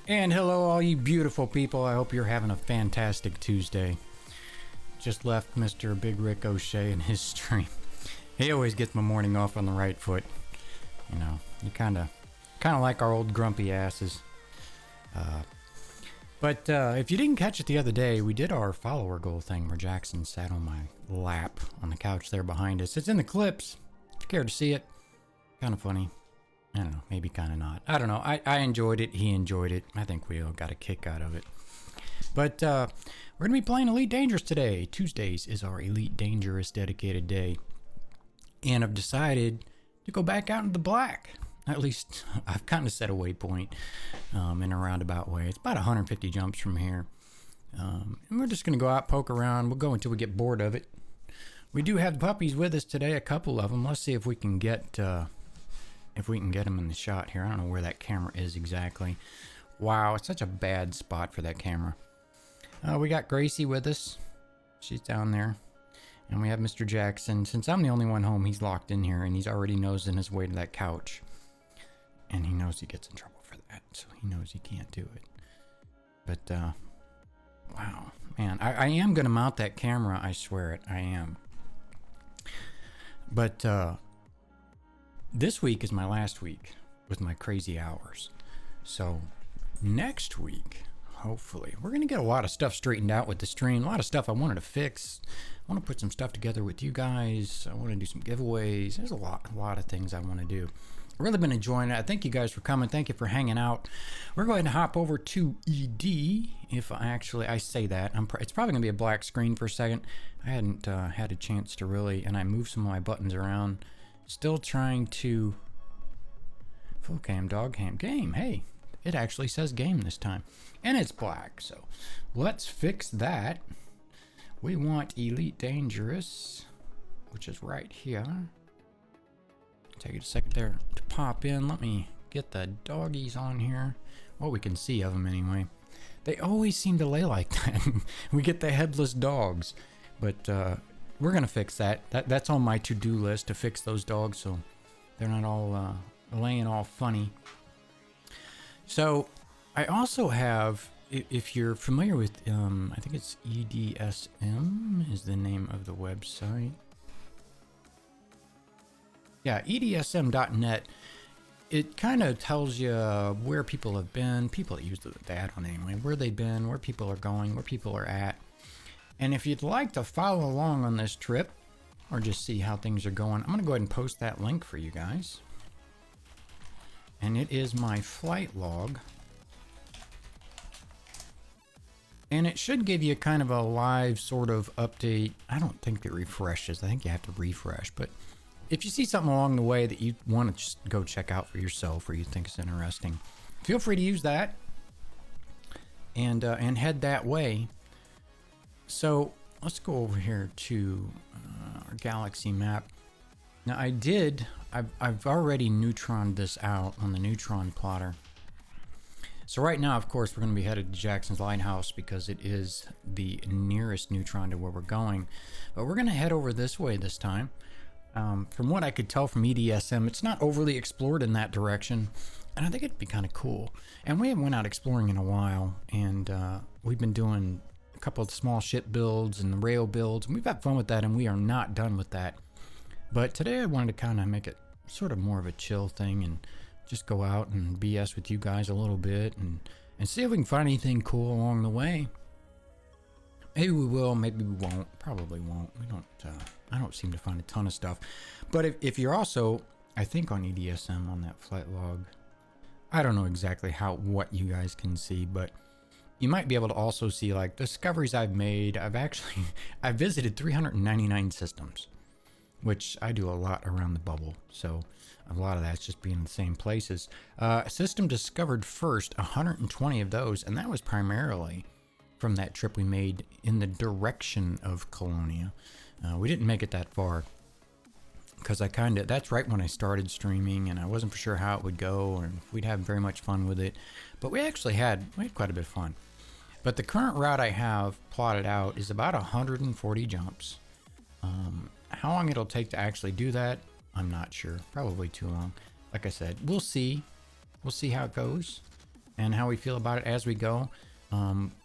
And hello, all you beautiful people. I hope you're having a fantastic Tuesday. Just left Mr. Big Rick O'Shea in his stream. He always gets my morning off on the right foot. You know, you kind of like our old grumpy asses. But if you didn't catch it the other day, we did our follower goal thing where Jackson sat on my lap on the couch there behind us. It's in the clips. If you care to see it, kind of funny. I don't know, maybe kind of not. I don't know. I enjoyed it. He enjoyed it. I think we all got a kick out of it. But we're going to be playing Elite Dangerous today. Tuesdays is our Elite Dangerous dedicated day. And I've decided to go back out into the black. At least I've kind of set a waypoint in a roundabout way. It's about 150 jumps from here. And we're just going to go out, poke around. We'll go until we get bored of it. We do have the puppies with us today, a couple of them. Let's see if we can get... if we can get him in the shot here. I don't know where that camera is exactly. Wow, it's such a bad spot for that camera. We got Gracie with us. She's down there. And we have Mr. Jackson. Since I'm the only one home, he's locked in here and he's already nosing his way to that couch. And he knows he gets in trouble for that, so he knows he can't do it. But, wow. Man, I am going to mount that camera, I swear it. I am. But, this week is my last week with my crazy hours. So next week, hopefully, we're going to get a lot of stuff straightened out with the stream. A lot of stuff I wanted to fix. I want to put some stuff together with you guys. I want to do some giveaways. There's a lot of things I want to do. I've really been enjoying it. I thank you guys for coming. Thank you for hanging out. We're going to hop over to ED. If I say that, it's probably going to be a black screen for a second. I hadn't had a chance to really, and I moved some of my buttons around. Still trying to full cam, dog cam, game. Hey, it actually says game this time. And it's black, so let's fix that. We want Elite Dangerous, which is right here. Take it a second there to pop in. Let me get the doggies on here. What we can see of them anyway. They always seem to lay like that. We get the headless dogs. But, we're going to fix that. That's on my to-do list to fix those dogs so they're not all laying all funny. So I also have, if you're familiar with, I think it's EDSM is the name of the website. Yeah, EDSM.net. It kind of tells you where people have been, people that use the add-on anyway, where they've been, where people are going, where people are at. And if you'd like to follow along on this trip, or just see how things are going, I'm going to go ahead and post that link for you guys. And it is my flight log. And it should give you kind of a live sort of update. I don't think it refreshes. I think you have to refresh. But if you see something along the way that you want to just go check out for yourself or you think is interesting, feel free to use that and head that way. So let's go over here to our galaxy map. Now I've already neutroned this out on the neutron plotter. So right now, of course, we're going to be headed to Jackson's Lighthouse because it is the nearest neutron to where we're going. But we're going to head over this way this time. From what I could tell from EDSM, it's not overly explored in that direction. And I think it'd be kind of cool. And we haven't went out exploring in a while. And we've been doing a couple of small ship builds and rail builds, and we've had fun with that, and we are not done with that. But today I wanted to kind of make it sort of more of a chill thing and just go out and BS with you guys a little bit and see if we can find anything cool along the way. Maybe we will, maybe we won't, probably won't. I don't seem to find a ton of stuff. But if you're also, I think on EDSM on that flight log, I don't know exactly what you guys can see, but you might be able to also see like discoveries I've made. I've visited 399 systems, which I do a lot around the bubble. So a lot of that's just being in the same places. System discovered first, 120 of those, and that was primarily from that trip we made in the direction of Colonia. We didn't make it that far because that's right when I started streaming and I wasn't for sure how it would go and if we'd have very much fun with it. But we had quite a bit of fun. But the current route I have plotted out is about 140 jumps. How long it'll take to actually do that, I'm not sure. Probably too long. Like I said, we'll see. We'll see how it goes. and how we feel about it as we go.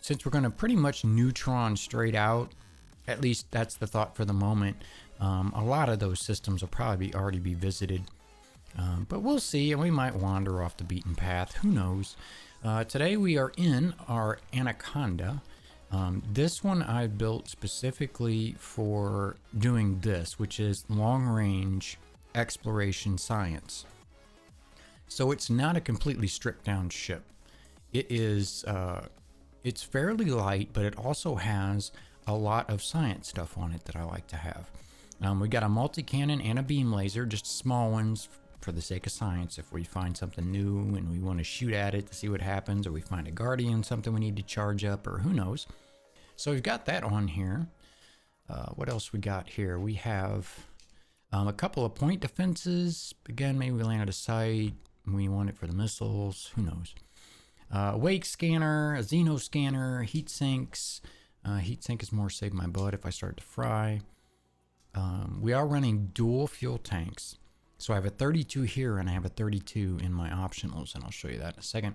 Since we're going to pretty much neutron straight out, at least that's the thought for the moment, a lot of those systems will probably already be visited. But we'll see, and we might wander off the beaten path. Who knows? Today we are in our Anaconda. This one I built specifically for doing this, which is long-range exploration science. So it's not a completely stripped down ship. It is, it's fairly light, but it also has a lot of science stuff on it that I like to have. We got a multi-cannon and a beam laser, just small ones for the sake of science. If we find something new and we want to shoot at it to see what happens, or we find a guardian, something we need to charge up, or who knows. So we've got that on here. What else we got here? We have a couple of point defenses. Again, maybe we landed a sight. We want it for the missiles. Who knows? Wake scanner, a Xeno scanner, heat sinks. Heat sink is more save my butt if I start to fry. We are running dual fuel tanks. So I have a 32 here and I have a 32 in my optionals, and I'll show you that in a second.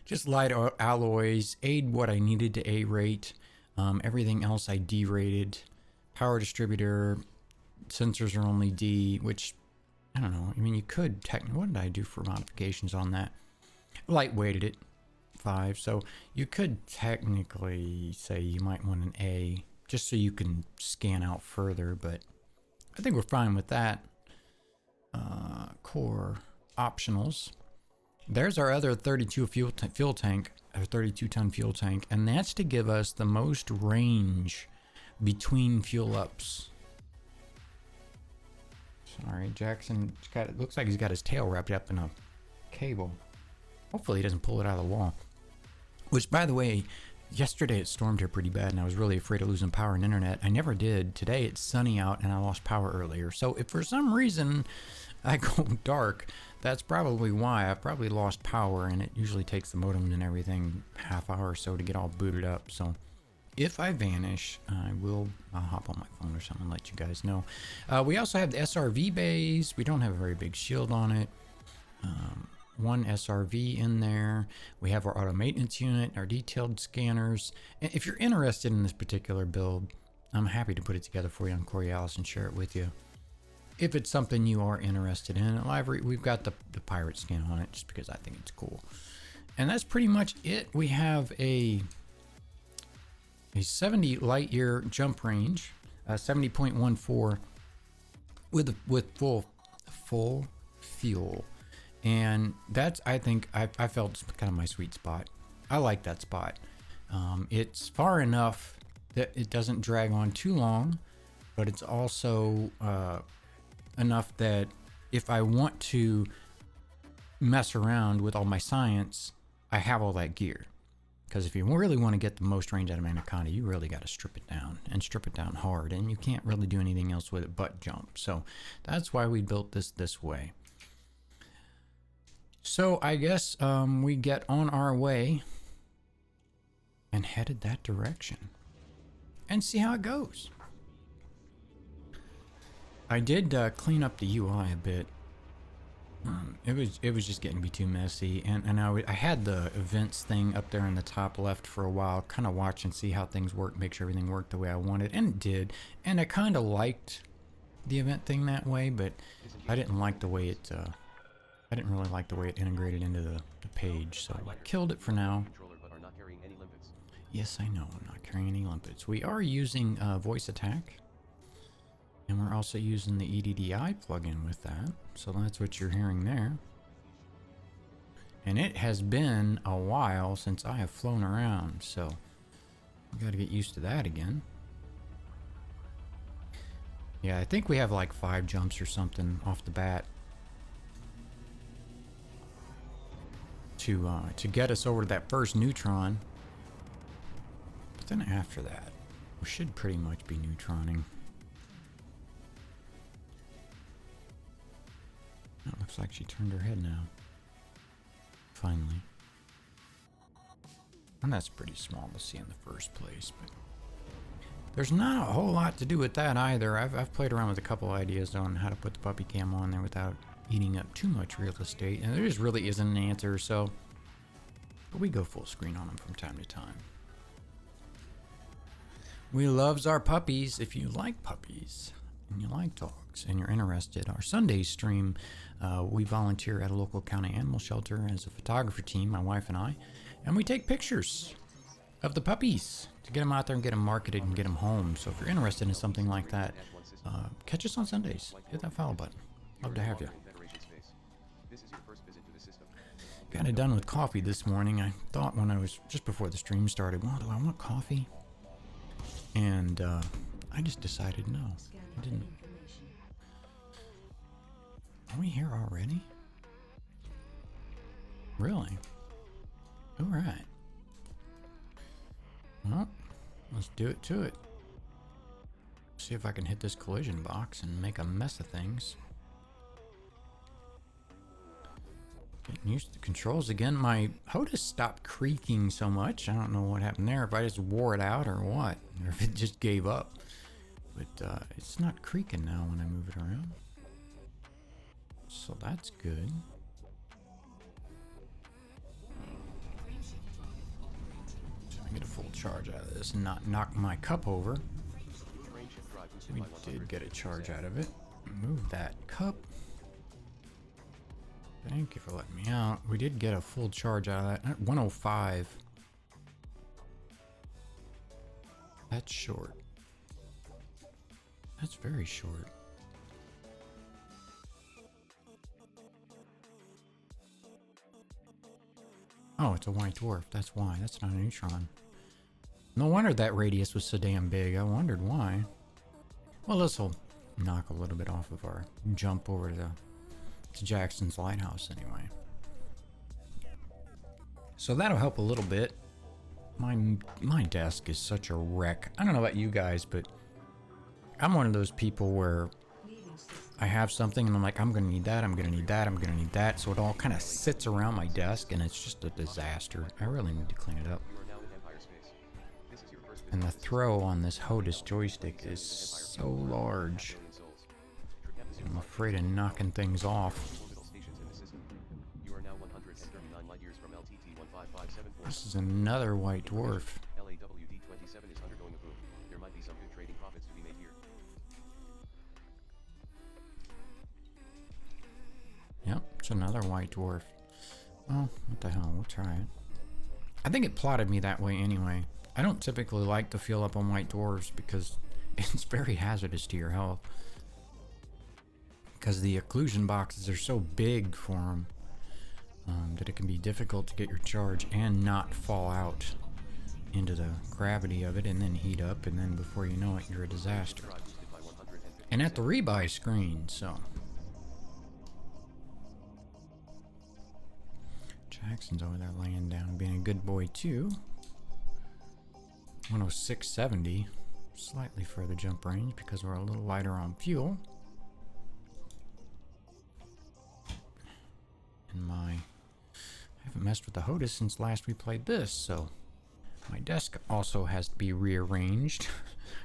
Just light alloys, aid what I needed to A rate. Everything else I D rated. Power distributor, sensors are only D, which I don't know. I mean, you could technically, what did I do for modifications on that? Lightweighted it 5, so you could technically say you might want an A just so you can scan out further, but I think we're fine with that. Core optionals. There's our other 32 fuel tank, or 32 ton fuel tank, and that's to give us the most range between fuel ups. Sorry, Jackson looks like he's got his tail wrapped up in a cable. Hopefully he doesn't pull it out of the wall. Which, by the way, yesterday it stormed here pretty bad and I was really afraid of losing power and internet. I never did. Today it's sunny out and I lost power earlier. So if for some reason I go dark, that's probably why. I've probably lost power, and it usually takes the modem and everything half hour or so to get all booted up. So if I vanish, I'll hop on my phone or something and let you guys know. We also have the SRV bays. We don't have a very big shield on it. One SRV in there. We have our auto maintenance unit, our detailed scanners. And if you're interested in this particular build, I'm happy to put it together for you on Coriolis and share it with you. If it's something you are interested in. Library, we've got the pirate skin on it just because I think it's cool. And that's pretty much it. We have a 70 light year jump range, 70.14 with full fuel. And that's, I think, I felt it's kind of my sweet spot. I like that spot. It's far enough that it doesn't drag on too long, but it's also enough that if I want to mess around with all my science, I have all that gear. Because if you really want to get the most range out of Anaconda, you really got to strip it down, and strip it down hard, and you can't really do anything else with it but jump. So that's why we built this way. So I guess we get on our way and headed that direction and see how it goes. I did clean up the UI a bit. It was just getting to be too messy, and I had the events thing up there in the top left for a while, kind of watch and see how things work, make sure everything worked the way I wanted, and it did. And I kind of liked the event thing that way, but I didn't like the way it. I didn't really like the way it integrated into the page, so I killed it for now. Yes, I know, I'm not carrying any limpets. We are using voice attack. And we're also using the EDDI plugin with that. So that's what you're hearing there. And it has been a while since I have flown around, so we got to get used to that again. Yeah, I think we have like 5 jumps or something off the bat to get us over to that first neutron. But then after that, we should pretty much be neutroning. It looks like she turned her head now. Finally. And that's pretty small to see in the first place, but there's not a whole lot to do with that either. I've played around with a couple ideas on how to put the puppy cam on there without eating up too much real estate, and there just really isn't an answer, so but we go full screen on them from time to time. We loves our puppies. If you like puppies and you like dogs and you're interested, our Sunday stream, we volunteer at a local county animal shelter as a photography team, my wife and I, and we take pictures of the puppies to get them out there and get them marketed and get them home. So if you're interested in something like that, catch us on Sundays. Hit that follow button. Love to have you. Got it done with coffee this morning. I thought when I was just before the stream started, well, do I want coffee? And I just decided no, I didn't. Are we here already? Really? All right. Well, let's do it to it. See if I can hit this collision box and make a mess of things. Getting used to the controls again. My HOTAS stopped creaking so much. I don't know what happened there. If I just wore it out or what. Or if it just gave up. But it's not creaking now when I move it around. So that's good. So I get a full charge out of this and not knock my cup over. We did get a charge out of it. Move that cup. Thank you for letting me out. We did get a full charge out of that. At 105. That's short. That's very short. Oh, it's a white dwarf. That's why. That's not a neutron. No wonder that radius was so damn big. I wondered why. Well, this will knock a little bit off of our jump over to Jackson's Lighthouse anyway. So that'll help a little bit. My desk is such a wreck. I don't know about you guys, but I'm one of those people where I have something and I'm like, I'm gonna need that, I'm gonna need that, I'm gonna need that. So it all kind of sits around my desk and it's just a disaster. I really need to clean it up. And the throw on this HOTAS joystick is so large. I'm afraid of knocking things off. This is another white dwarf. Yep, it's another white dwarf. Oh, what the hell, we'll try it. I think it plotted me that way anyway. I don't typically like to fuel up on white dwarves because it's very hazardous to your health. Because the occlusion boxes are so big for them that it can be difficult to get your charge and not fall out into the gravity of it and then heat up, and then before you know it, you're a disaster. And at the rebuy screen, so. Jackson's over there laying down, being a good boy too. 106.70, slightly further jump range because we're a little lighter on fuel. And I haven't messed with the HOTAS since last we played this, so my desk also has to be rearranged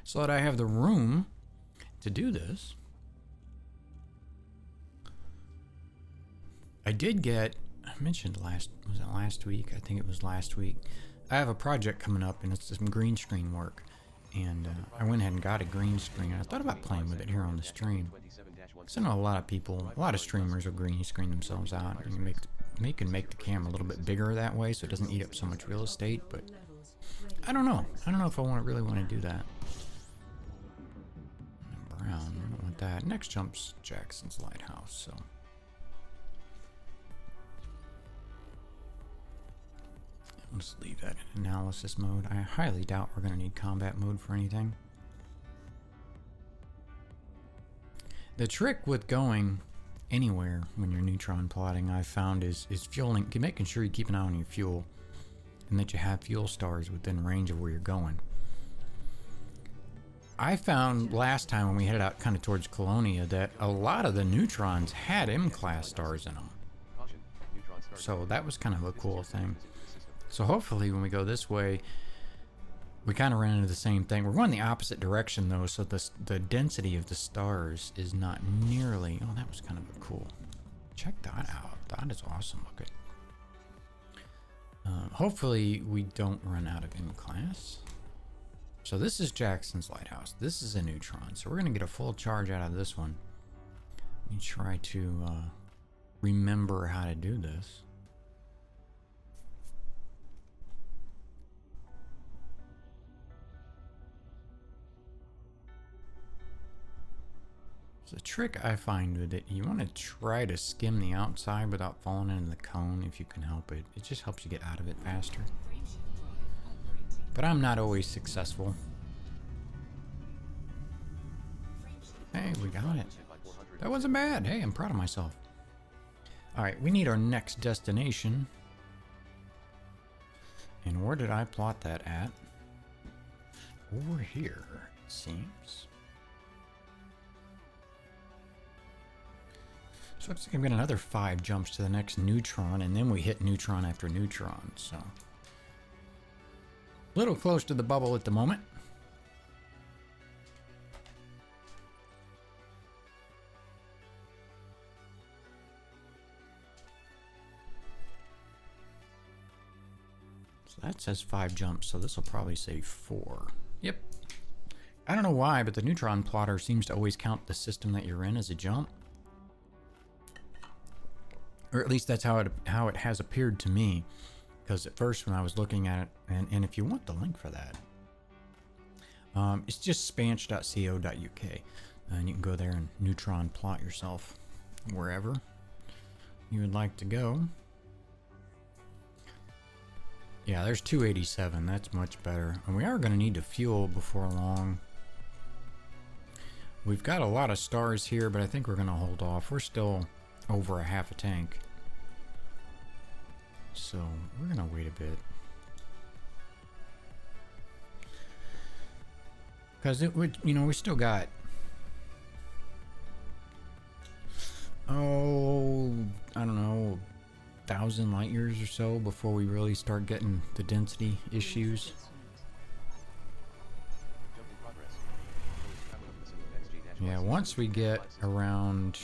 so that I have the room to do this. I did get, I mentioned last week? I think it was last week. I have a project coming up and it's some green screen work. And I went ahead and got a green screen. I thought about playing with it here on the stream. Because I know a lot of people, a lot of streamers will green screen themselves out. And you can make the camera a little bit bigger that way so it doesn't eat up so much real estate. But I don't know. I don't know if I really want to do that. Brown, I don't want that. Next jump's Jackson's Lighthouse, so. I'll just leave that in analysis mode. I highly doubt we're going to need combat mode for anything. The trick with going anywhere when you're neutron plotting, I've found, is fueling, making sure you keep an eye on your fuel and that you have fuel stars within range of where you're going. I found last time when we headed out kind of towards Colonia that a lot of the neutrons had M-class stars in them. So that was kind of a cool thing. So hopefully when we go this way, we kind of ran into the same thing. We're going the opposite direction though, so the density of the stars is not nearly... Oh, that was kind of cool. Check that out. That is awesome looking. Hopefully we don't run out of M-class. So this is Jackson's Lighthouse. This is a neutron. So we're going to get a full charge out of this one. Let me try to remember how to do this. So the trick I find with it, you want to try to skim the outside without falling into the cone if you can help it. It just helps you get out of it faster. But I'm not always successful. Hey, we got it. That wasn't bad. Hey, I'm proud of myself. Alright, we need our next destination. And where did I plot that at? Over here, it seems. So looks like I'm getting another 5 jumps to the next neutron, and then we hit neutron after neutron, so. A little close to the bubble at the moment. So that says 5 jumps, so this will probably say 4. Yep. I don't know why, but the neutron plotter seems to always count the system that you're in as a jump. Or at least that's how it has appeared to me. Because at first when I was looking at it, and if you want the link for that, it's just spanch.co.uk. And you can go there and neutron plot yourself wherever you would like to go. Yeah, there's 287. That's much better. And we are going to need to fuel before long. We've got a lot of stars here, but I think we're going to hold off. We're still over a half a tank. So we're going to wait a bit. Because it would, you know, we still got, oh, I don't know, 1,000 light years or so before we really start getting the density issues. Yeah, once we get around,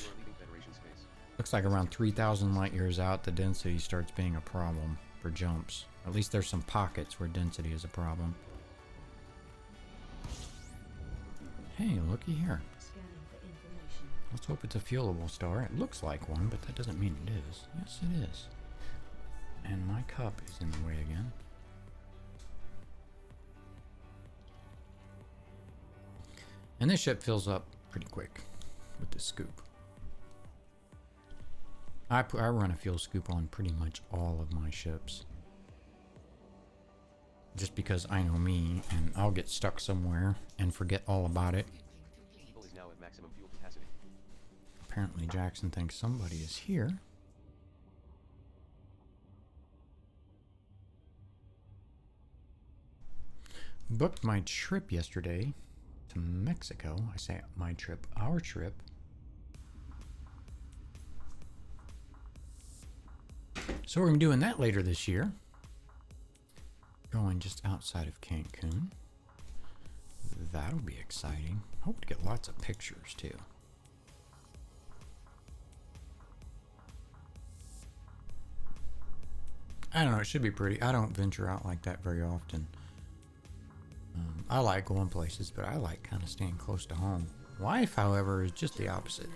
looks like around 3,000 light years out, the density starts being a problem for jumps. At least there's some pockets where density is a problem. Hey, looky here. Let's hope it's a fuelable star. It looks like one, but that doesn't mean it is. Yes, it is. And my cup is in the way again. And this ship fills up pretty quick with the scoop. I run a fuel scoop on pretty much all of my ships. Just because I know me, and I'll get stuck somewhere and forget all about it. Apparently Jackson thinks somebody is here. Booked my trip yesterday to Mexico. I say my trip, our trip. So we're doing that later this year. Going just outside of Cancun. That'll be exciting. Hope to get lots of pictures too. I don't know, it should be pretty. I don't venture out like that very often. I like going places, but I like kind of staying close to home. Wife, however, is just the opposite.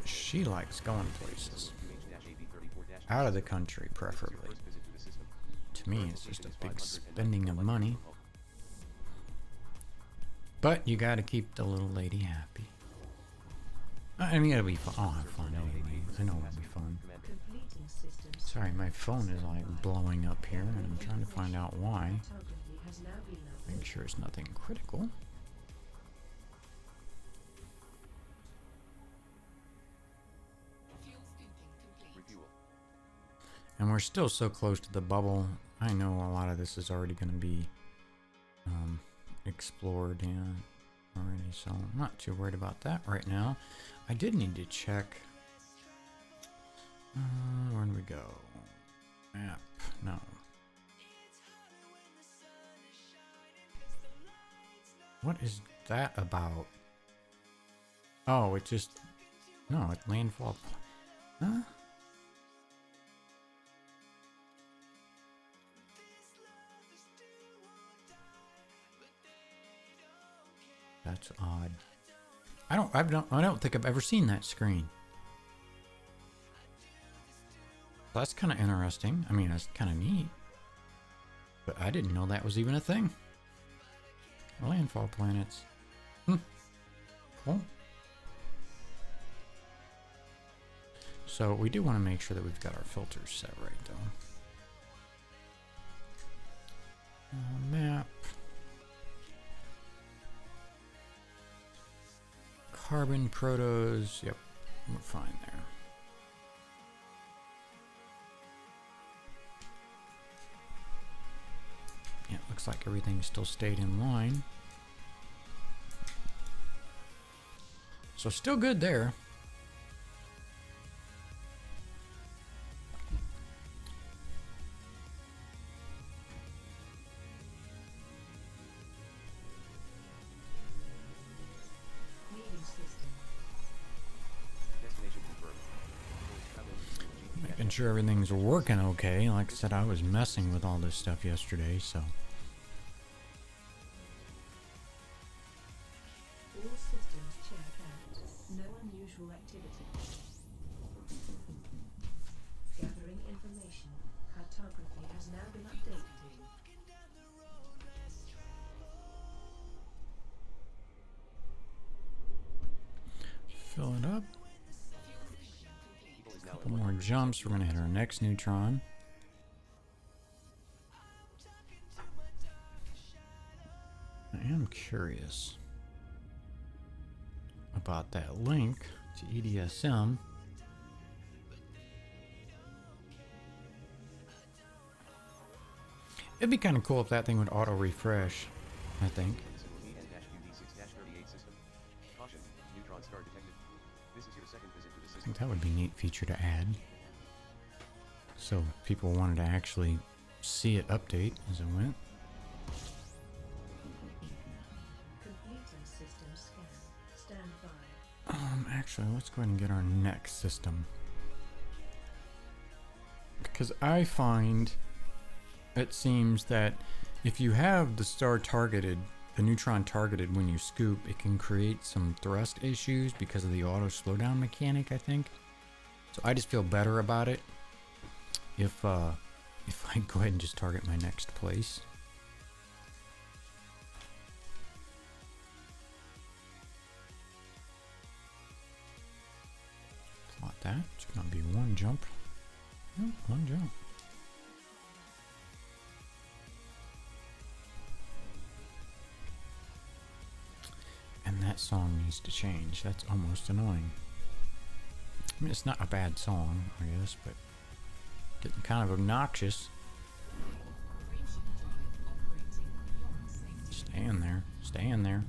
She likes going places. Out of the country, preferably. To me, it's just a big spending of money. But you gotta keep the little lady happy. I mean, it'll be fun. I'll have fun anyway. I know it'll be fun. Sorry, my phone is like blowing up here, and I'm trying to find out why. Make sure it's nothing critical. And we're still so close to the bubble. I know a lot of this is already going to be explored already, so I'm not too worried about that right now. I did need to check. Where do we go? Map. No. What is that about? Oh, it just... No, it landfall... Huh? That's odd. I don't think I've ever seen that screen. That's kind of interesting. I mean, that's kind of neat. But I didn't know that was even a thing. Landfall planets. Cool. So we do want to make sure that we've got our filters set right, though. Map. Carbon protos. Yep, we're fine there. Yeah, looks like everything still stayed in line. So still good there. Making sure everything's working okay. Like I said, I was messing with all this stuff yesterday, so. All systems check out. No unusual activity. Gathering information. Cartography has now been updated. Fill it up. Couple more jumps. We're gonna hit our next neutron. I am curious about that link to EDSM. It'd be kind of cool if that thing would auto refresh, I think. I think that would be a neat feature to add. So if people wanted to actually see it update as it went. Completing system scan. Stand by. Actually, let's go ahead and get our next system. Because I find it seems that if you have the star targeted, the neutron targeted when you scoop, it can create some thrust issues because of the auto slowdown mechanic, I think. So I just feel better about it if I go ahead and just target my next place. Plot that. It's gonna be one jump. Yep, one jump. And that song needs to change. That's almost annoying. I mean, it's not a bad song, I guess, but getting kind of obnoxious. Stay in there. Stay in there.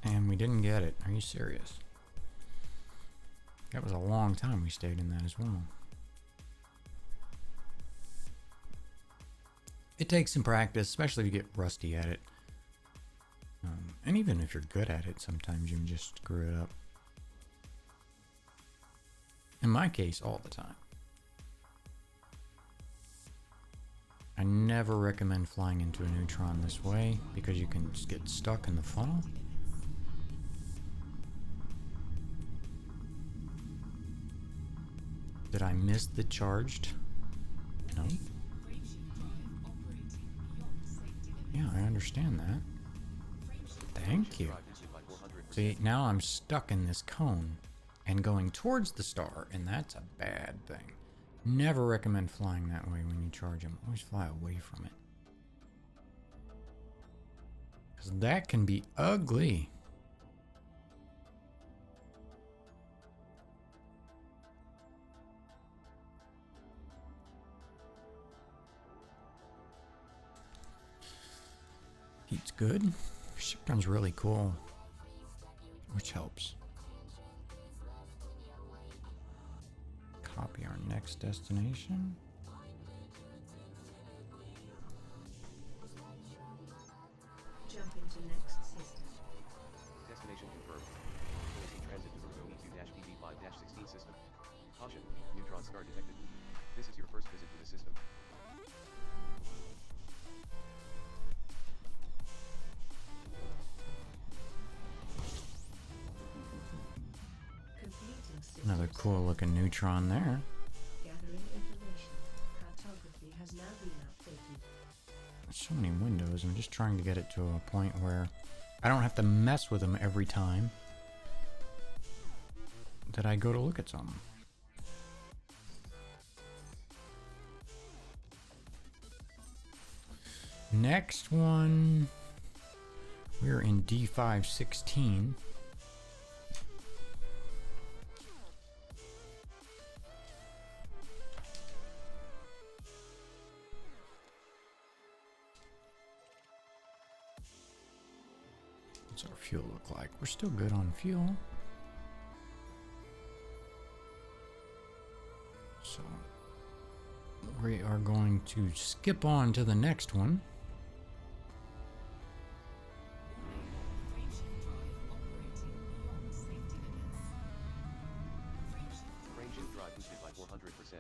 And we didn't get it. Are you serious? That was a long time we stayed in that as well. It takes some practice, especially if you get rusty at it. And even if you're good at it, sometimes you can just screw it up. In my case, all the time. I never recommend flying into a neutron this way because you can just get stuck in the funnel. Did I miss the charged? No. Yeah, I understand that. Thank you. See, now I'm stuck in this cone and going towards the star, and that's a bad thing. Never recommend flying that way when you charge them. Always fly away from it. Because that can be ugly. Heat's good. Ship run's really cool, which helps. Copy our next destination. Jump into next system. Destination confirmed. Emergency transit to Virgo E2-PD5-16 system. Caution, neutron star detected. This is your first visit to the system. cool looking neutron there. Gathering information. Cartography has now been updated. There's so many windows. I'm just trying to get it to a point where I don't have to mess with them every time that I go to look at something. Next one, we're in D516. What's our fuel look like? We're still good on fuel. So we are going to skip on to the next one. Range and drive boosted by 400%.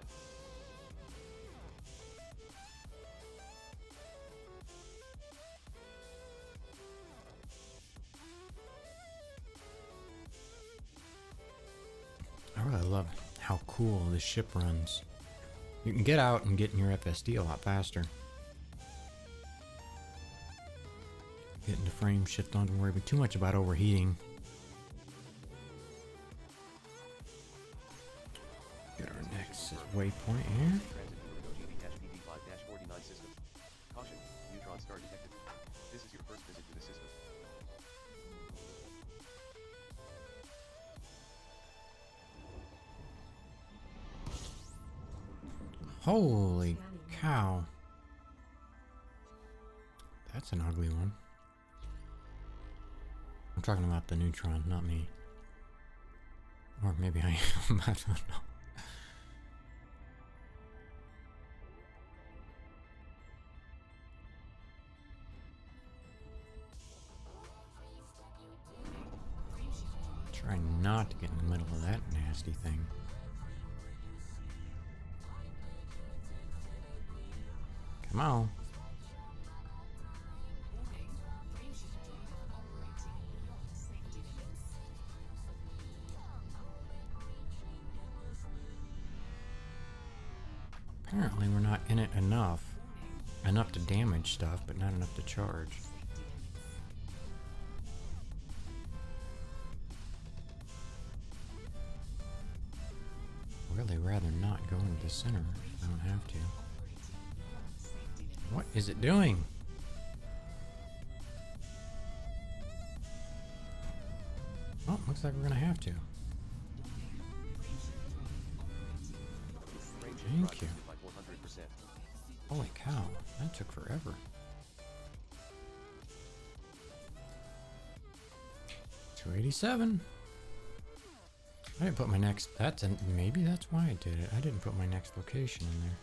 I really love how cool this ship runs. You can get out and get in your FSD a lot faster. Get into frame shift, don't worry too much about overheating. Get our next waypoint here. Transit through GV-PD5-49 system. Caution, neutron star detected. This is your first visit to the system. Holy cow. That's an ugly one. I'm talking about the neutron, not me. Or maybe I am. I don't know. Try not to get in the middle of that nasty thing. Come on. Apparently we're not in it enough. Enough to damage stuff, but not enough to charge. Really rather not go into the center. I don't have to. What is it doing? Oh, looks like we're gonna have to. Range and Thank drive you. boosted by 400%. Holy cow, that took forever. 287. I didn't put my next. Maybe that's why I did it. I didn't put my next location in there.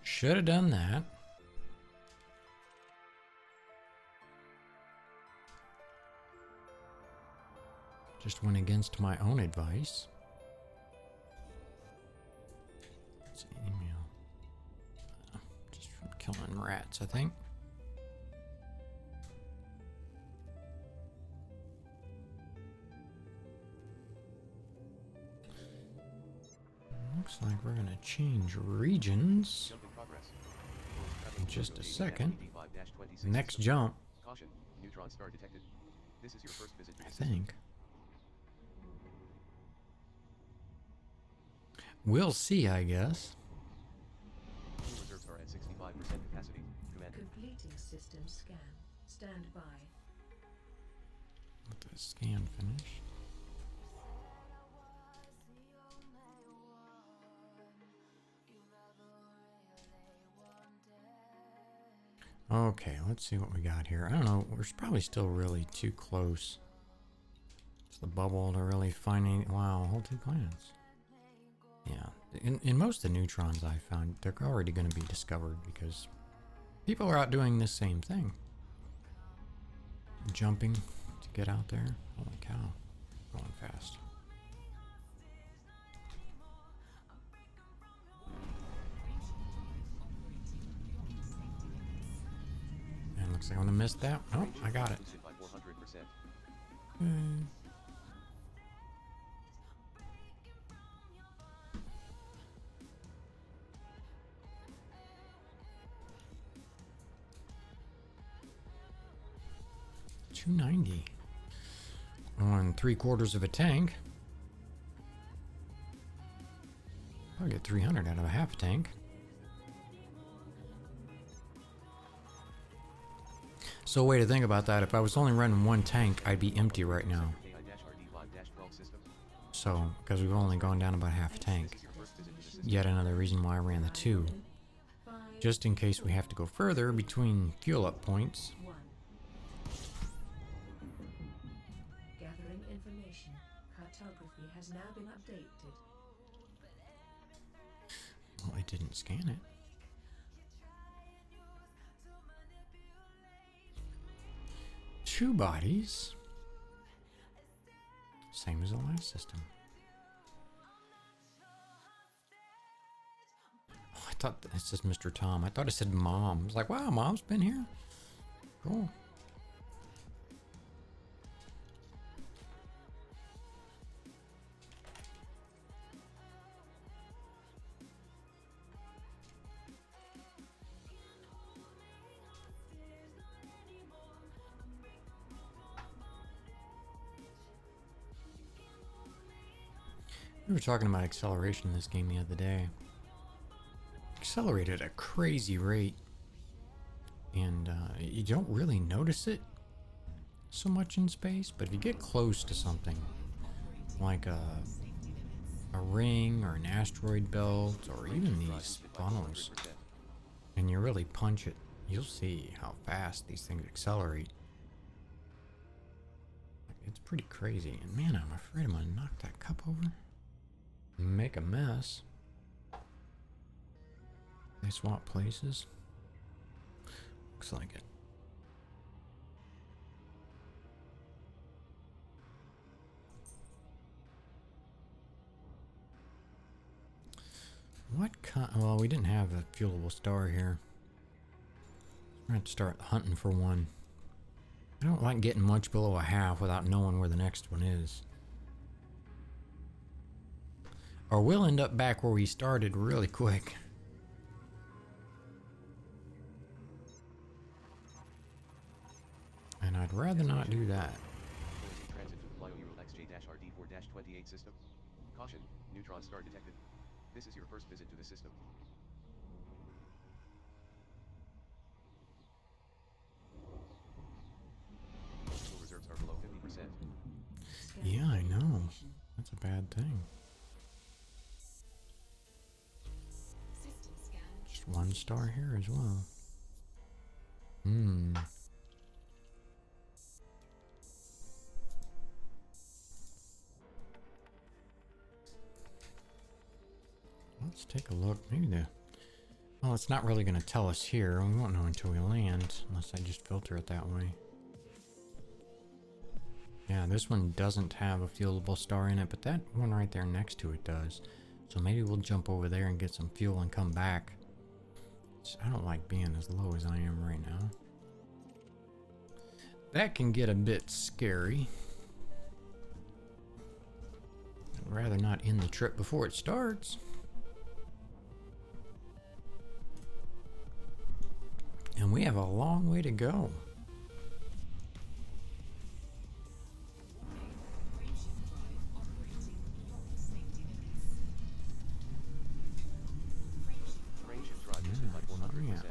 Should have done that. Just went against my own advice. Let's see, email. Just from killing rats, I think. Looks like we're gonna change regions Jump in progress. in just a second. GV-PD5-26 Next system. jump, Caution, neutron star detected. This is your first visit to I the system. think. We'll see, I guess. Fuel reserves are at 65% capacity. Commander. Completing system scan. Stand by. With the scan finished. Okay, let's see what we got here. I don't know, we're probably still really too close to the bubble to really find any. Wow, whole two planets. Yeah, in most of the neutrons I found, they're already going to be discovered because people are out doing this same thing. Jumping to get out there. Holy cow, going fast. And looks like I'm gonna miss that. Oh, I got it. Boosted by 400%. 50%. Hmm. $290 on 3/4 of a tank. I'll get 300 out of a half a tank. So, way to think about that, if I was only running one tank, I'd be empty right now. KI-RD5-12 system. So, because we've only gone down about half a tank. This is your first visit to the system. Yet another reason why I ran the 2. 5, Just in case we have to go further between fuel up points. 1. Gathering information. Cartography has now been updated. Well, I didn't scan it. Two bodies. Same as the last system. Oh, I thought this says Mr. Tom. I thought it said Mom. I was like, wow, Mom's been here. Cool. We were talking about acceleration in this game the other day. Accelerated at a crazy rate, and you don't really notice it so much in space, but if you get close to something like a ring or an asteroid belt or even these funnels, and you really punch it, you'll see how fast these things accelerate. It's pretty crazy, and man, I'm afraid I'm gonna knock that cup over. Make a mess. They swap places. Looks like it. What kind? Well, we didn't have a fuelable star here. We're gonna have to start hunting for one. I don't like getting much below a half without knowing where the next one is. Or we'll end up back where we started really quick. And I'd rather not do that. Closing transit to the FlyOeuro XJ-RD4-28 system. Caution, neutron star detected. This is your first visit to the system. Fuel reserves are below 50%. Yeah, I know. That's a bad thing. Just one star here as well. Let's take a look. Maybe the... Well, it's not really going to tell us here. We won't know until we land, unless I just filter it that way. Yeah, this one doesn't have a fuelable star in it, but that one right there next to it does. So maybe we'll jump over there and get some fuel and come back. I don't like being as low as I am right now. That can get a bit scary. I'd rather not end the trip before it starts. And we have a long way to go. Frameshift drive boosted by 400%.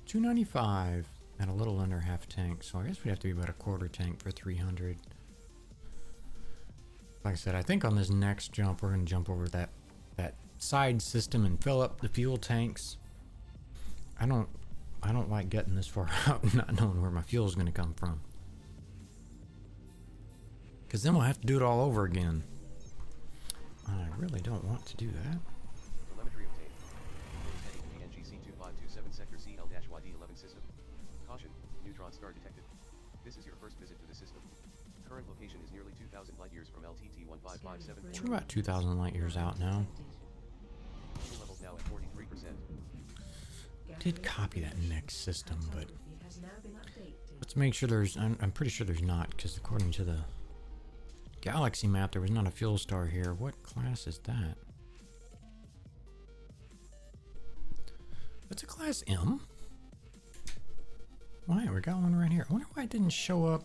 295 and a little under half tank, so I guess we'd have to be about a quarter tank for 300. Like I said, I think on this next jump we're going to jump over that side system and fill up the fuel tanks. I don't like getting this far out and not knowing where my fuel is going to come from, because then we'll have to do it all over again. I really don't want to do that. Telemetry obtained. Heading PNG C2527 sector CL-YD11 system. Caution, neutron star detected. This is your first visit to the system. Current location is nearly 2,000 light years from LTT 1557. We're about 2,000 light years out now. Fuel now at 43%. Did copy that next system, but Cartography has now been updated. let's make sure there's. I'm pretty sure there's not, because according to the galaxy map, there was not a fuel star here. What class is that? That's a class M. Why? We got one right here. I wonder why it didn't show up.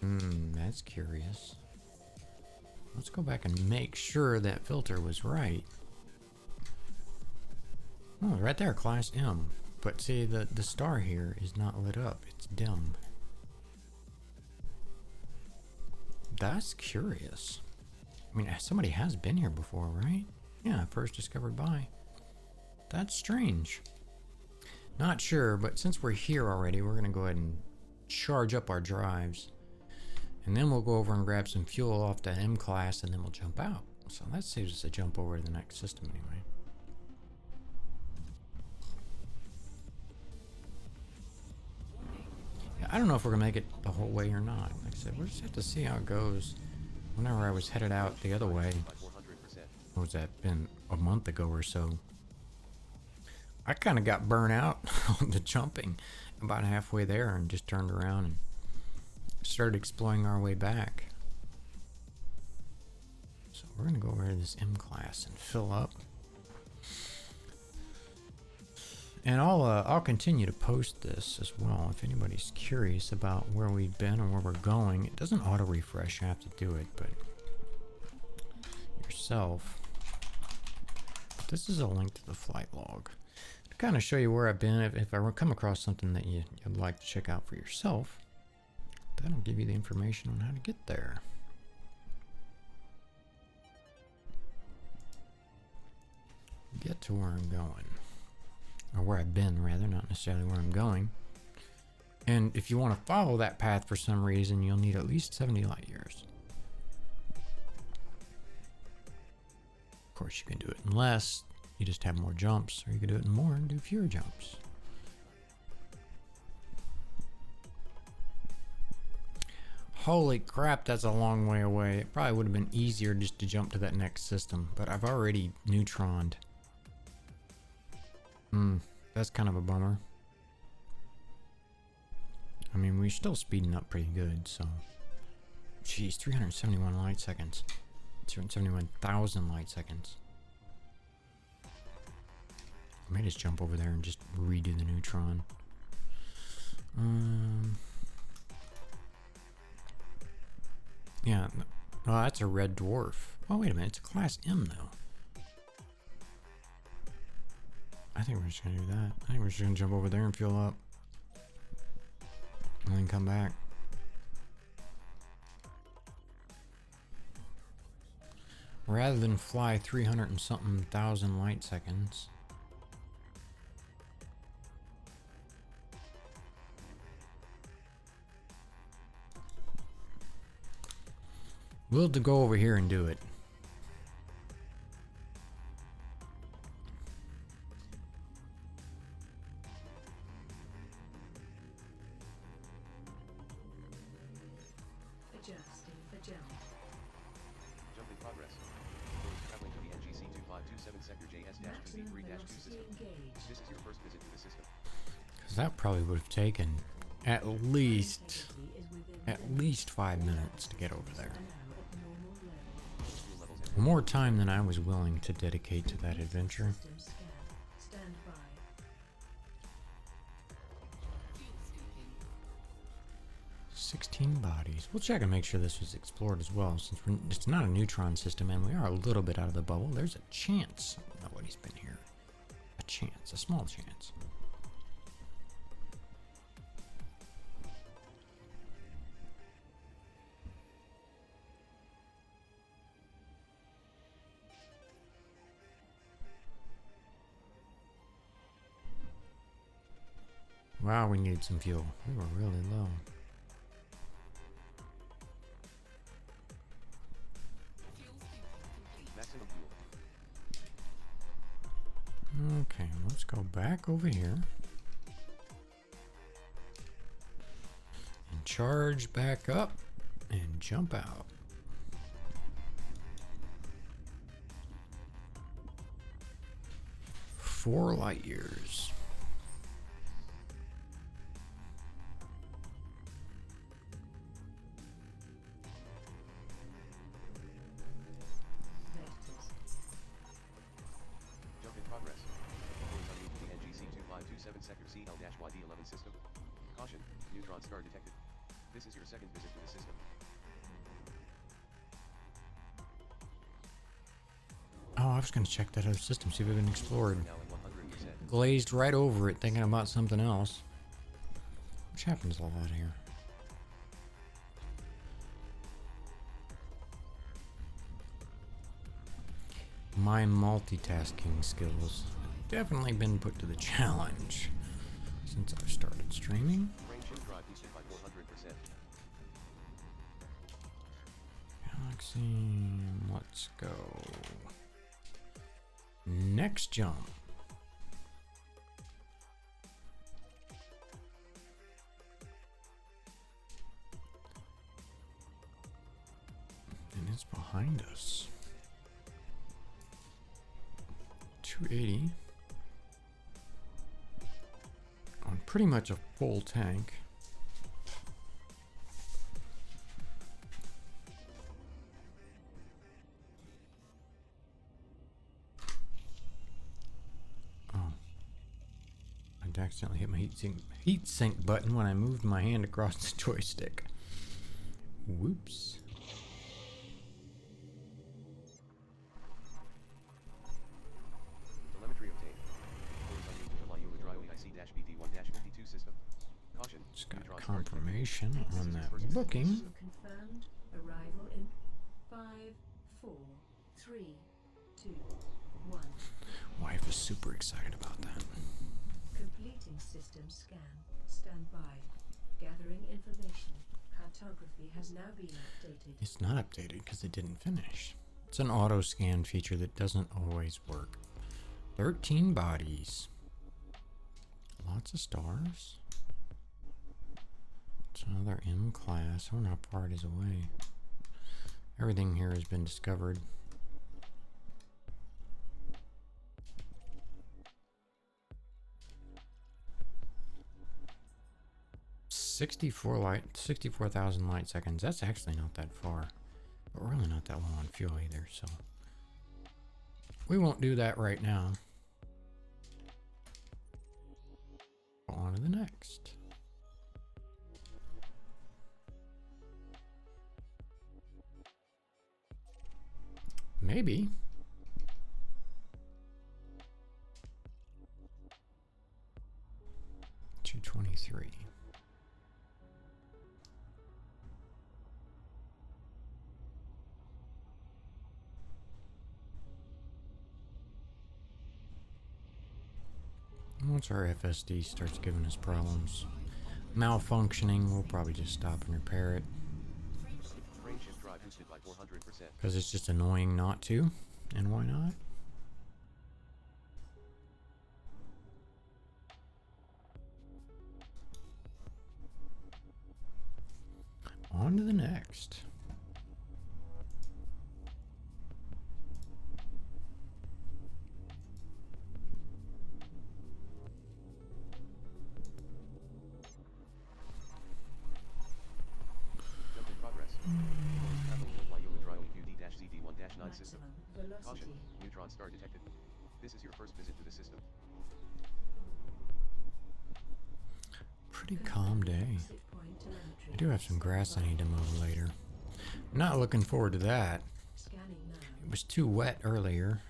That's curious. Let's go back and make sure that filter was right. Oh, right there, class M. But see, the star here is not lit up. It's dim. That's curious. I mean, somebody has been here before, right? Yeah, first discovered by. That's strange. Not sure, but since we're here already, we're going to go ahead and charge up our drives. And then we'll go over and grab some fuel off the M class, and then we'll jump out. So that saves us a jump over to the next system anyway. Yeah, I don't know if we're going to make it the whole way or not. Like I said, we'll just have to see how it goes. Whenever I was headed out the other way, By 400%. what was that, been a month ago or so, I kind of got burnt out on the jumping about halfway there and just turned around and started exploring our way back. So we're going to go over to this M class and fill up. And I'll continue to post this as well if anybody's curious about where we've been or where we're going. It doesn't auto refresh, you have to do it, but yourself. But this is a link to the flight log to kind of show you where I've been. If I come across something that you'd like to check out for yourself, that'll give you the information on how to get there. Get to where I'm going. Or where I've been, rather, not necessarily where I'm going. And if you want to follow that path for some reason, you'll need at least 70 light years. Of course, you can do it in less. You just have more jumps, or you can do it in more and do fewer jumps. Holy crap, that's a long way away. It probably would have been easier just to jump to that next system, but I've already neutroned. That's kind of a bummer. I mean, we're still speeding up pretty good, so. Jeez, 371 light seconds. 271,000 light seconds. I may just jump over there and just redo the neutron. Yeah, oh, that's a red dwarf. Oh, wait a minute, it's a class M though. I think we're just gonna do that. I think we're just gonna jump over there and fuel up. And then come back. Rather than fly 300 and something thousand light seconds. We'll have to go over here and do it. Adjusting for jump. Jump in progress. Those traveling to the NGC 2527 sector Maximum JS-2B3-2 velocity system. engaged. This is your first visit to the system. Because that probably would have taken at least Activity is within 5 minutes to get over there. now at normal level. Fuel levels at More time than I was willing to dedicate to that adventure. System scan. Stand by. 16 bodies. We'll check and make sure this was explored as well, since it's not a neutron system and we are a little bit out of the bubble. There's a chance nobody's been here. A chance, a small chance. Wow, we needed some fuel. We were really low. maximum fuel. Okay, let's go back over here. And charge back up and jump out. 64 light years. Vectors. Jump in progress. Horizon move to the NGC-2527 sector CL-YD11 system. Caution, neutron star detected. This is your second visit to the system. Oh, I was going to check that other system, see if it had been explored. Now at 100%. Glazed right over it, thinking about something else. Which happens a lot here. My multitasking skills have definitely been put to the challenge since I've started streaming. Range shift drive boosted by 400%. Galaxy, let's go. Next jump. And it's behind us. 280. On pretty much a full tank. I accidentally hit my heat sink button when I moved my hand across the joystick. Whoops. Telemetry obtained. Horizon move to Laula Dryly IC-BD1-52 system. Caution, Just got neutron star detected. confirmation on that First booking. Destination confirmed. Arrival in 5, 4, 3, 2, 1. Wife is super excited about that. Completing system scan. Stand by. Gathering information. Cartography has now been updated. It's not updated because it didn't finish. It's an auto scan feature that doesn't always work. 13 bodies. Lots of stars. It's another M class. I wonder how far it is away. Everything here has been discovered. '64 64,000 light seconds. That's actually not that far, but really not that low on fuel either. So we won't do that right now. On to the next. Maybe. $223. Once our FSD starts giving us problems, malfunctioning, we'll probably just stop and repair it. Range shift drive boosted by 400%. Because it's just annoying not to. And why not? On to the next. Jump in progress. Traveling to Laula Dryly UD-ZD1-9 system. Maximum Caution, velocity. neutron star detected. This is your first visit to the system. Pretty calm day. Exit point telemetry. I do have some grass I need to mow later. I'm not looking forward to that. Scanning now. It was too wet earlier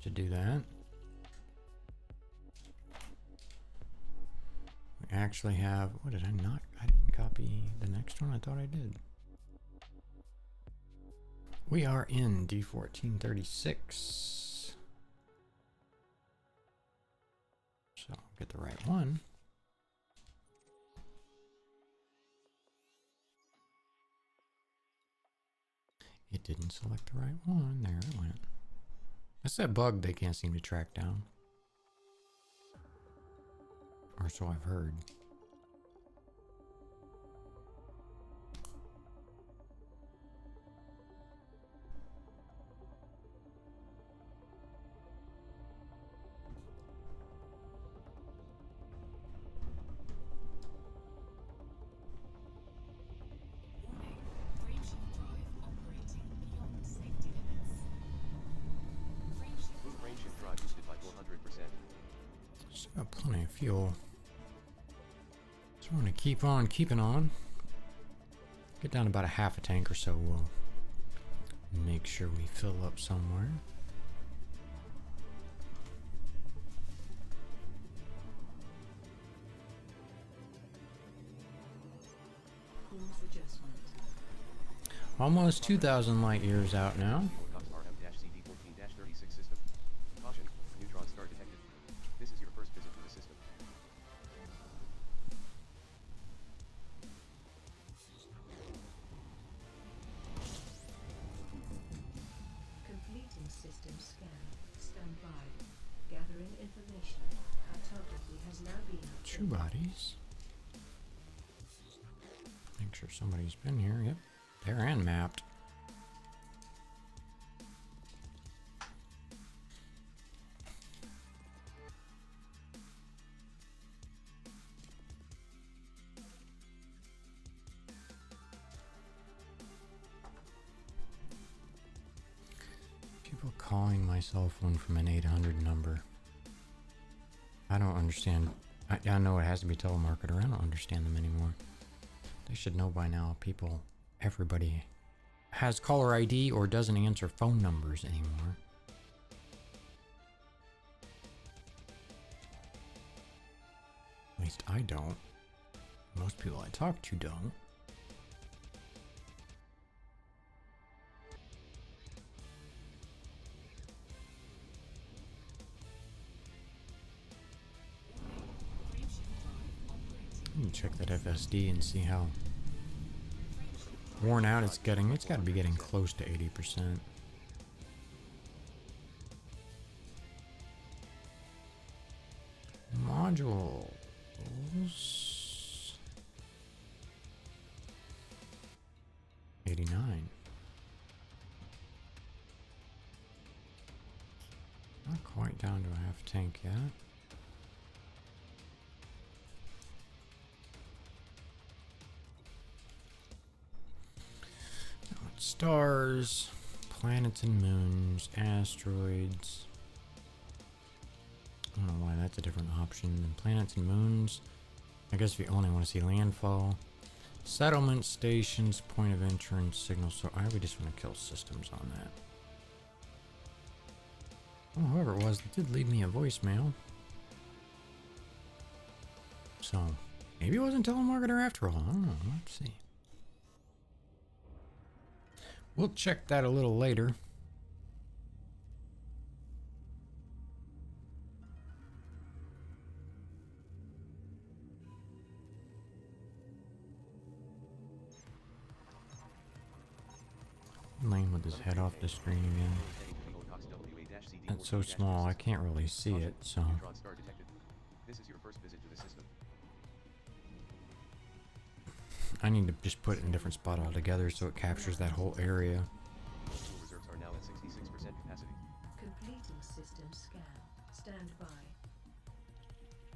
to do that. We actually have, what did I not? I didn't copy the next one. I thought I did. We are in D1436. So get the right one. It didn't select the right one. There it went. That's that bug they can't seem to track down. Or so I've heard. fuel. So we're gonna keep on keeping on. Get down to about a half a tank or so. We'll make sure we fill up somewhere. Cruise adjustment. Almost 2,000 light years out now. Wilcox RM-CD14-36 system. Caution, neutron star detected. This is your first visit to the system. Completing system scan. Stand by. Gathering information. Cartography has now been True bodies. Make sure somebody's been here. Yep, there and mapped. People calling my cell phone from an 800 number. I don't understand. I know it has to be telemarketer. I don't understand them anymore. They should know by now. Everybody has caller ID or doesn't answer phone numbers anymore. At least I don't. Most people I talk to don't. Let me check that FSD and see how worn out it's getting. It's got to be getting close to 80%. Modules. 89. Not quite down to a half tank yet. Stars, planets and moons, asteroids. I don't know why that's a different option than planets and moons. I guess if you only want to see landfall. Settlement stations, point of entrance, signal. So we just want to kill systems on that. Well, whoever it was, it did leave me a voicemail. So maybe it wasn't telemarketer after all. I don't know. Let's see. We'll check that a little later. Lane with his head off the screen again. That's so small, I can't really see it, so. Neutron star detected. This is your first visit to the system. I need to just put it in a different spot altogether so it captures that whole area. Fuel reserves are now at 66% capacity. completing system scan. Stand by.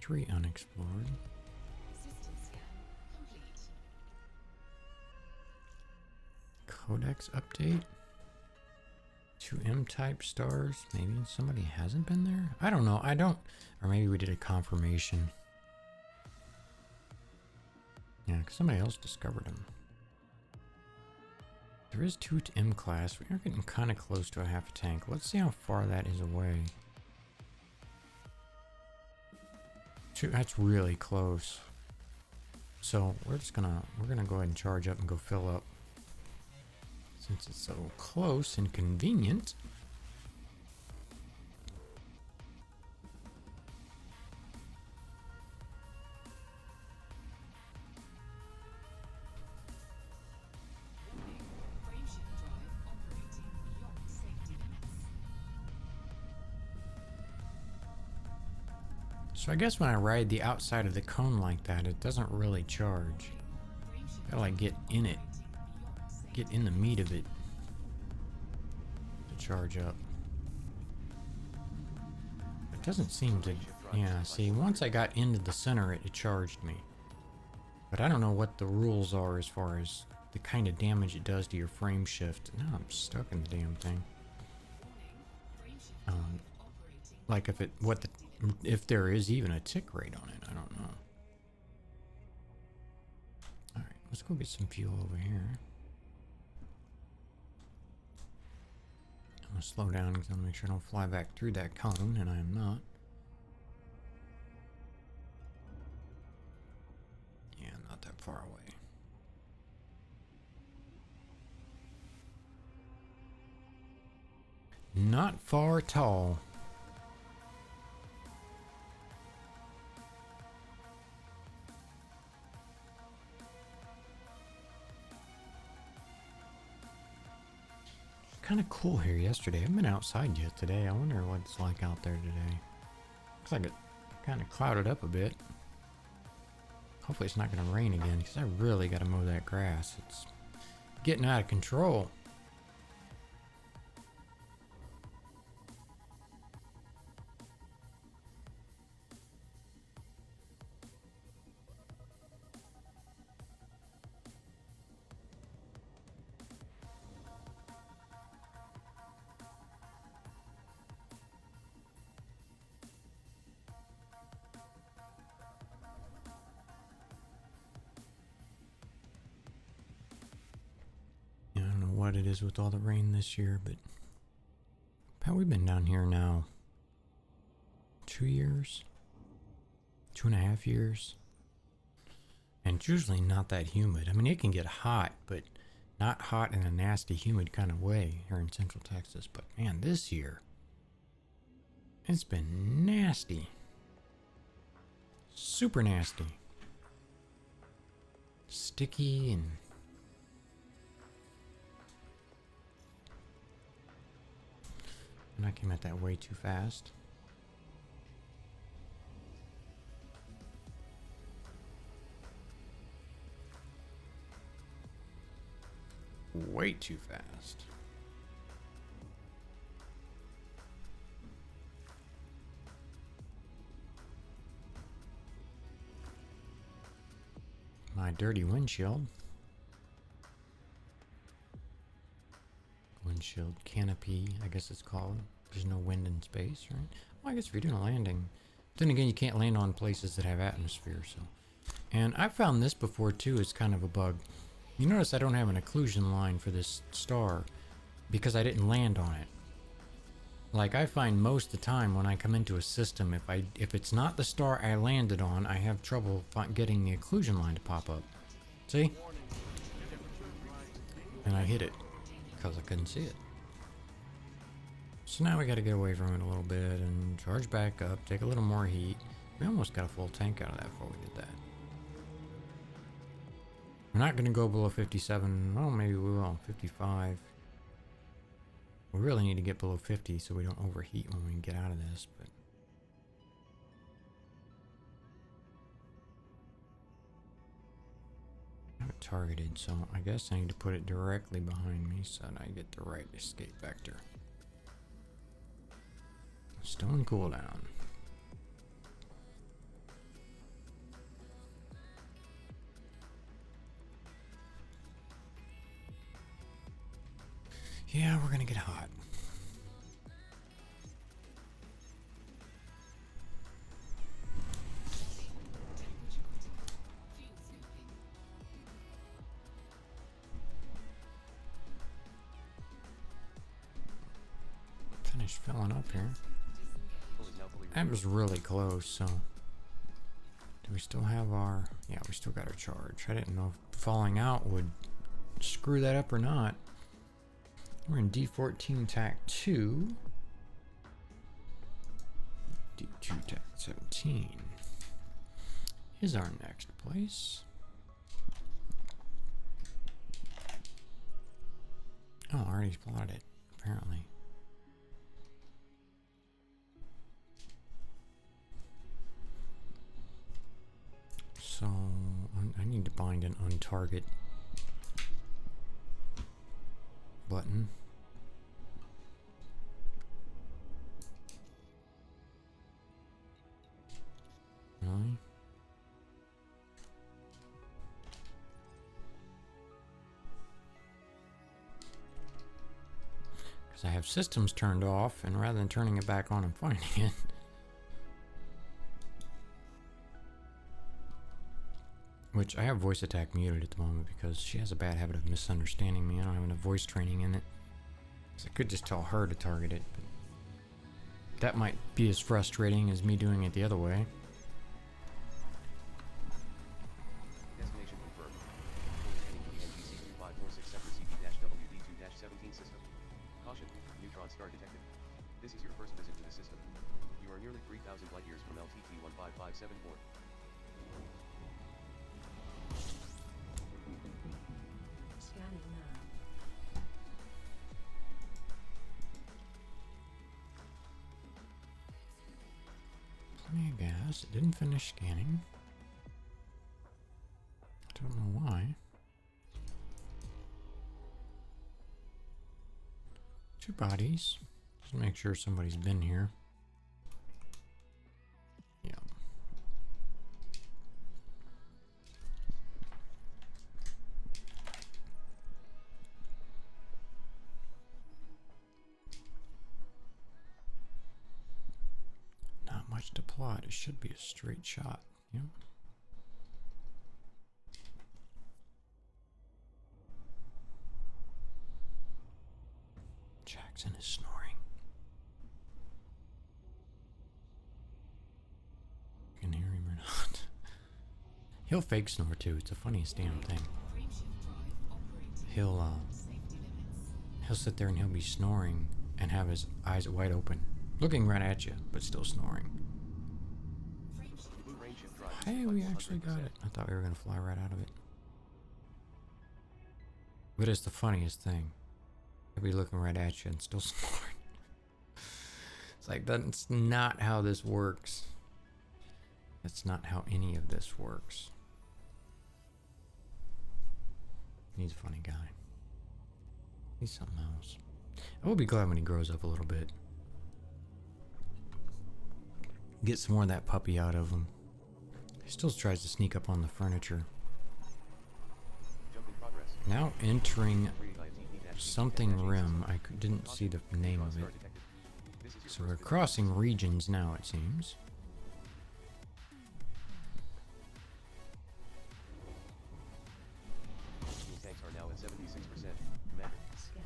3 unexplored. System scan complete. Codex update. 2 M-type stars. Maybe somebody hasn't been there? I don't know. Or maybe we did a confirmation. Yeah, because somebody else discovered them. There is 2 to M-class. We are getting kind of close to a half a tank. Let's see how far that is away. 2, that's really close. So we're gonna go ahead and charge up and go fill up. Since it's so close and convenient. So I guess when I ride the outside of the cone like that, it doesn't really charge. Gotta like get in it. Get in the meat of it to charge up. It doesn't seem to. Yeah, see, once I got into the center, it charged me. But I don't know what the rules are as far as the kind of damage it does to your frame shift. Now I'm stuck in the damn thing. Like if there is even a tick rate on it. I don't know. All right, let's go get some fuel over here. I'm gonna slow down because I want to make sure I don't fly back through that cone, and I am not. Yeah, I'm not that far away. Not far at all. Kind of cool here yesterday. I haven't been outside yet today. I wonder what it's like out there today. Looks like it kind of clouded up a bit. Hopefully it's not going to rain again because I really got to mow that grass. It's getting out of control. I don't know what it is with all the rain this year, but we've been down here now 2 years, 2.5 years, and it's usually not that humid. I mean, it can get hot, but not hot in a nasty, humid kind of way here in Central Texas. But man, this year, it's been nasty, super nasty, sticky and. And I came at that way too fast. Way too fast. My dirty windshield. Windshield canopy, I guess it's called. There's no wind in space, right? Well, I guess if you're doing a landing. Then again, you can't land on places that have atmosphere, so. And I've found this before too, it's kind of a bug. You notice I don't have an occlusion line for this star because I didn't land on it. Like I find most of the time when I come into a system, if it's not the star I landed on, I have trouble getting the occlusion line to pop up. See? And I hit it because I couldn't see it. So now we got to get away from it a little bit and charge back up, take a little more heat. We almost got a full tank out of that before we did that. We're not going to go below 57. Well, maybe we will. 55. We really need to get below 50 so we don't overheat when we get out of this. But I have it targeted, so I guess I need to put it directly behind me so that I get the right escape vector. Stone cooldown. Yeah, we're gonna get hot. Finished filling up here. That was really close, so. Do we still have our. Yeah, we still got our charge. I didn't know if falling out would screw that up or not. We're in D14 TAC 2. D2 TAC 17 is our next place. Oh, I already plotted it, apparently. So, I need to bind an untarget button. Really? Because I have systems turned off, and rather than turning it back on and finding it. Which I have voice attack muted at the moment because she has a bad habit of misunderstanding me. I don't have enough voice training in it. So I could just tell her to target it, but that might be as frustrating as me doing it the other way. Destination confirmed. Scanning for the NGC 2546 sector CP-WD2-17 system. Caution, neutron star detected. This is your first visit to the system. You are nearly 3,000 light years from LTT 15574. Scanning now. Plenty of gas. It didn't finish scanning. Don't know why. 2 bodies. Just make sure somebody's been here. Yeah. Not much to plot. It should be a straight shot. Yep. Jackson is snoring. You can hear him or not. He'll fake snore too. It's the funniest damn thing. He'll sit there and he'll be snoring and have his eyes wide open, looking right at you, but still snoring. Blue rain shift drive. Hey, we actually got it. I thought we were gonna fly right out of it. But it's the funniest thing. He'll be looking right at you and still snoring. It's like, that's not how this works. That's not how any of this works. He's a funny guy. He's something else. I will be glad when he grows up a little bit. Get some more of that puppy out of him. He still tries to sneak up on the furniture. Jump in progress. Now entering 3ITP-CP-18 something rim. I didn't see the name neutron of star it. detected. This is your So first we're visit. crossing regions now, it seems. Fuel tanks are now at 76%. Commander. Scan.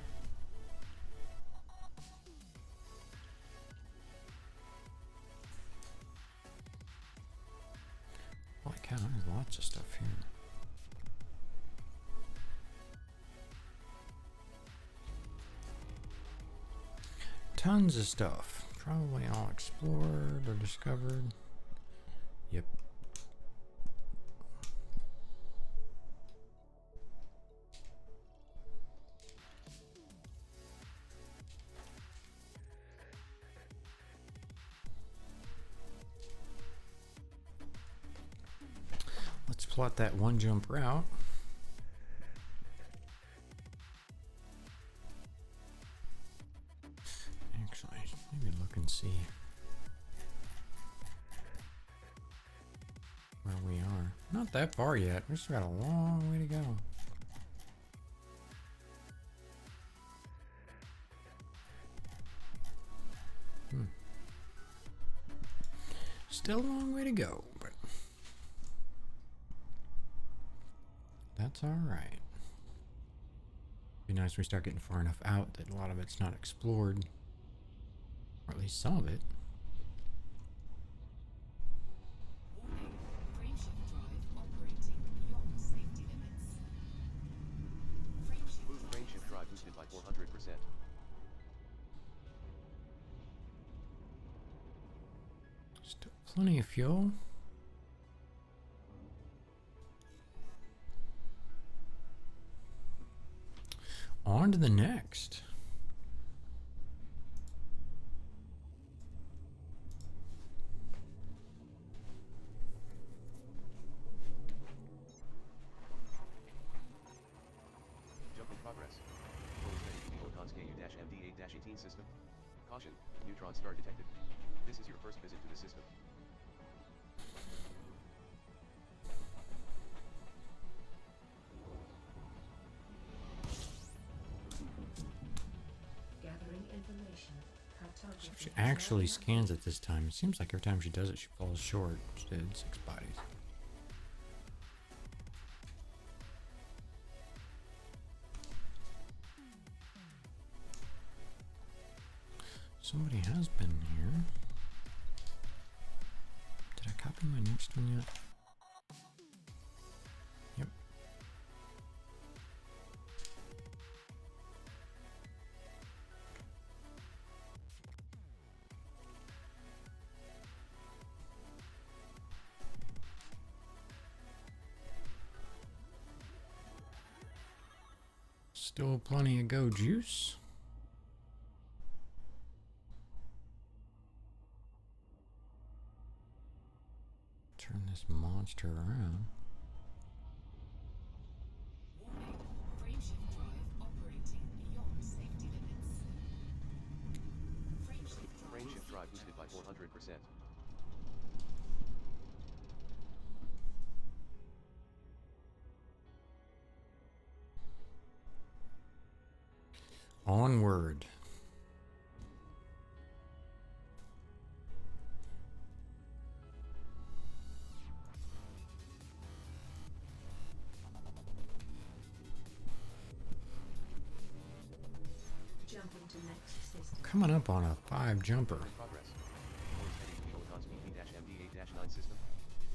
Holy cow, there's lots of stuff here. Tons of stuff. Probably all explored or discovered. Yep. Let's plot that one jump route. Actually, maybe look and see where we are. Not that far yet. We still got a long way to go. Still a long way to go, but that's all right. Be nice when we start getting far enough out that a lot of it's not explored, or at least some of it. Warning, frameshift drive operating beyond safety limits. Frameshift Boost range shift drive boosted by 400%. Still plenty of fuel. On to the next. Jump in progress. Full ready to be Photons KU-MD8-18 system. Caution, neutron star detected. This is your first visit to the system. Gathering information. Cartography She has now actually been scans it this time. It seems like every time she does it, she falls short. She did 6 bodies. Somebody has been here. Did I copy my next one yet? Yep. Still plenty of go juice. Turn this monster around. Warning, frameshift drive operating beyond safety limits. Frameshift drive boosted by 400%. Onward. jumping to next system. Coming up on a 5 jumper. Progress. Course heading to Photon's BP-MD8-9 system.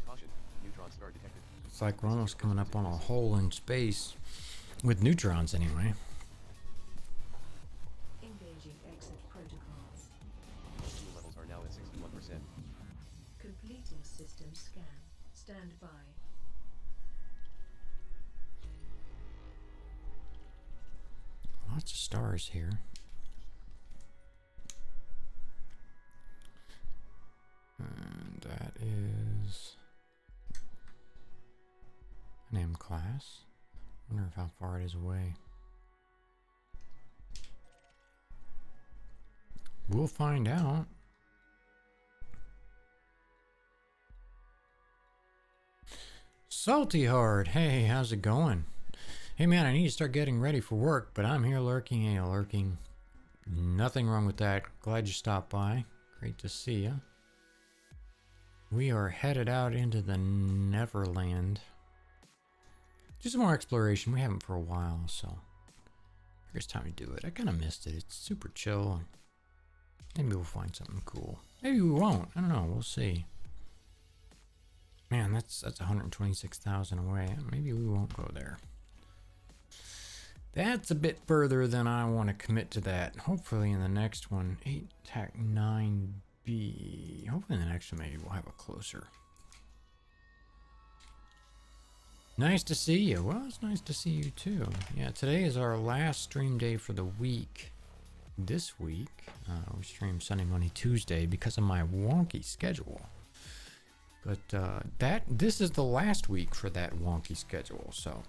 Caution, neutron star detected. It's like we're almost coming up on a hole in space. With neutrons, anyway. Engaging exit protocols. Fuel levels are now at 61%. Completing system scan. Stand by. Lots of stars here. And that is an M class. Wonder how far it is away. We'll find out. Salty Hard, hey, how's it going? Hey man, I need to start getting ready for work, but I'm here lurking, hey, lurking. Nothing wrong with that. Glad you stopped by. Great to see you. We are headed out into the Neverland. Do some more exploration. We haven't for a while, so it's time to do it. I kind of missed it. It's super chill. Maybe we'll find something cool. Maybe we won't. I don't know. We'll see. Man, that's 126,000 away. Maybe we won't go there. That's a bit further than I want to commit to that. Hopefully in the next one, 8 TAC 9B. Hopefully in the next one maybe we'll have a closer. Nice to see you. Well, it's nice to see you too. Yeah, today is our last stream day for the week. This week, we stream Sunday, Monday, Tuesday because of my wonky schedule. But this is the last week for that wonky schedule, so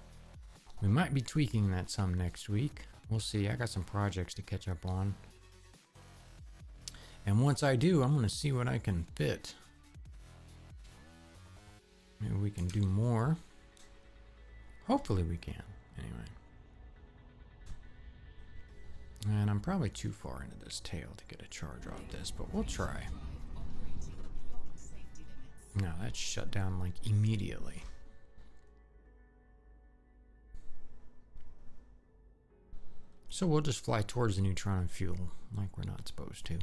we might be tweaking that some next week. We'll see. I got some projects to catch up on. And once I do, I'm going to see what I can fit. Maybe we can do more. Hopefully we can, anyway. And I'm probably too far into this tail to get a charge off this, but we'll try. No, that's shut down like immediately. So we'll just fly towards the neutron and fuel like we're not supposed to.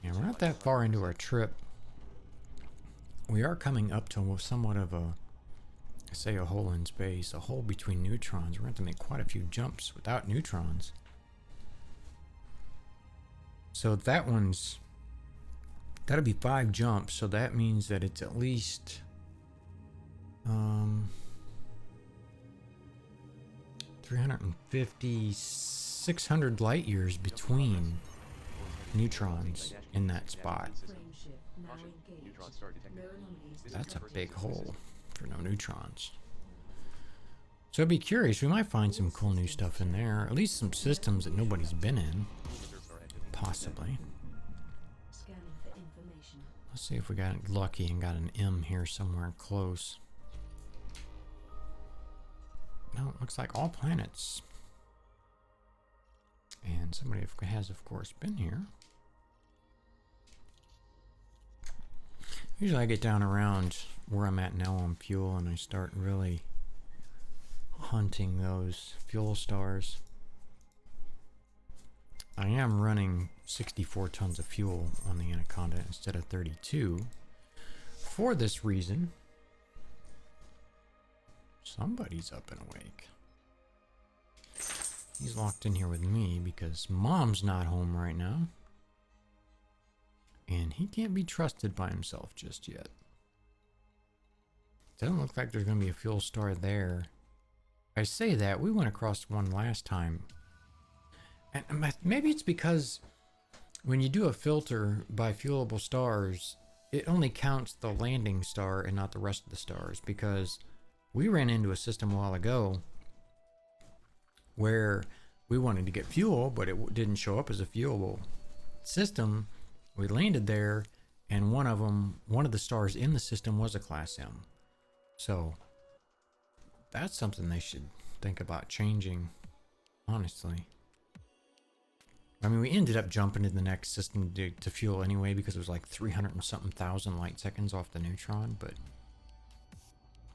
Yeah, we're not that far into our trip. We are coming up to somewhat of a, say, a hole in space, a hole between neutrons. We're going to have to make quite a few jumps without neutrons. So that one's, that'll be 5 jumps, so that means that it's at least 350, 600 light years between neutrons in that spot. Frameshift now engaged. Neutron star detected. No anomalies That's a detected. big hole for no neutrons. So I'd be curious, we might find some cool new stuff in there, at least some systems that nobody's been in. Possibly. Let's see if we got lucky and got an M here somewhere close. No, it looks like all planets. And somebody has, of course, been here. Usually I get down around where I'm at now on fuel and I start really hunting those fuel stars. I am running 64 tons of fuel on the Anaconda instead of 32 for this reason. Somebody's up and awake. He's locked in here with me because Mom's not home right now. And he can't be trusted by himself just yet. Doesn't look like there's going to be a fuel star there. I say that, we went across one last time. And maybe it's because when you do a filter by fuelable stars, it only counts the landing star and not the rest of the stars. Because we ran into a system a while ago where we wanted to get fuel, but it didn't show up as a fuelable system. We landed there, and one of the stars in the system was a Class M. So that's something they should think about changing, honestly. I mean, we ended up jumping to the next system to fuel anyway because it was like 300 and something thousand light seconds off the Neutron, but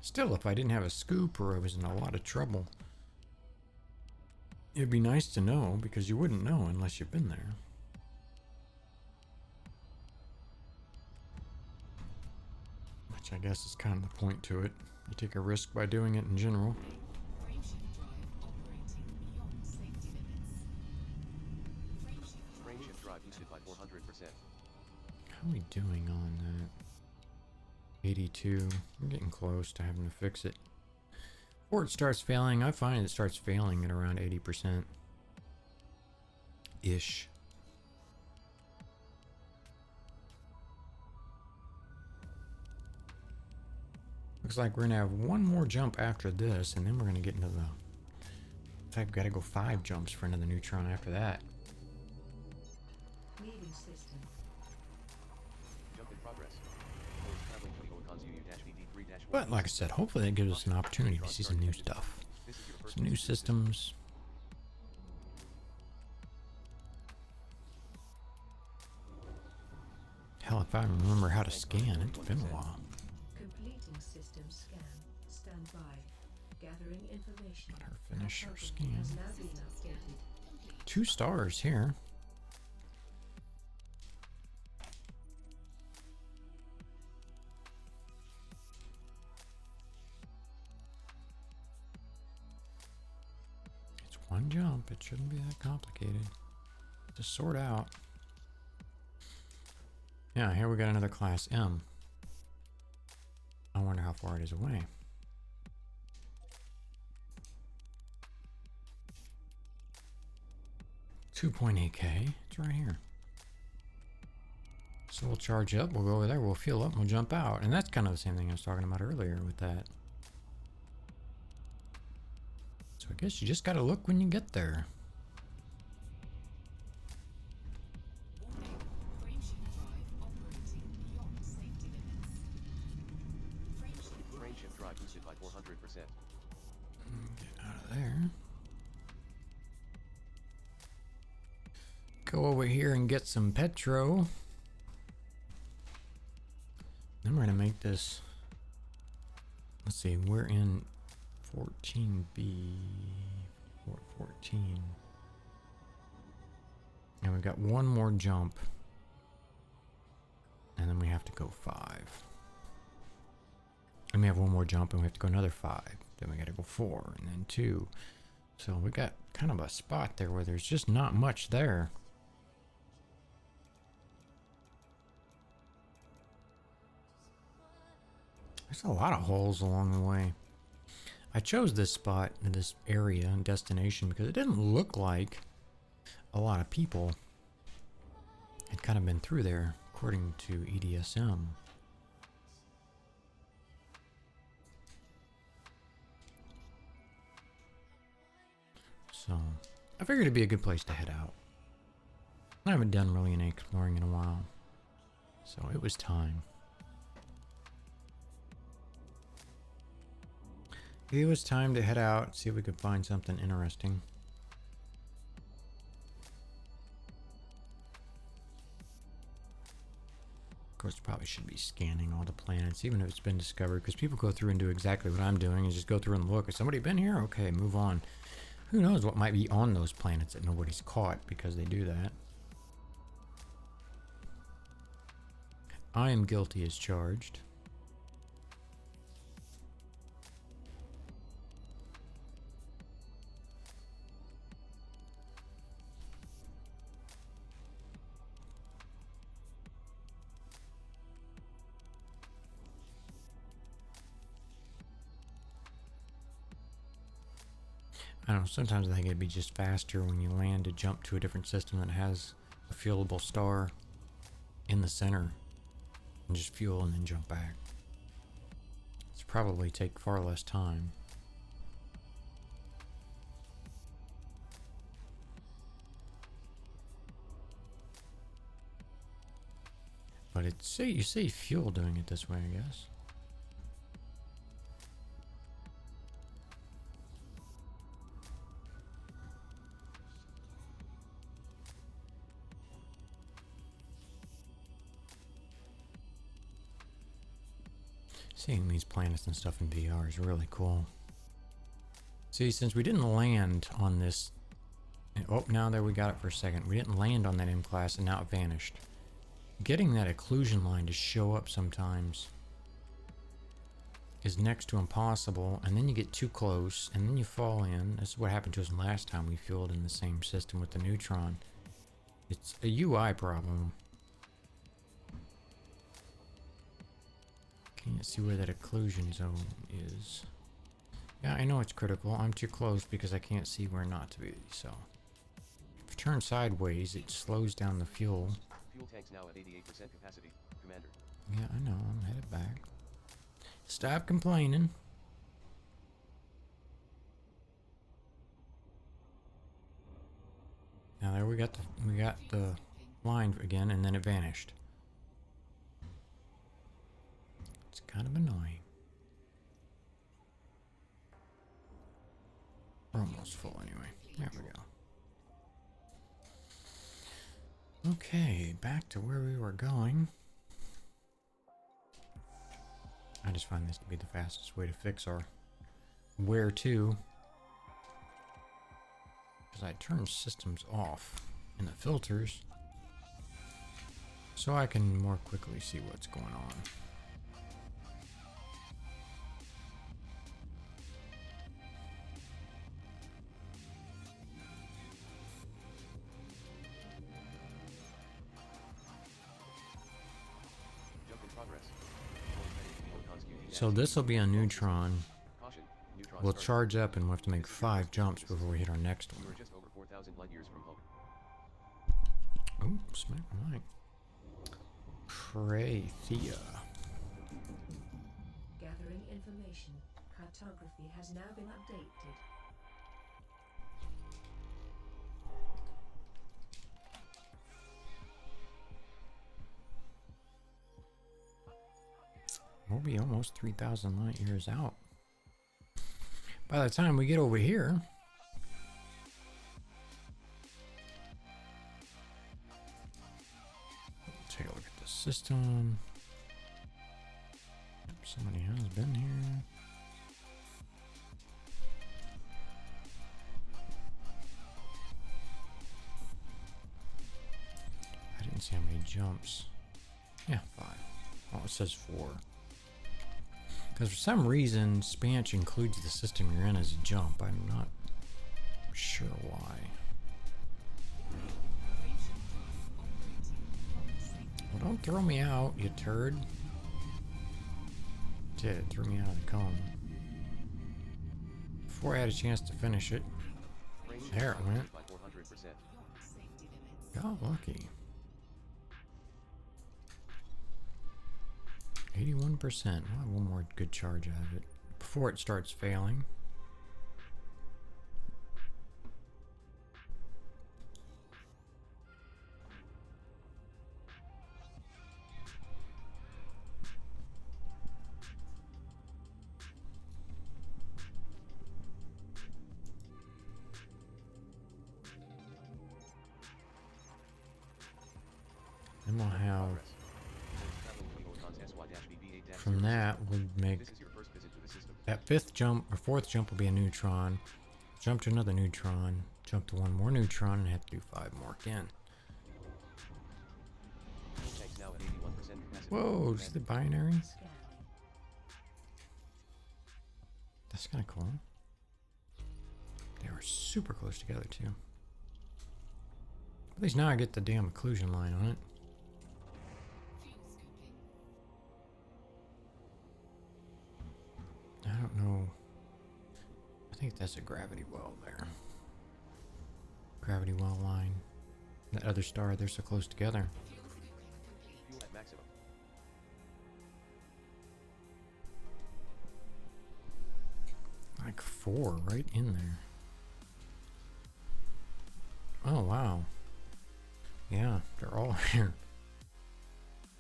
still, if I didn't have a scoop or I was in a lot of trouble, it'd be nice to know because you wouldn't know unless you've been there. Which I guess is kind of the point to it. You take a risk by doing it in general. Frameshift drive operating beyond safety limits. Frameshift drive boosted by 400%. How are we doing on that? 82. We're getting close to having to fix it. Before it starts failing, I find it starts failing at around 80%. Ish. Looks like we're gonna have one more jump after this, and then we're gonna get into the... In fact, we've gotta go 5 jumps for another Neutron after that. Leading system. Jump in progress. Forward traveling 20 Orcons UU-VD3-1. But like I said, hopefully that gives us an opportunity to see some new stuff. This is your first Some new visit to the system. systems. Hell, if I remember how to scan, it's been a while. Completing system scan. Stand by. Gathering information. Let her finish her Cartography scan. has now been updated. 2 stars here. It's one jump. It shouldn't be that complicated to sort out. Yeah, here we got another Class M. I wonder how far it is away. $2.8K. It's right here. So we'll charge up, we'll go over there, we'll fuel up, and we'll jump out. And that's kind of the same thing I was talking about earlier with that. So I guess you just gotta look when you get there. Warning, frameshift drive operating beyond safety limits. Frameshift drive boosted by 400%. Get out of there. Go over here and get some petro. Then we're gonna make this. Let's see, we're in 14B. 14. And we've got one more jump. And then we have to go 5. And we have one more jump and we have to go another 5. Then we gotta go 4 and then 2. So we got kind of a spot there where there's just not much there. There's a lot of holes along the way. I chose this spot, this area and destination because it didn't look like a lot of people had kind of been through there, according to EDSM. So, I figured it'd be a good place to head out. I haven't done really any exploring in a while. So it was time. It was time to head out, see if we could find something interesting. Of course, probably should be scanning all the planets, even if it's been discovered, because people go through and do exactly what I'm doing, and just go through and look. Has somebody been here? Okay, move on. Who knows what might be on those planets that nobody's caught because they do that. I am guilty as charged. I don't know, sometimes I think it'd be just faster when you land to jump to a different system that has a fuelable star in the center and just fuel and then jump back. It's probably take far less time. But it's you see fuel doing it this way, I guess. Seeing these planets and stuff in VR is really cool. See, since we didn't land on this... Oh, now there we got it for a second. We didn't land on that M-class and now it vanished. Getting that occlusion line to show up sometimes is next to impossible, and then you get too close, and then you fall in. This is what happened to us last time we fueled in the same system with the Neutron. It's a UI problem. Can't see where that occlusion zone is. Yeah, I know it's critical. I'm too close because I can't see where not to be, so. If you turn sideways, it slows down the fuel. Fuel tank's now at 88% capacity, Commander. Yeah, I know. I'm headed back. Stop complaining. Now there we got the line again, and then it vanished. It's kind of annoying. We're almost full anyway. There we go. Okay, back to where we were going. I just find this to be the fastest way to fix our where to. Because I turn systems off in the filters so I can more quickly see what's going on. Jump in progress. So this will be a Neutron. Caution. Neutron We'll started. charge up and we'll have to make 5 jumps before we hit our next You one. are just over 4,000 light years from home. Oh, smack my mic. Praethia. Gathering information. Cartography has now been updated. We'll be almost 3,000 light years out. By the time we get over here, take a look at the system. Somebody has been here. I didn't see how many jumps. Yeah, 5. Oh, it says 4. Because for some reason, Spanch includes the system you're in as a jump. I'm not sure why. Well, don't throw me out, you turd. Did threw me out of the cone. Before I had a chance to finish it. Range There it went. by 400%. Got lucky. 81%. We'll have one more good charge out of it before it starts failing. Then we'll have, Progress. Traveling between Ortons SY-BB8-0 from that, we'll make This is your first visit to the system. that fifth jump, or fourth jump will be a neutron. Jump to another neutron. Jump to one more neutron and have to do 5 more again. Fuel tanks now at 81% capacity. Whoa, see the binary? Scanning. That's kind of cool. They were super close together too. At least now I get the damn occlusion line on it. Fuel scooping. I don't know. I think that's a gravity well there. Gravity well line. That other star, they're so close together. Fuel scooping complete. Fuel at maximum. Like 4 right in there. Oh, wow. Yeah, they're all here.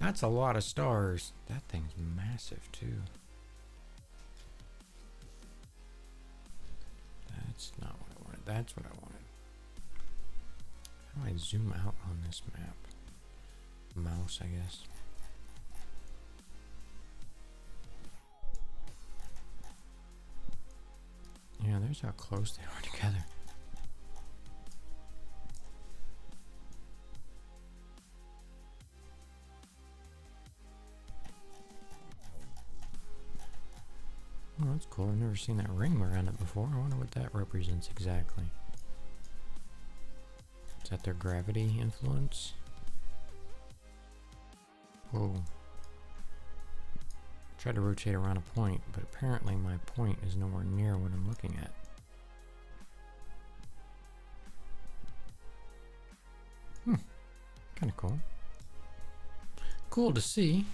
That's a lot of stars. That thing's massive, too. That's not what I wanted. That's what I wanted. How do I zoom out on this map? Mouse, I guess. Yeah, there's how close they are together. Oh, that's cool. I've never seen that ring around it before. I wonder what that represents exactly. Is that their gravity influence? Whoa. Tried to rotate around a point, but apparently my point is nowhere near what I'm looking at. Kind of cool. Cool to see.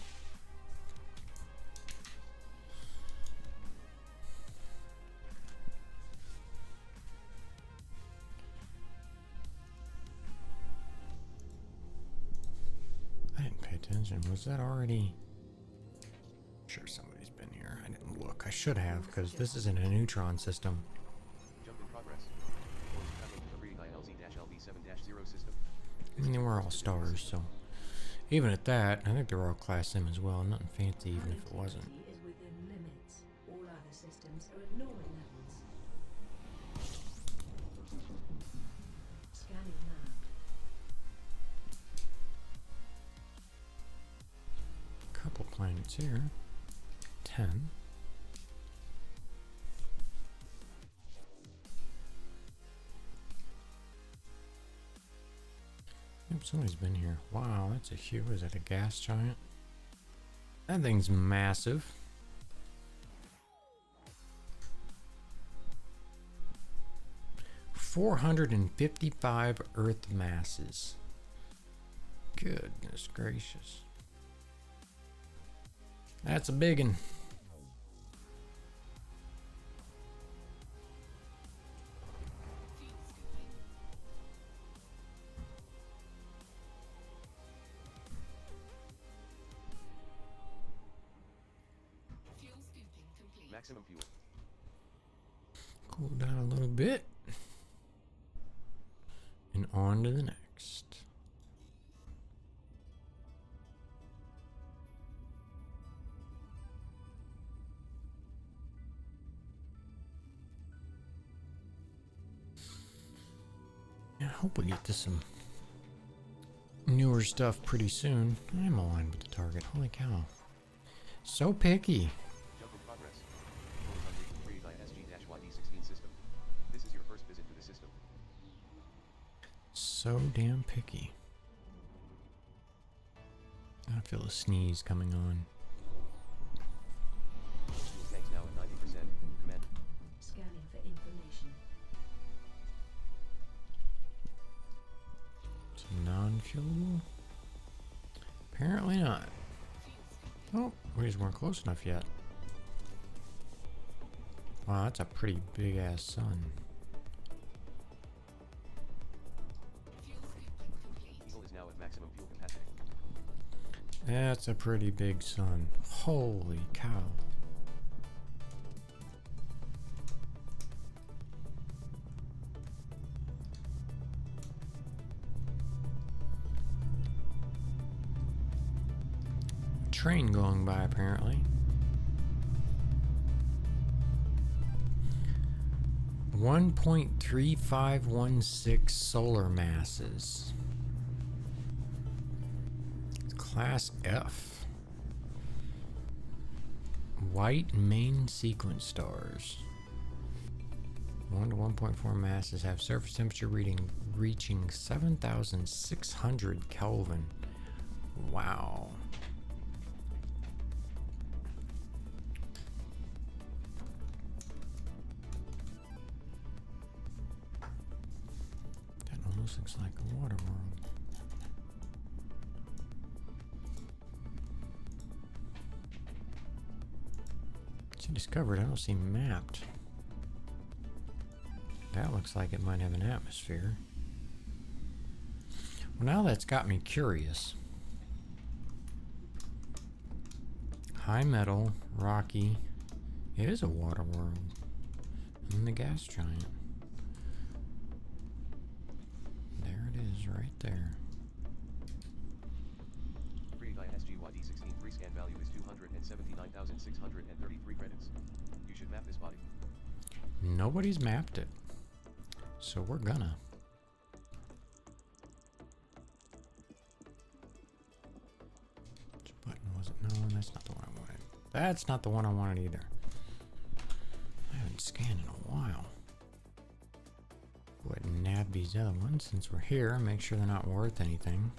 I didn't pay attention. Was that already? Sure, somebody's been here. I didn't look. I should have, because this isn't a neutron system. Jump in progress. Force traveling to the LZ-LV7-0 system. I mean, they were all stars, so even at that, I think they were all Class M as well. Nothing fancy, even if it wasn't. Connectivity is within limits. All other systems are at normal levels. Scanning now. Couple planets here. 10. Yep, somebody's been here. Wow, that's a huge. Is that a gas giant? That thing's massive. $455 Earth masses. Goodness gracious. That's a big one. Fuel scooping. Fuel scooping complete. Maximum fuel. Cool down a little bit. And on to the next. Yeah, I hope we get to some newer stuff pretty soon. I'm aligned with the target. Holy cow. So picky. Jump in progress. Force unreached by SG-YD16 system. This is your first visit to the system. So damn picky. I feel a sneeze coming on. Fuel tanks now at 90%. Command. Scanning for information. It's non-fuelable? Apparently not. Oh, we just weren't close enough yet. Wow, that's a pretty big ass sun. Fuel scooping complete. Eagle is now at maximum fuel capacity. That's a pretty big sun. Holy cow. train going by, apparently. 1.3516 solar masses. Class F. White main sequence stars. 1 to 1.4 masses have surface temperature reaching 7,600 Kelvin. Wow. That almost looks like a water world. See discovered, I don't see mapped. That looks like it might have an atmosphere. Well, now that's got me curious. High metal, rocky. It is a water world. And the gas giant. There it is, right there. Free SGYD 16 free scan value is 279,633 credits. You should map this body. Nobody's mapped it. So we're gonna. Which button was it? No, that's not the one I wanted. That's not the one I wanted either. I haven't scanned in a while. Go ahead and nab these other ones since we're here. Make sure they're not worth anything.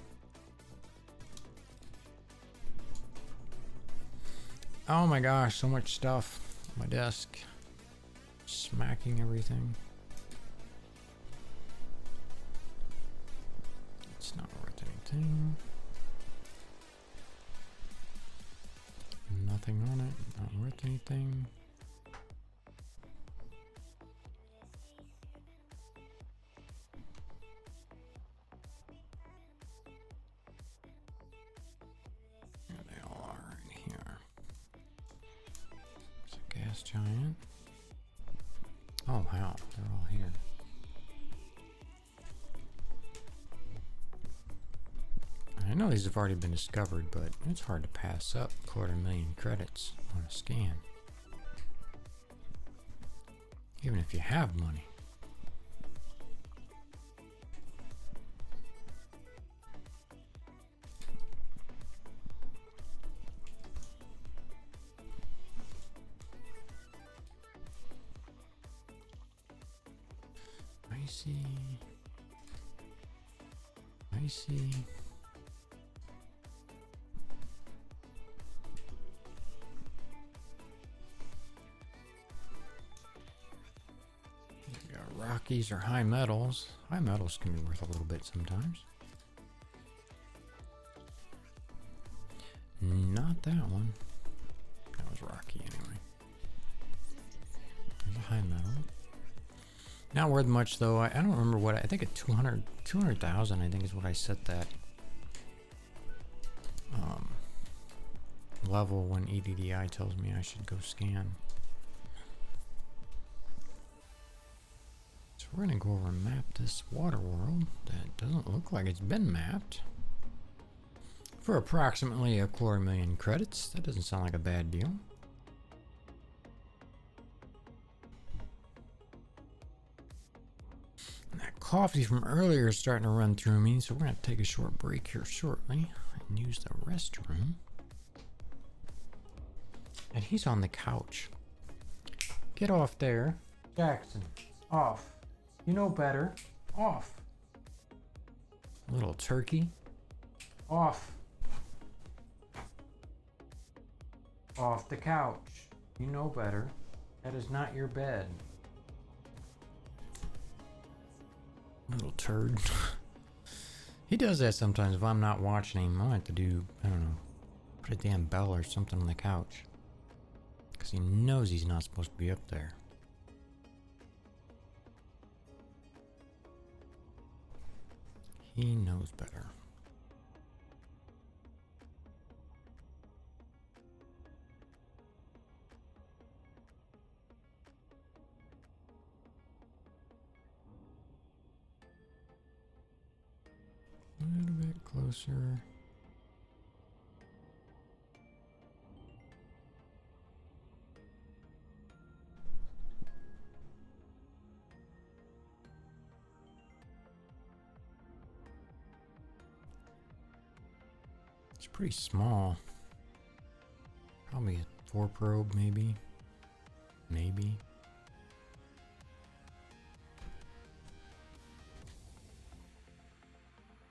Oh my gosh, so much stuff on my desk. Smacking everything. It's not worth anything. Nothing on it, not worth anything. There they all are right here. There's a gas giant. Oh wow, they're all here. I know these have already been discovered, but it's hard to pass up 250,000 credits on a scan. Even if you have money. I see. I see. We got Rockies or high metals. High metals can be worth a little bit sometimes. Not that one. That was Rocky anyway. There's a high metal. Not worth much though. I don't remember what I think at 200,000 I think is what I set that level when EDDI tells me I should go scan. So we're gonna go over and map this water world that doesn't look like it's been mapped for approximately 250,000 credits. That doesn't sound like a bad deal. That coffee from earlier is starting to run through me, so we're going to take a short break here shortly and use the restroom. And he's on the couch. Get off there. Jackson, off. You know better. Off. Little turkey. Off. Off the couch. You know better. That is not your bed. Little turd. He does that sometimes if I'm not watching him. I have to do, I don't know, put a damn bell or something on the couch. Because he knows he's not supposed to be up there. He knows better. A little bit closer. It's pretty small. Probably a 4 probe, maybe. Maybe.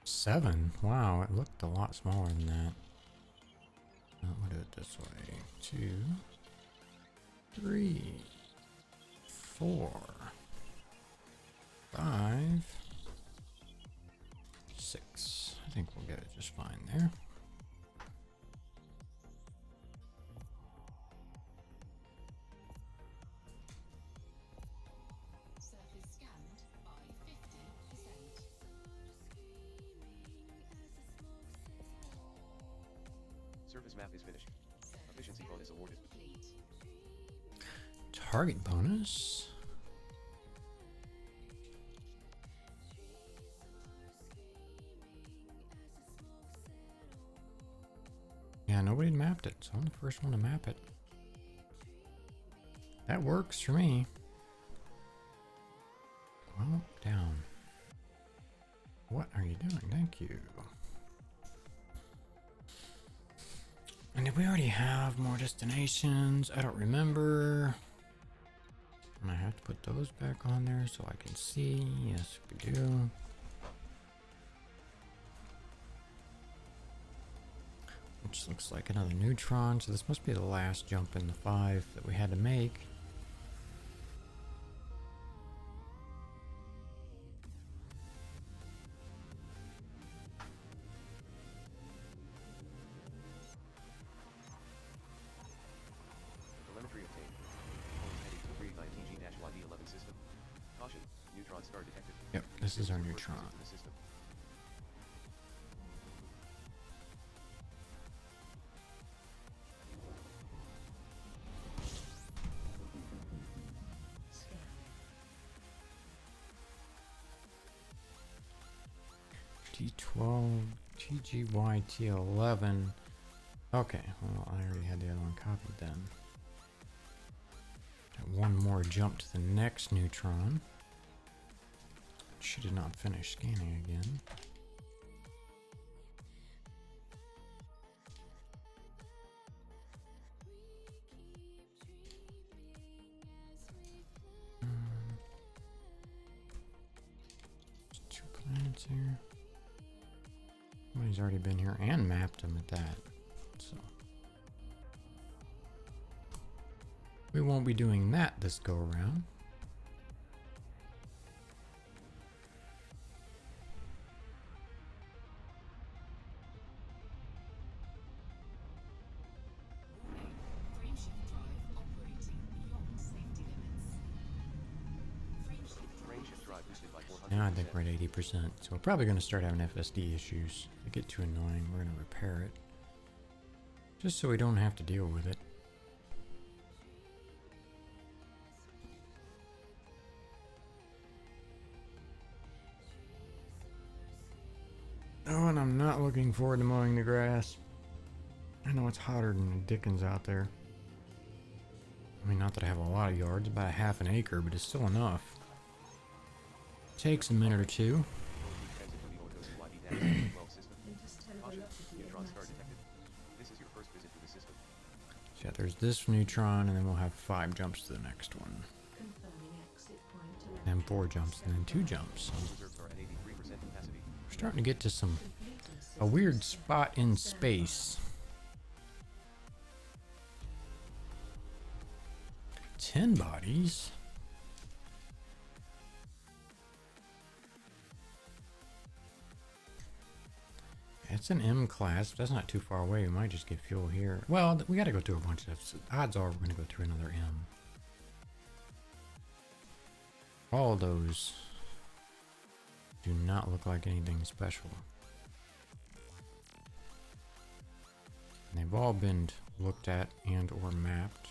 Seven? Wow, it looked a lot smaller than that. We'll do it this way. 2, 3, 4, 5, 6. I think we'll get it just fine there. Surface scanned by 50%. Surface map is finished. Efficiency bonus awarded. Complete. Target bonus. Yeah, nobody mapped it, so I'm the first one to map it. That works for me. Well, down. What are you doing? Thank you. And did we already have more destinations? I don't remember. And I have to put those back on there so I can see. Yes, we do. Which looks like another neutron. So this must be the last jump in the 5 that we had to make. Telemetry obtained. Points heading to 319G-YD11 system. Caution, neutron star detected. Yep, this is our First neutron. visit to the system. Scan. T12, TGYT11. Okay, well, I already had the other one copied then. Got one more jump to the next neutron. She did not finish scanning again. There's 2 planets here. Somebody's already been here and mapped them at that. So we won't be doing that this go around. Warning. Frameshift drive operating beyond safety limits. Frameshift drive boosted by 400%. Now I think we're at 80%. So we're probably going to start having FSD issues. If they get too annoying, we're going to repair it. Just so we don't have to deal with it. Oh, and I'm not looking forward to mowing the grass. I know it's hotter than the dickens out there. I mean, not that I have a lot of yards, about a half an acre, but it's still enough. Takes a minute or two. Transit to the Ordos YD-12 system. Interstellar Caution, velocity neutron star maximum. detected. This is your first visit to the system. So yeah, there's this neutron, and then we'll have 5 jumps to the next one. Confirming exit point to Then 4 jumps, and then 2 jumps. So Reserves are at 83% capacity. we're starting to get to some completing a system weird scan. spot in Stand space. 10 bodies. It's an M class. That's not too far away. We might just get fuel here. Well, we got to go through a bunch of stuff. Odds are we're going to go through another M. All those do not look like anything special. And they've all been looked at and or mapped.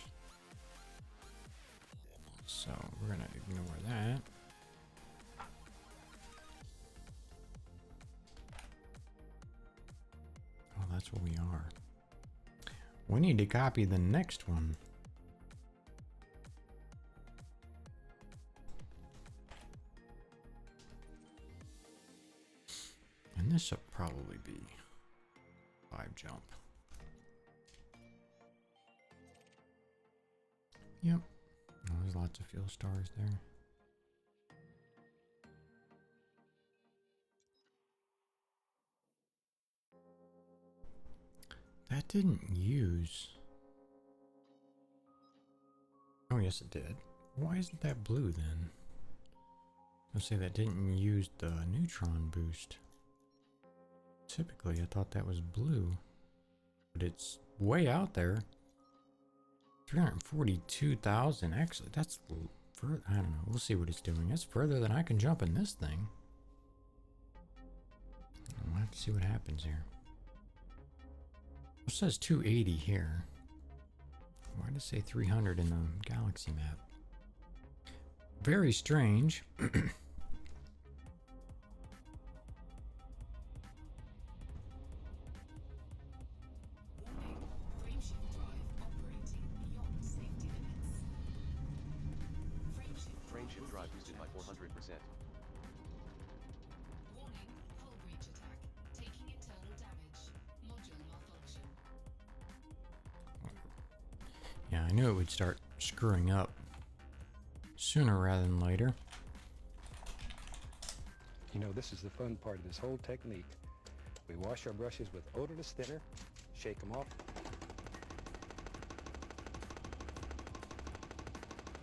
So we're going to ignore that. Oh, that's where we are. We need to copy the next one. And this should probably be 5 jump. Yep. Oh, there's lots of fuel stars there. That didn't use. Oh, yes, it did. Why isn't that blue then? I'll say that didn't use the neutron boost. Typically, I thought that was blue, but it's way out there. 342,000. Actually, that's further. I don't know. We'll see what it's doing. That's further than I can jump in this thing. We'll have to see what happens here. It says 280 here. Why did it say 300 in the galaxy map? Very strange. Warning, frameshift drive operating beyond safety limits. Frameshift drive boosted by 400%. Warning, hull breach attack. Taking internal damage. Module malfunction. Yeah, I knew it would start screwing up sooner rather than later. You know, this is the fun part of this whole technique. We wash our brushes with odorless thinner, shake them off.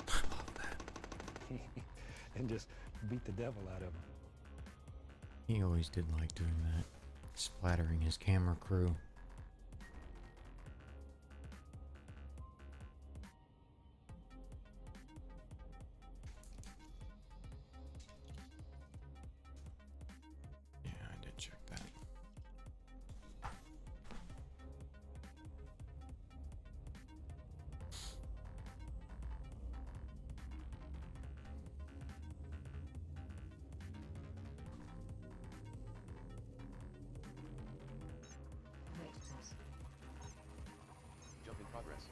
I love that. And just beat the devil out of them. He always did like doing that. Splattering his camera crew. Yeah, I did check that. Vectors. Jump in progress.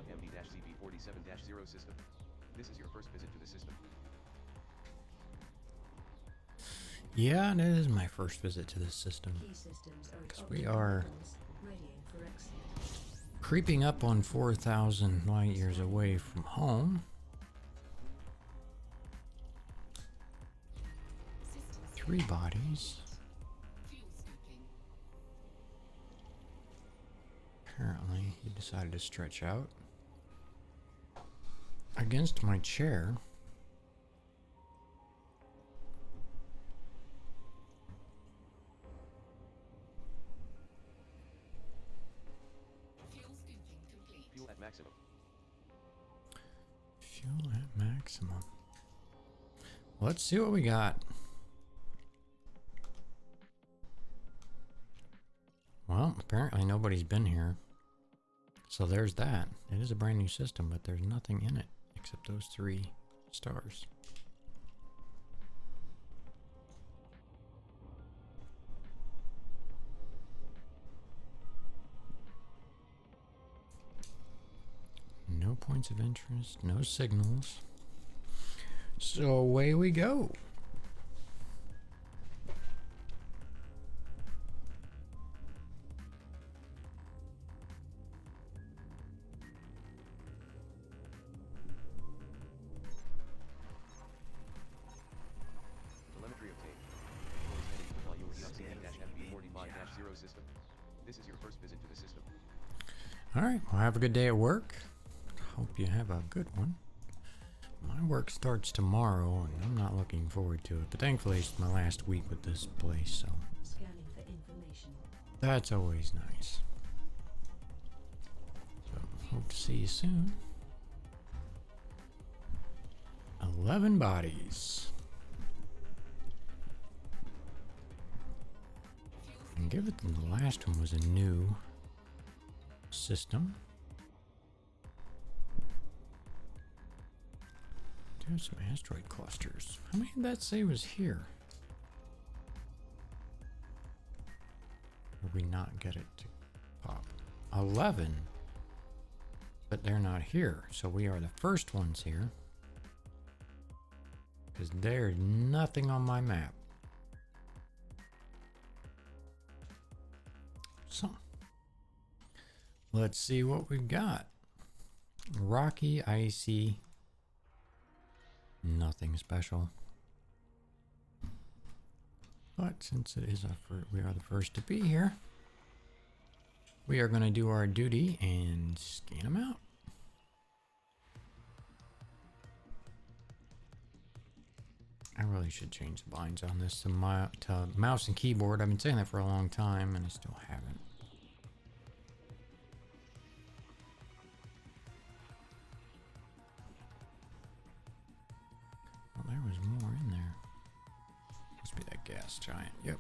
MD-CB47-0 system. This is your first visit to the system. Yeah, it is my first visit to this system. Key systems are at 'Cause we optimal are- levels, readying for exit. Creeping up on 4,000 light years away from home. Systems 3 bodies. fuel scooping. Apparently, he decided to stretch out against my chair. Fuel scooping complete. Fuel at maximum. Fuel at maximum. Let's see what we got. Well, apparently nobody's been here. So there's that. It is a brand new system, but there's nothing in it except those 3 stars. No points of interest, no signals. So away we go. Telemetry obtained. Noise heading to WD-FB45-0 system. This is your first visit to the system. All right, well, have a good day at work. Hope you have a good one. My work starts tomorrow, and I'm not looking forward to it. But thankfully, it's my last week with this place, so Scanning for information. that's always nice. So, hope to see you soon. 11 bodies. And give it the last one was a new system. There's some asteroid clusters. How many did that say was here? Or we not get it to pop? 11. But they're not here. So we are the first ones here. Because there's nothing on my map. So, let's see what we've got. Rocky, icy, nothing special. But since it is we are the first to be here, we are going to do our duty and scan them out. I really should change the blinds on this to mouse and keyboard. I've been saying that for a long time and I still haven't. Well, there was more in there. Must be that gas giant. Yep.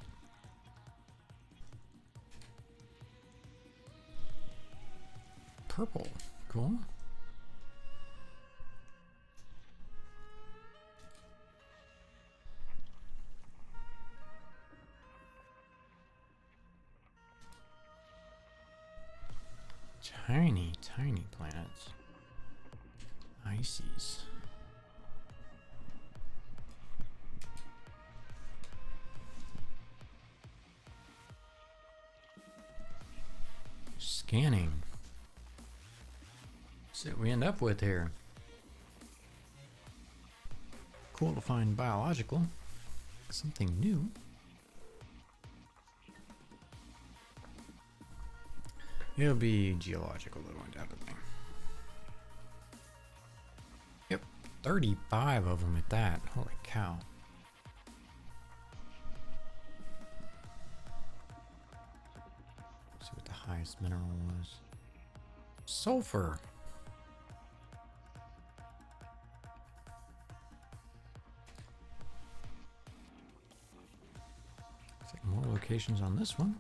Purple. Cool. Tiny, tiny planets. Ices. Scanning. See what we end up with here. Cool to find biological. Something new. It'll be geological though, undoubtedly. Yep, 35 of them at that. Holy cow. Let's see what the highest mineral was. Sulfur. Looks like more locations on this one.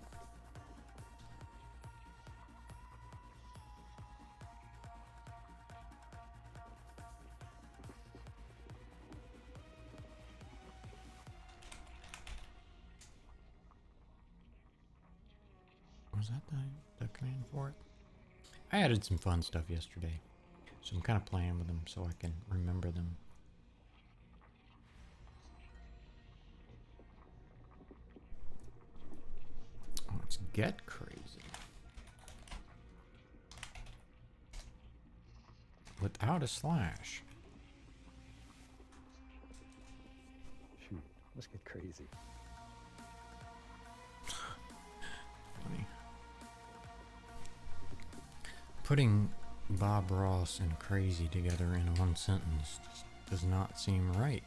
Was that the command for it? I added some fun stuff yesterday, so I'm kind of playing with them so I can remember them. Oh, let's get crazy. Without a slash. Shoot, let's get crazy. Funny. Putting Bob Ross and crazy together in one sentence just does not seem right.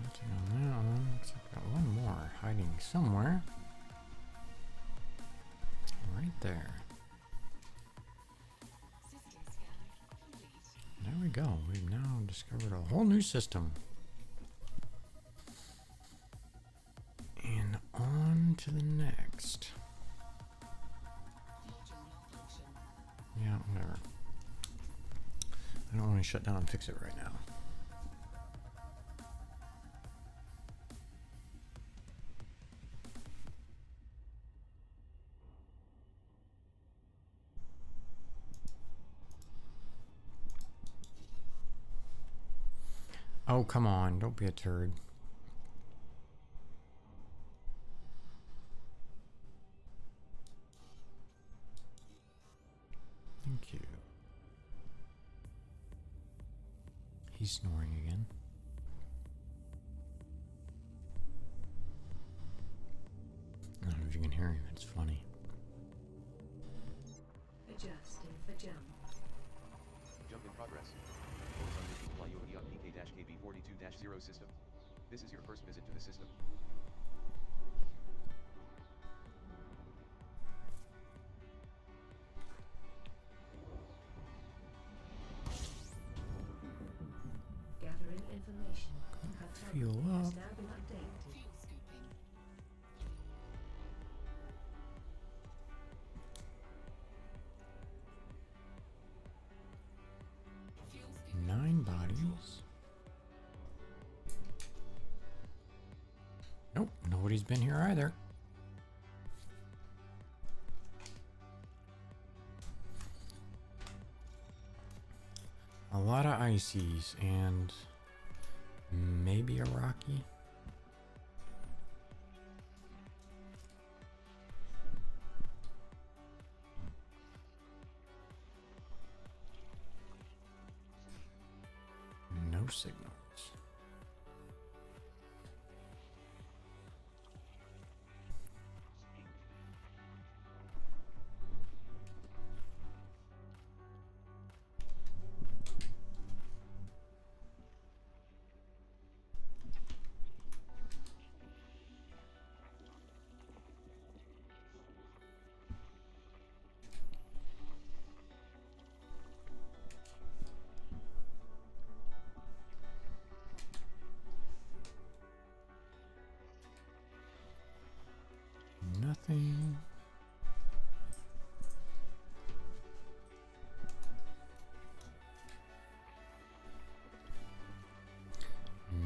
Nothing on that one. Looks like I've got one more hiding somewhere. Right there. System scan complete. There we go. We've now discovered a whole new system. And on to the next. Module malfunction. Yeah, whatever. I don't want to shut down and fix it right now. Oh, come on. Don't be a turd. Thank you. He's snoring again. I don't know if you can hear him. It's funny. Adjusting for jump. Jump in progress. Horizontal Fly PK-KB42-0 system. This is your first visit to the system. Gathering information. Fuel Cartography has up. now been updated. Fuel scooping. Fuel scooping. 9 bodies. Nope, nobody's been here either. A lot of ices and maybe a rocky. No signals. Nothing.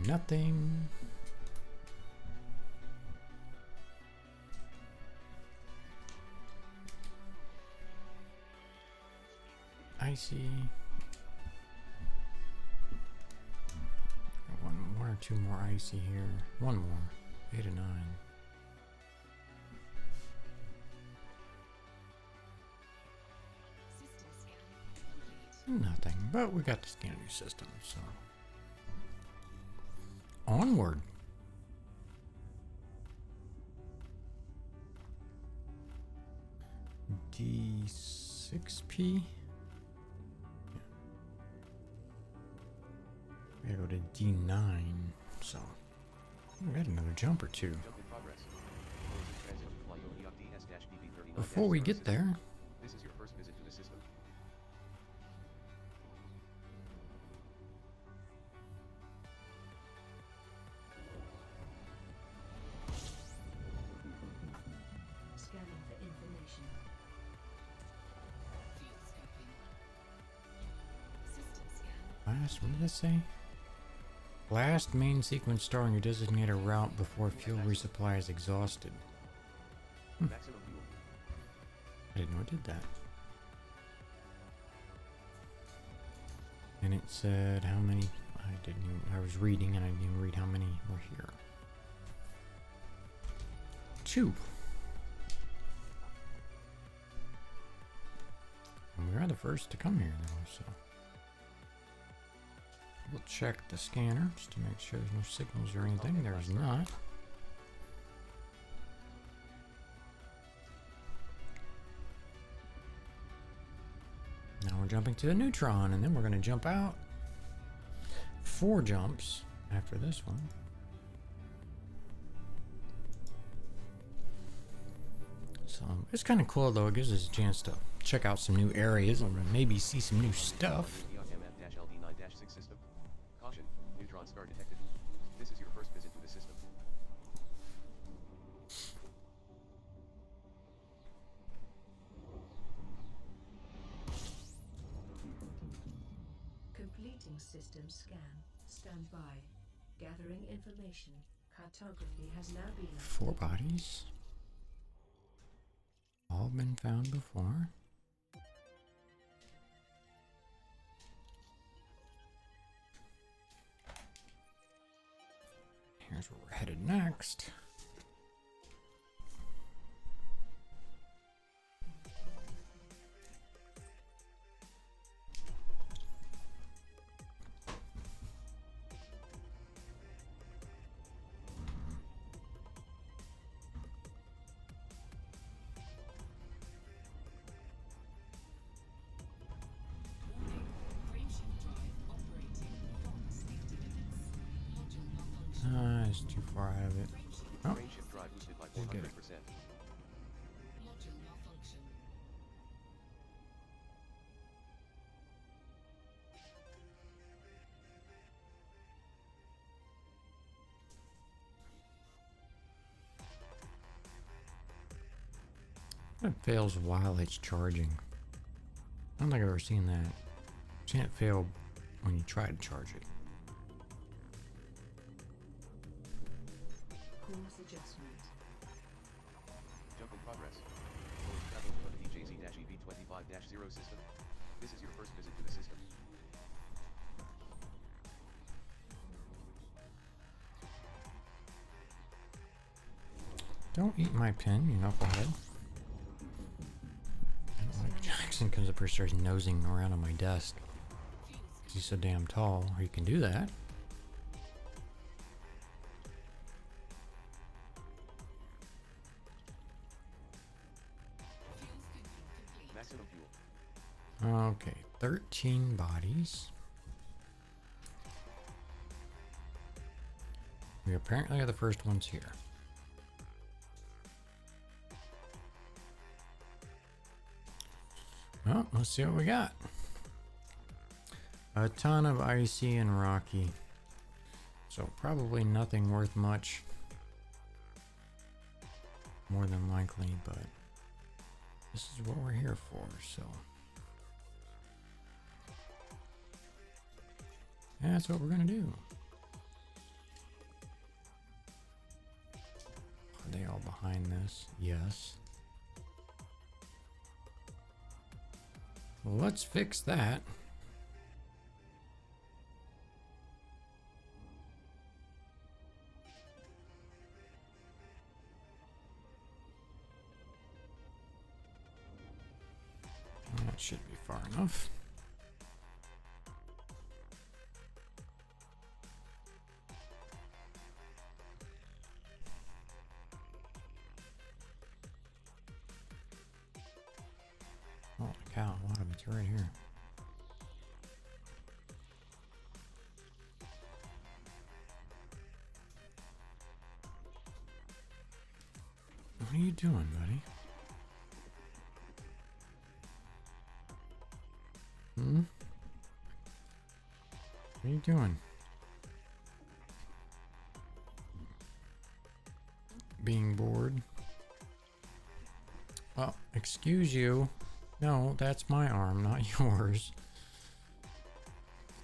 Nothing. Icy. One or two more icy here. One more. 8 and 9. System scan complete. Nothing, but we got to scan a new system, so. Onward. D6P. We gotta go to D9, so. We got another jump or two. Jump in progress. Close in transit to fly Yodiok DS-BB39. Before we get there, This is your first visit to the system. Scanning for information. Field scoping. System scan. last, what did it say? Last main sequence starting your designated route before fuel resupply is exhausted. Maximum fuel. I didn't know it did that. And it said how many. I was reading and I didn't read how many were here. 2. And we are the first to come here though, so. We'll check the scanner just to make sure there's no signals or anything. There's not. Now we're jumping to the neutron, and then we're going to jump out. 4 jumps after this one. So it's kind of cool though. It gives us a chance to check out some new areas and maybe see some new stuff. Yodiok MF-LD9-6 system. Caution, neutron star detected. This is your first visit to the system. Completing system scan. Stand by. Gathering information. Cartography has now been 4 bodies. All been found before. Here's where we're headed next. Warning. Frameshift drive operating beyond safety limits. Module malfunction. It's too far out of it. Frameshift. Oh, Range shift drive boosted by Did get 400%. it. Module malfunction. it fails while it's charging. I don't think I've ever seen that. I've seen it fail when you try to charge it. course adjustment. Jump in progress. Forward travel from the DJZ-EV25-0 system. This is your first visit to the system. Don't eat my pin, you knucklehead. Mike Jackson comes up here and starts nosing around on my desk. 'Cause he's so damn tall, he can do that. Maximum fuel. Okay, 13 bodies. We apparently are the first ones here. Well, let's see what we got. A ton of icy and rocky. So probably nothing worth much. More than likely, but this is what we're here for, so. Yeah, that's what we're gonna do. Are they all behind this? Yes. Well, let's fix that. That should be far enough. Holy cow, a lot of it's right here. What are you doing, buddy? Hmm? What are you doing? Being bored? Oh, excuse you. No, that's my arm, not yours.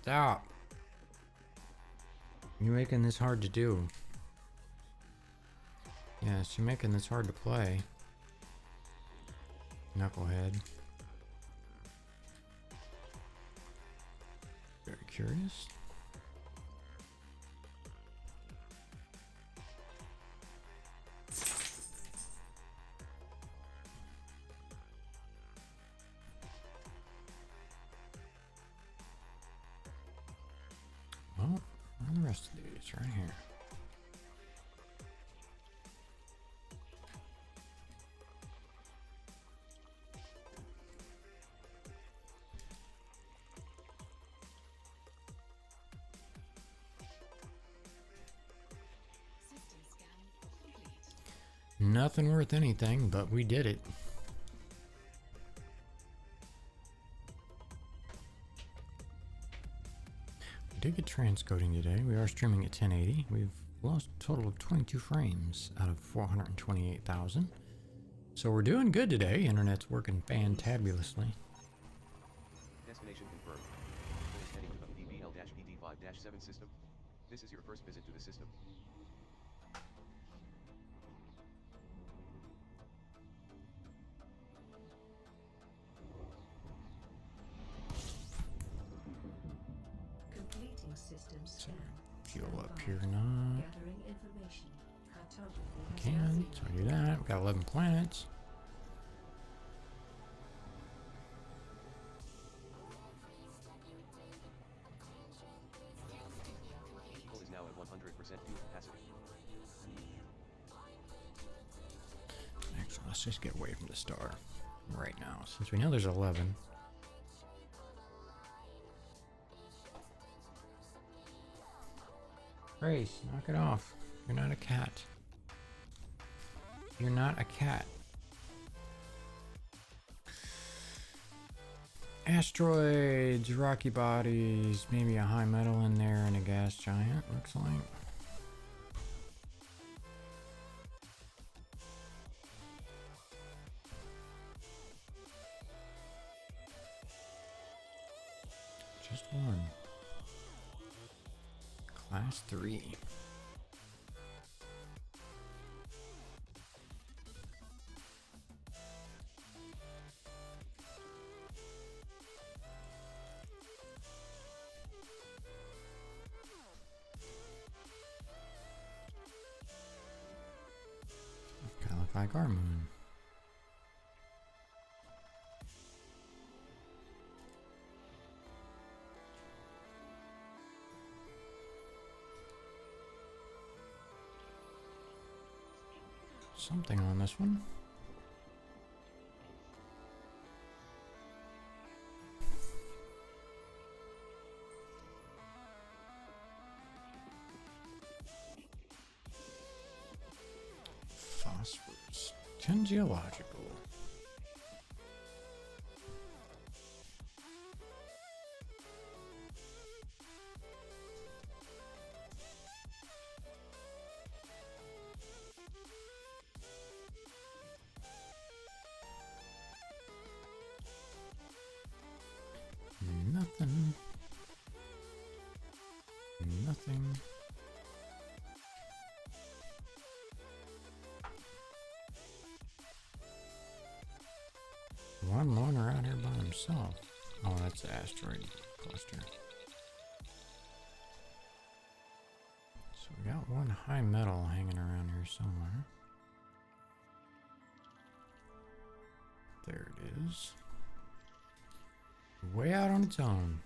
Stop. You're making this hard to do. Yes, you're making this hard to play. Knucklehead. Very curious. Well, where are the rest of these? Right here. System scan complete. Nothing worth anything, but we did it. We did get transcoding today. We are streaming at 1080. We've lost a total of 22 frames out of 428,000. So we're doing good today. Internet's working fantabulously. Destination confirmed. Is heading to the DBL-PD5-7 system. This is your first visit to the system. Completing system scan. Fuel Stand up by. here, not. Gathering information. Cartography has Can. now So I do that. We've got 11 planets. Vehicle is now at 100% fuel capacity. Actually, let's just get away from the star right now, since we know there's 11. Grace, knock it off. You're not a cat. You're not a cat. Asteroids, rocky bodies, maybe a high metal in there and a gas giant, looks like. Just one. Class 3. Got like our moon. Something on this one. Phosphorus. 10 geological. Nothing. Nothing. One loner out here by himself. Oh, that's the asteroid cluster. So we got one high metal hanging around here somewhere. There it is. Way out on its own.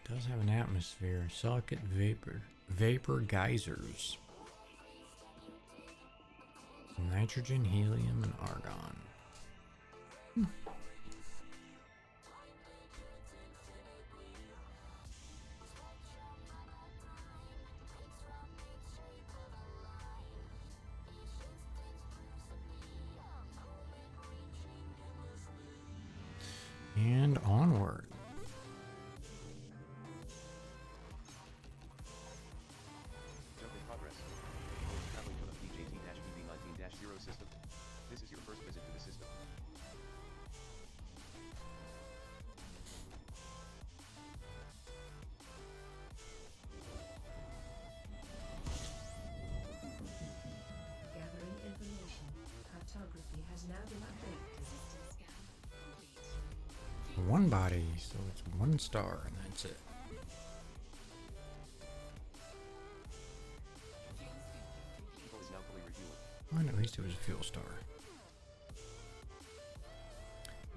Does have an atmosphere. Silicate vapor geysers. Nitrogen, helium, and argon. And onward. Jump in progress. Traveling to the PJT-BB19-0 system. This is your first visit to the system. Gathering information. Cartography has now been updated. System scan complete. One body, so it's one star, and that's it. Fuel is now fully refueled. And at least it was a fuel star.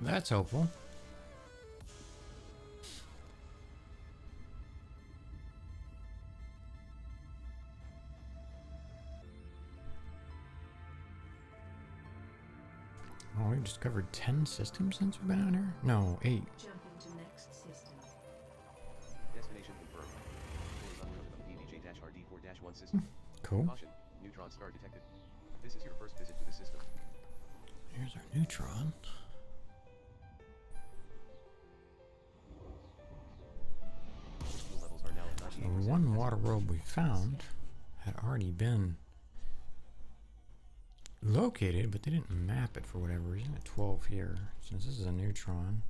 That's hopeful. Oh, we've discovered 10 systems since we've been out here? No, 8. Jumping to next system. Destination confirmed. Fuel is unloaded on PVJ-RD4-1 system. Cool. Caution, neutron star detected. This is your first visit to the system. Here's our neutron. Fuel levels are now at The 98%. one water world we found had already been located, but they didn't map it for whatever reason at 12 here. Since this is a neutron,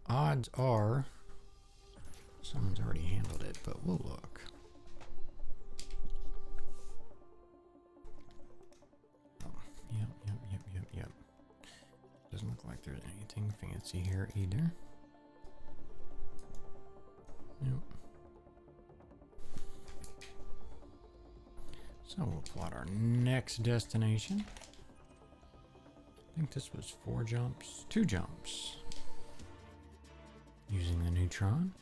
odds are someone's already handled it, but we'll look. Oh, yep. Doesn't look like there's anything fancy here either. Yep. So we'll plot our next destination. I think this was 4 jumps, 2 jumps. Using the neutron.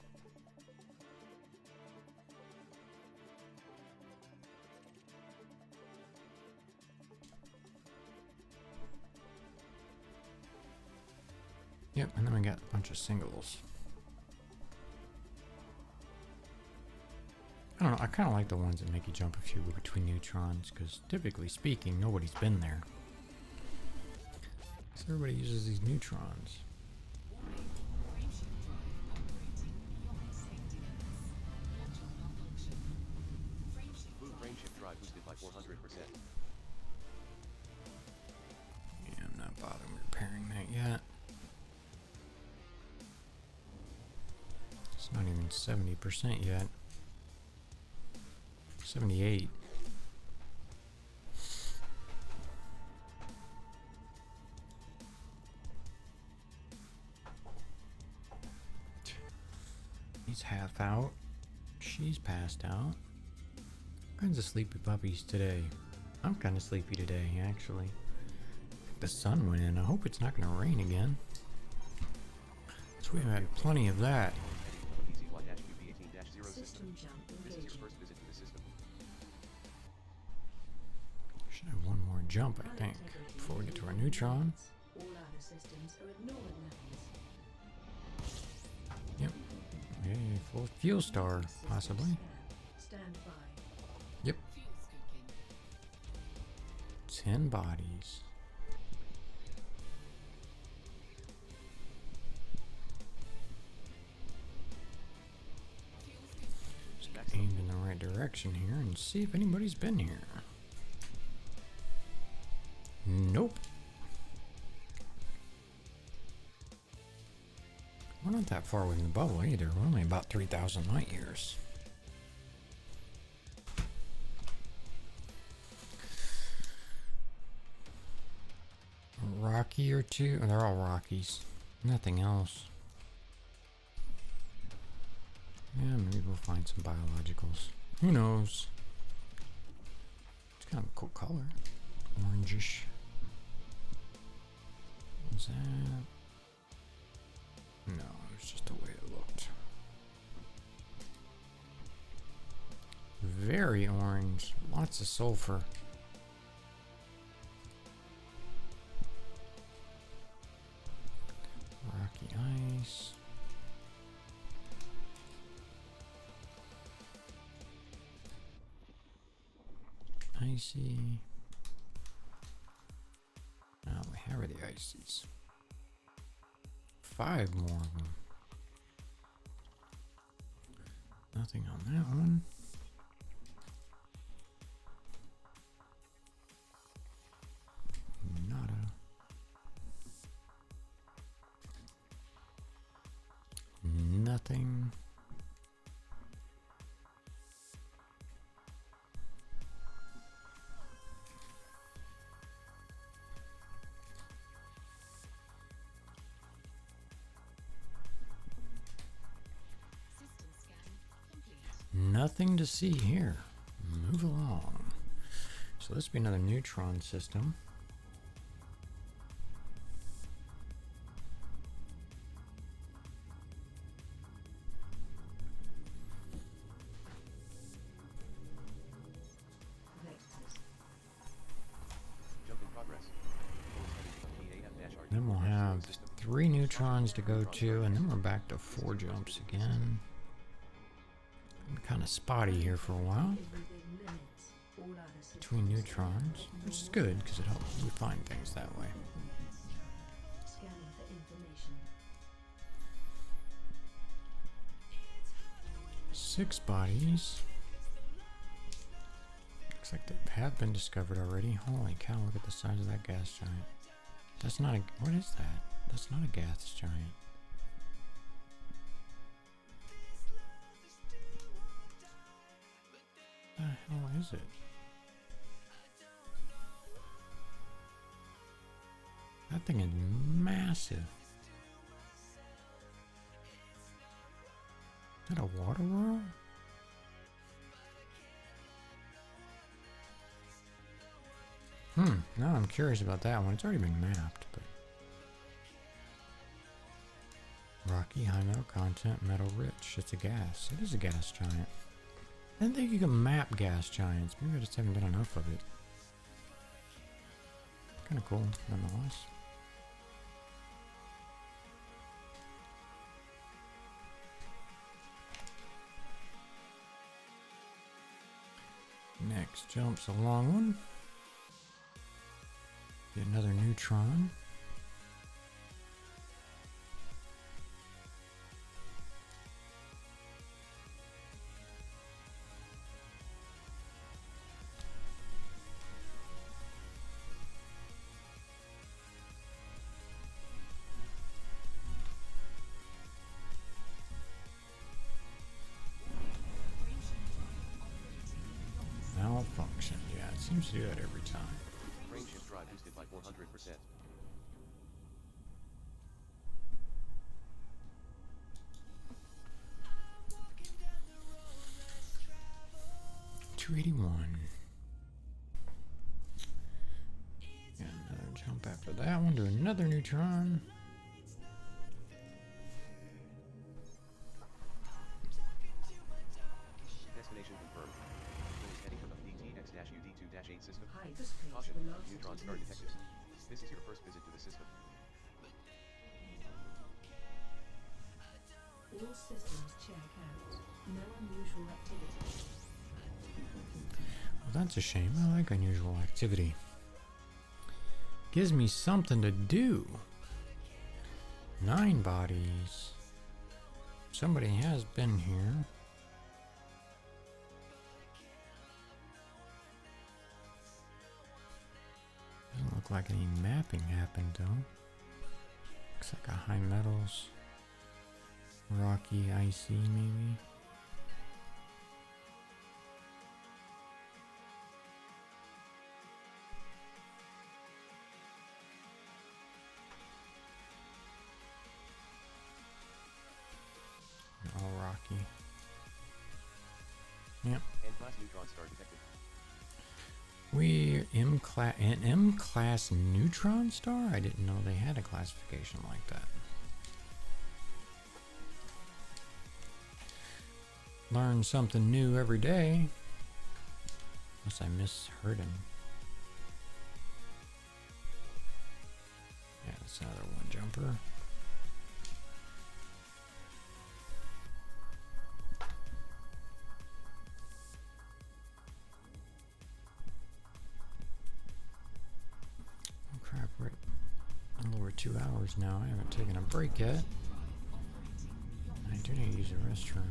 Yep, and then we got a bunch of singles. I don't know, I kind of like the ones that make you jump a few between neutrons, because typically speaking, nobody's been there. So everybody uses these neutrons. Warning. Frameshift drive operating beyond safety limits. Module malfunction. Frameshift drive boosted by 400%. Yeah, I'm not bothering repairing that yet. It's not even 70% yet. 78. He's half out. She's passed out. All kinds of sleepy puppies today. I'm kind of sleepy today, actually. The sun went in. I hope it's not going to rain again. So we've had plenty of that. System jump This is your engaging. first visit to the system. Should have one more jump, I think, before we get to our neutron. All other systems are at normal levels. Yep. Yay, full fuel star, System possibly. scan. Stand by. Yep. Fuel scooping. 10 bodies. Just aimed in the right direction here and see if anybody's been here. Nope. We're not that far within the bubble either. We're only about 3,000 light years. A Rocky or two? Oh, they're all Rockies. Nothing else. Yeah, maybe we'll find some biologicals. Who knows? It's kind of a cool color. Orangish. What's that? No, it's just the way it looked. Very orange. Lots of sulfur. Rocky ice. Icy. Oh, how are the ices? 5 more of them. Nothing on that one. Nada. Nothing. System scan complete. Nothing to see here. Move along. So this will be another neutron system. Vectors. Jump in progress. Then we'll have 3 neutrons to go to, and then we're back to 4 jumps again. I'm kind of spotty here for a while Is within limits. All other systems between neutrons, which is good because it helps we find things that way. scanning for information. 6 bodies. Looks like they have been discovered already. Holy cow, look at the size of that gas giant. That's not a... What is that? That's not a gas giant. What the hell is it? That thing is massive. Is that a water world? No, I'm curious about that one. It's already been mapped, but... Rocky, high metal content, metal rich. It's a gas. It is a gas giant. I didn't think you could map gas giants. Maybe I just haven't done enough of it. Kind of cool, nonetheless. Next jump's a long one. Get another neutron. Malfunction. Yeah, it seems to do that every time. Frame shift drive boosted by 400%. 281. Got another jump after that one to another neutron. Destination confirmed. Wing is heading for the DTX-UD2-8 system. Hyperspace Caution, velocity neutron star reached. detected. This is your first visit to the system. All systems check out. No unusual activity. Well, that's a shame. I like unusual activity. Gives me something to do. 9 bodies. Somebody has been here. Doesn't look like any mapping happened though. Looks like a high metals. Rocky, icy maybe. All rocky. Yep. N-class neutron star detected. We an M-class neutron star? I didn't know they had a classification like that. Learn something new every day. Unless I misheard him. Yeah, that's another one jumper. Oh crap, we're at a little over 2 hours now. I haven't taken a break yet. I do need to use the restroom.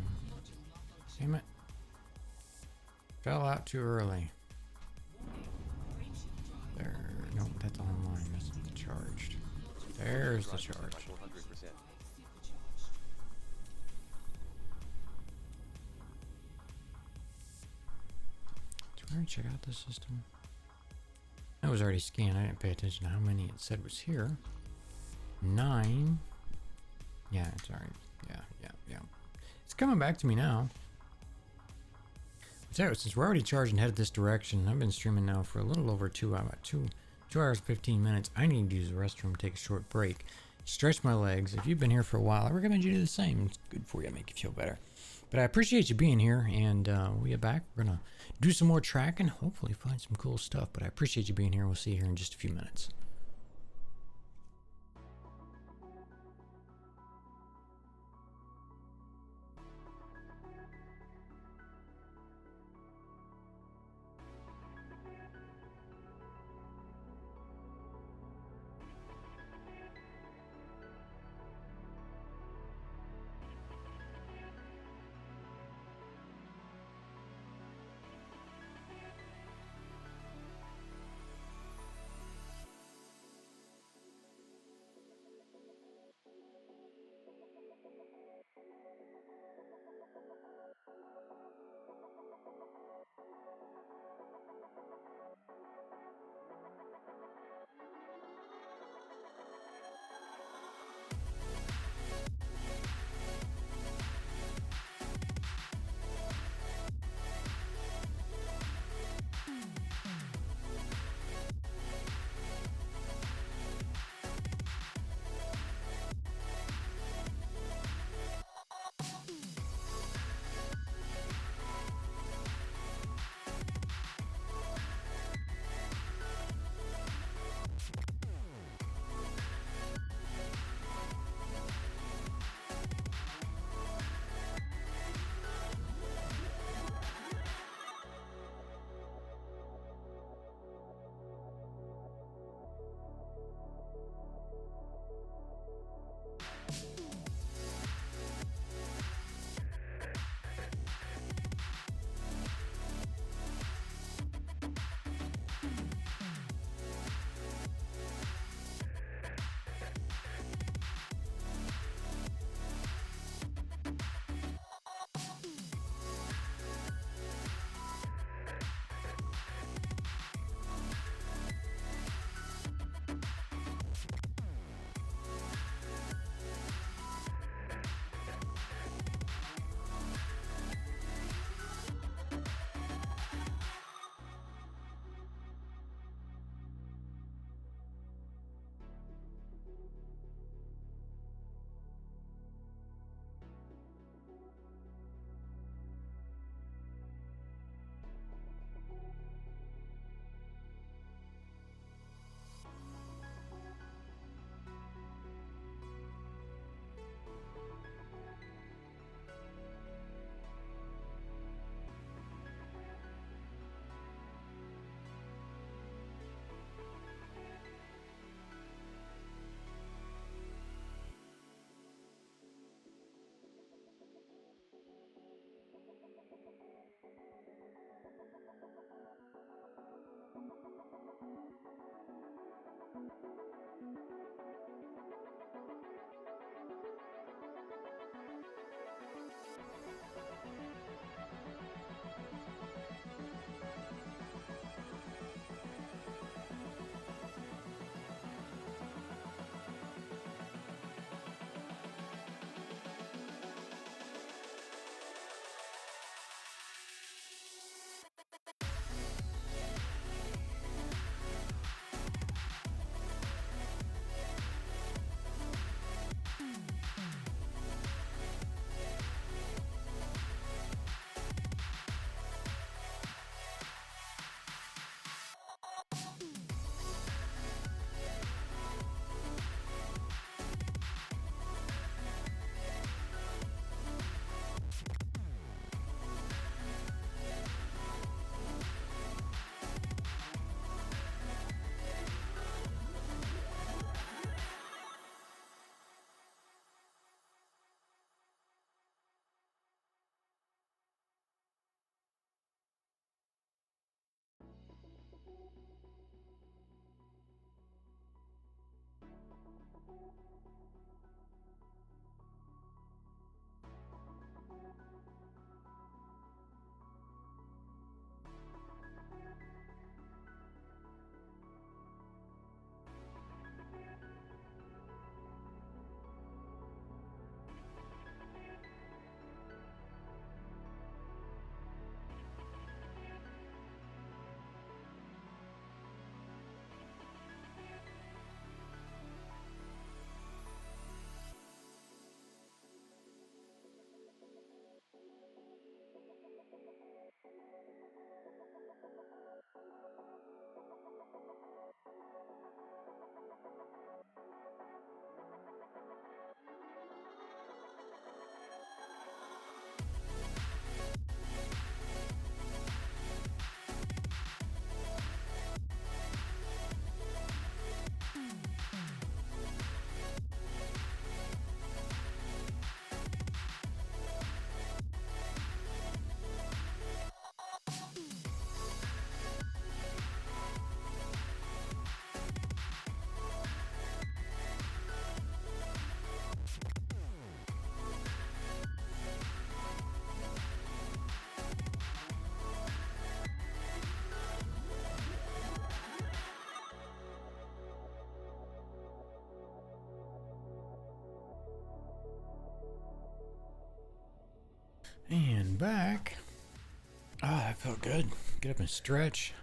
Damn it. Fell out too early. There. No, that's online. That's not charged. There's the charge. By 400%. Did we already check out the system? That was already scanned. I didn't pay attention to how many it said was here. 9. Yeah, it's alright. Yeah. It's coming back to me now. So since we're already charged and headed this direction, I've been streaming now for a little over 2 hours, 2 hours 15 minutes. I need to use the restroom, take a short break, stretch my legs. If you've been here for a while, I recommend you do the same. It's good for you, make you feel better. But I appreciate you being here, and we'll get back. We're gonna do some more tracking, hopefully find some cool stuff. But I appreciate you being here. We'll see you here in just a few minutes. And back. Ah, that felt good. Get up and stretch.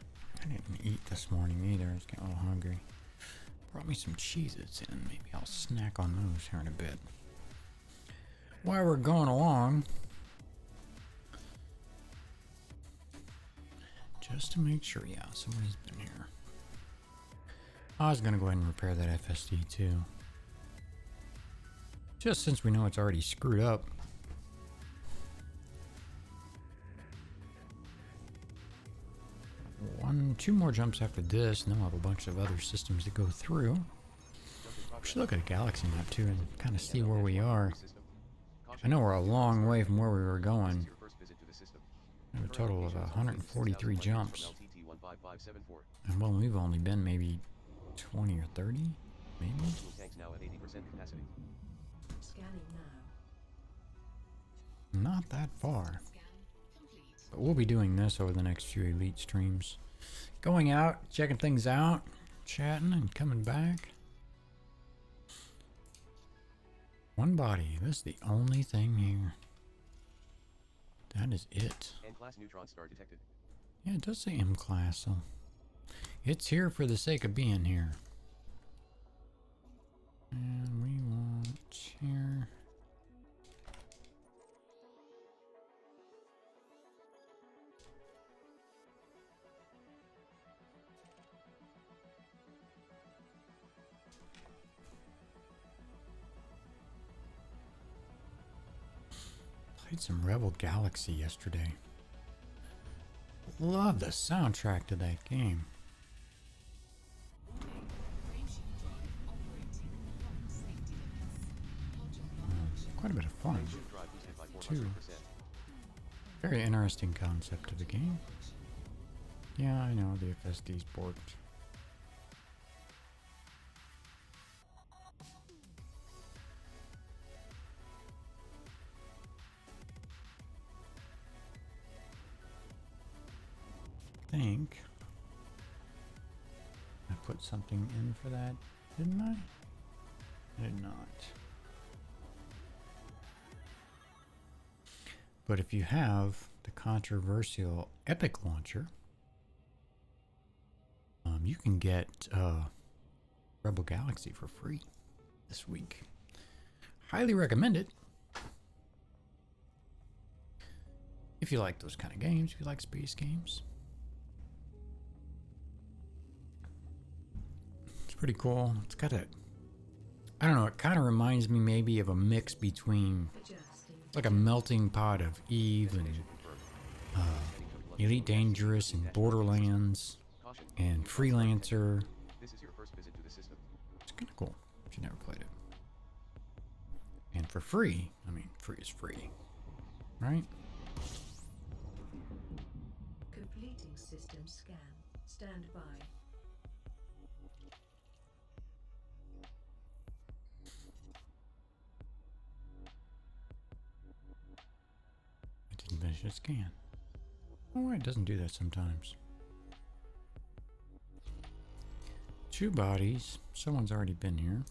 I didn't eat this morning either. I was getting a little hungry. Brought me some Cheez-Its in. Maybe I'll snack on those here in a bit. While we're going along, just to make sure, yeah, somebody's been here. I was going to go ahead and repair that FSD too. Just since we know it's already screwed up. Two more jumps after this, and then we'll have a bunch of other systems to go through. We should look at a galaxy map too and kind of see where we are. I know we're a long way from where we were going. We have a total of 143 jumps. And well, we've only been maybe 20 or 30, maybe? Scanning now. Not that far. But we'll be doing this over the next few Elite streams. Going out, checking things out, chatting, and coming back. One body. This is the only thing here. That is it. N-class neutron star detected. Yeah, it does say M-class, so it's here for the sake of being here. And we want here. Played some Rebel Galaxy yesterday. Love the soundtrack to that game. Quite a bit of fun, too. Very interesting concept of the game. Yeah, I know the FSD's borked. put something in for that, didn't I? I did not. But if you have the controversial Epic Launcher, you can get Rebel Galaxy for free this week. Highly recommend it. If you like those kind of games, if you like space games. It's pretty cool. It's got a, I don't know, it kind of reminds me maybe of a mix between Adjusting. like a melting pot of Eve and Elite Dangerous and Borderlands Caution. and Freelancer. This is your first visit to the system. It's kind of cool if you never played it. And for free, I mean, free is free, right? Completing system scan. Stand by. I didn't finish a scan. Oh, it doesn't do that sometimes. 2 bodies. Someone's already been here.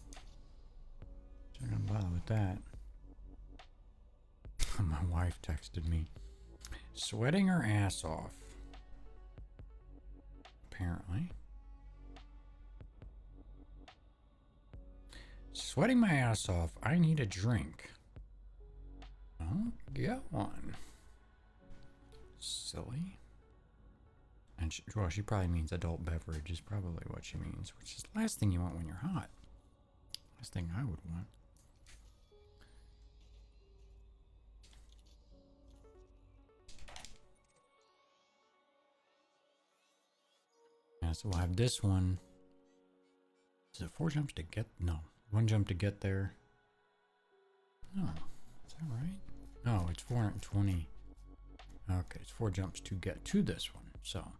So I'm gonna bother with that. My wife texted me. Sweating her ass off. Apparently. Sweating my ass off. I need a drink. I'll get one. Silly. And she probably means adult beverage is probably what she means, which is the last thing you want when you're hot. Last thing I would want. Yeah, so we'll have this one. Is it 4 jumps to get? No. 1 jump to get there. No. Is that right? No, it's 420. Okay, it's 4 jumps to get to this one. So,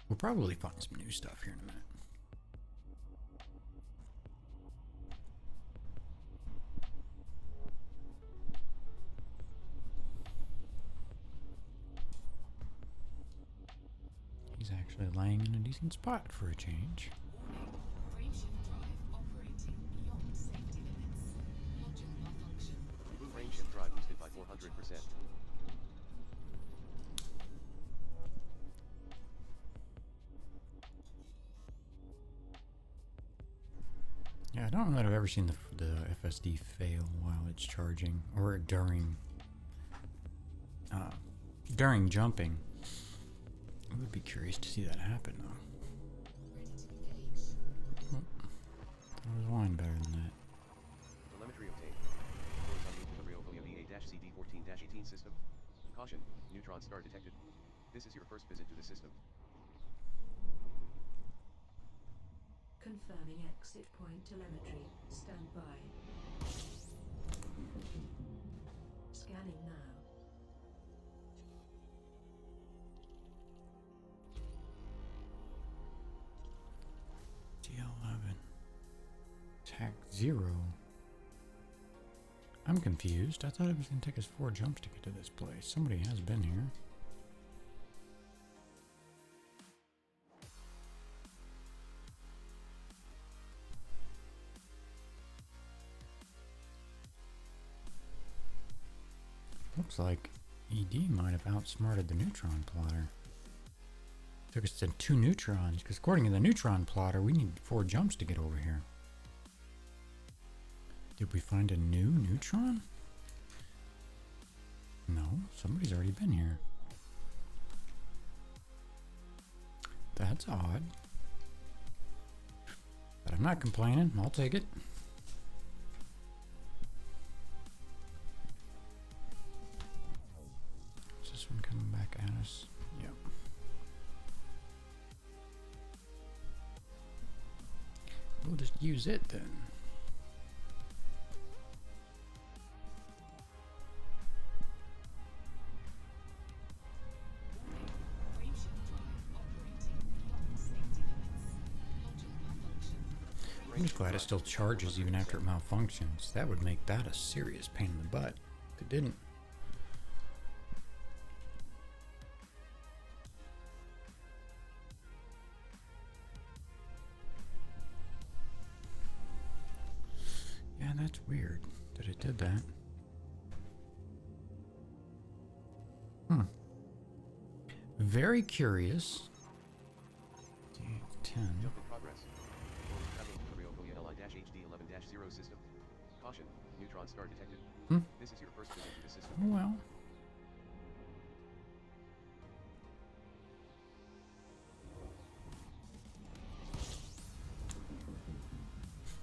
we'll probably find some new stuff here in a minute. He's actually laying in a decent spot for a change. Warning. Frameshift drive operating beyond safety limits. Module malfunction. Frameshift drive boosted by 400%. Yeah, I don't know that I've ever seen the FSD fail while it's charging or during jumping. I would be curious to see that happen though. Ready to engage. I was wine better than that. Telemetry obtained. Horizontal delivery of VA-CD14-18 system. Caution, neutron star detected. This is your first visit to the system. Confirming exit point telemetry. Stand by. Scanning now. TL11. Tac 0. I'm confused. I thought it was going to take us 4 jumps to get to this place. Somebody has been here. Looks like ED might have outsmarted the neutron plotter. Took us to 2 neutrons, because according to the neutron plotter, we need 4 jumps to get over here. Did we find a new neutron? No, somebody's already been here. That's odd. But I'm not complaining. I'll take it. Is this one coming back at us? Yep. We'll just use it then. Frameshift drive operating beyond safety limits. Module malfunction. I'm just glad it still charges even after it malfunctions. That would make that a serious pain in the butt if it didn't. It's weird that it did that. Very curious. 10. Jump in progress. Forward traveling to the Ryogoya LI-HD11-0 system. Caution, neutron star detected. This is your first visit to the system. Well.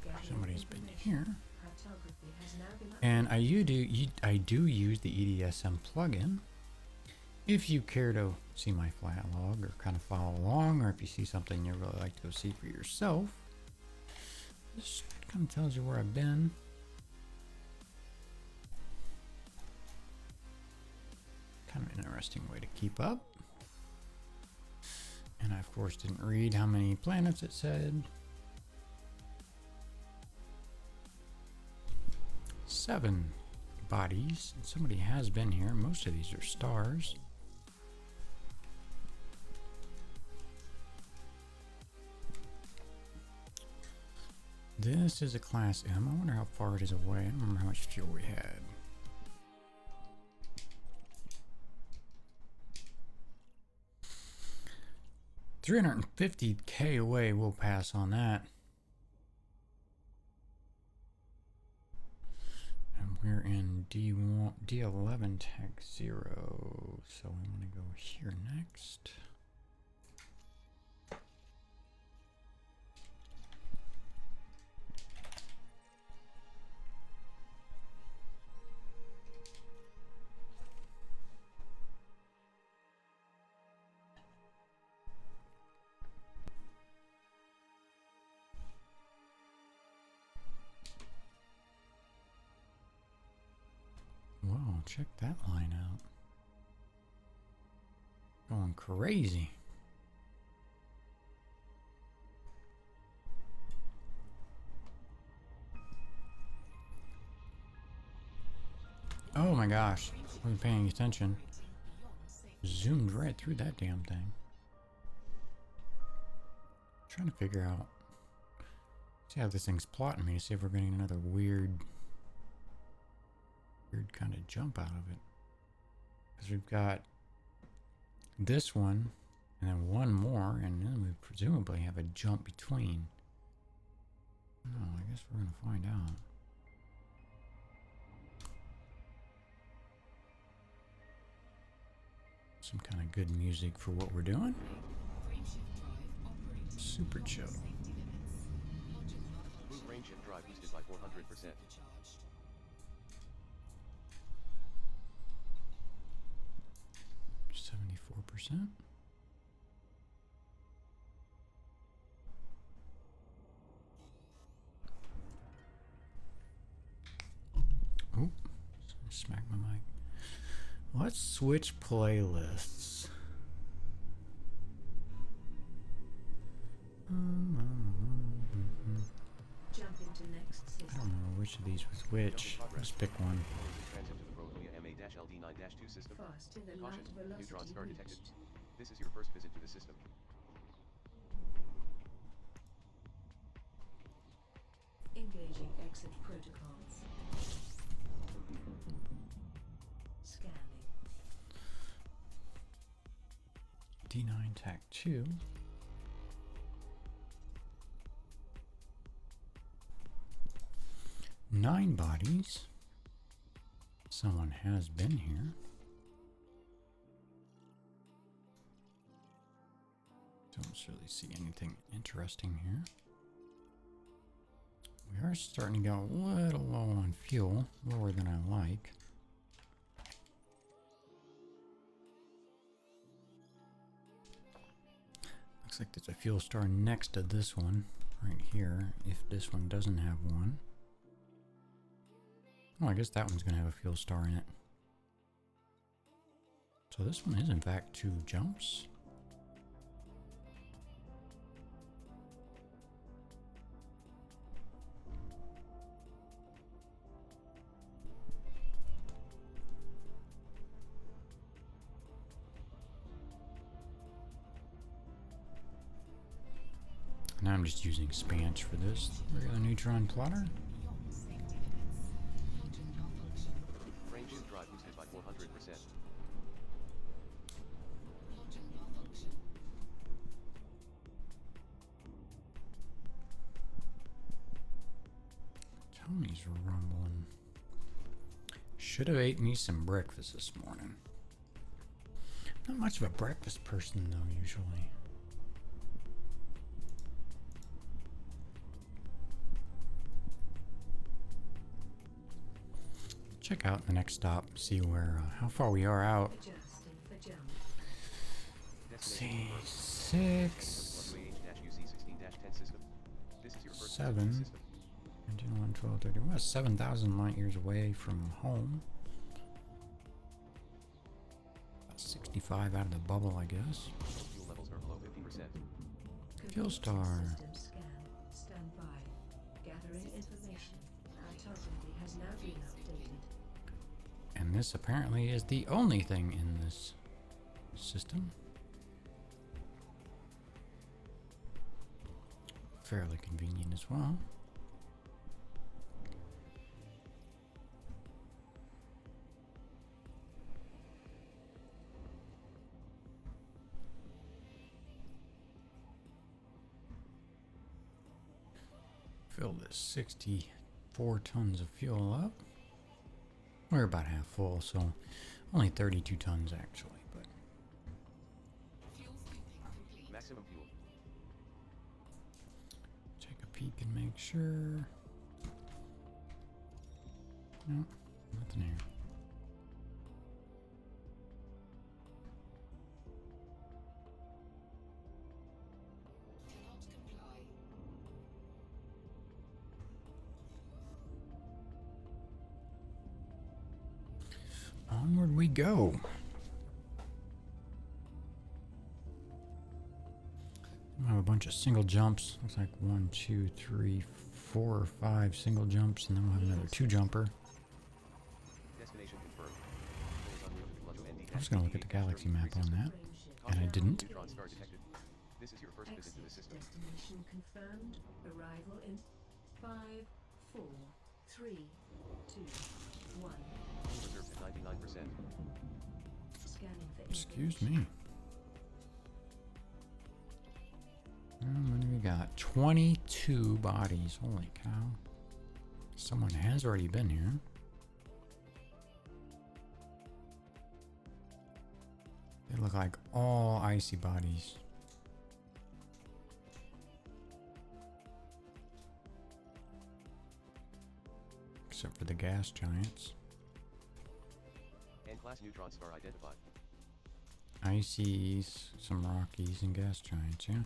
Gathering Somebody's been information. here. Cartography has now been And I do use the EDSM plugin. If you care to see my flat log or kind of follow along, or if you see something you really like to go see for yourself, this kind of tells you where I've been. Kind of an interesting way to keep up. And I, of course, didn't read how many planets it said. 7 bodies. Somebody has been here. Most of these are stars. This is a Class M. I wonder how far it is away. I don't remember how much fuel we had. $350K away. We'll pass on that. And we're in D11 Tech 0. So we want to go here next. Whoa, check that line out. Going crazy. Oh my gosh, wasn't paying attention. Zoomed right through that damn thing. Trying to figure out, see how this thing's plotting me, see if we're getting another weird kind of jump out of it. Because we've got this one, and then one more, and then we presumably have a jump between. Oh, I guess we're going to find out. Some kind of good music for what we're doing. Super chill. Move range shift drive boosted by 400%. 74%. Oh, smack my mic. Let's switch playlists. jump into next I system. don't remember which of these was which. Let's pick one. Transit to the Ryogoya MA-LD9-2 system. Fast in the Caution, light velocity neutron star detected. reached. This is your first visit to the system. Engaging exit protocols. Scanning. D9 TAC 2. Nine bodies. Someone has been here. Don't really see anything interesting here. We are starting to go a little low on fuel, lower than I like. Looks like there's a fuel star next to this one, right here, if this one doesn't have one. Oh, I guess that one's going to have a fuel star in it. So this one is in fact 2 jumps. Now I'm just using Spanch for this regular neutron plotter. Tony's rumbling. Should have ate me some breakfast this morning. Not much of a breakfast person though, usually. Check out the next stop, see where, how far we are out. Adjusting for jump. See, 6, 1UH-UC16-10 system. This is your first visit to the 7, system. 19, 1, 12, 13. We're 7,000 light years away from home. About 65 out of the bubble, I guess. Fuel levels are below 50%. Fuel star. System scan. Stand by. Gathering information. Cartography has now been updated. And this apparently is the only thing in this system. Fairly convenient as well. Fill this 64 tons of fuel up. We're about half full, so only 32 tons actually, but Fuel scooping complete. Maximum fuel. take a peek and make sure. No, nothing here. Cannot comply. Onward we go. We have a bunch of single jumps. Looks like 1, 2, 3, 4, or 5 single jumps, and then we'll have another 2 jumper. Destination confirmed. Fuel is en route to Columbia ND-. I was gonna look at the galaxy map on that, Frameshift. and I didn't. Neutron star detected. This is your first visit to the Exit system. destination confirmed. Arrival in 5, 4, 3, 2, 1. Fuel reserves at 99%. Scanning for Excuse information. me. What do we got? 22 bodies. Holy cow. Someone has already been here. They look like all icy bodies. Except for the gas giants. N-class neutron star identified. Ices, some Rockies, and gas giants, yeah.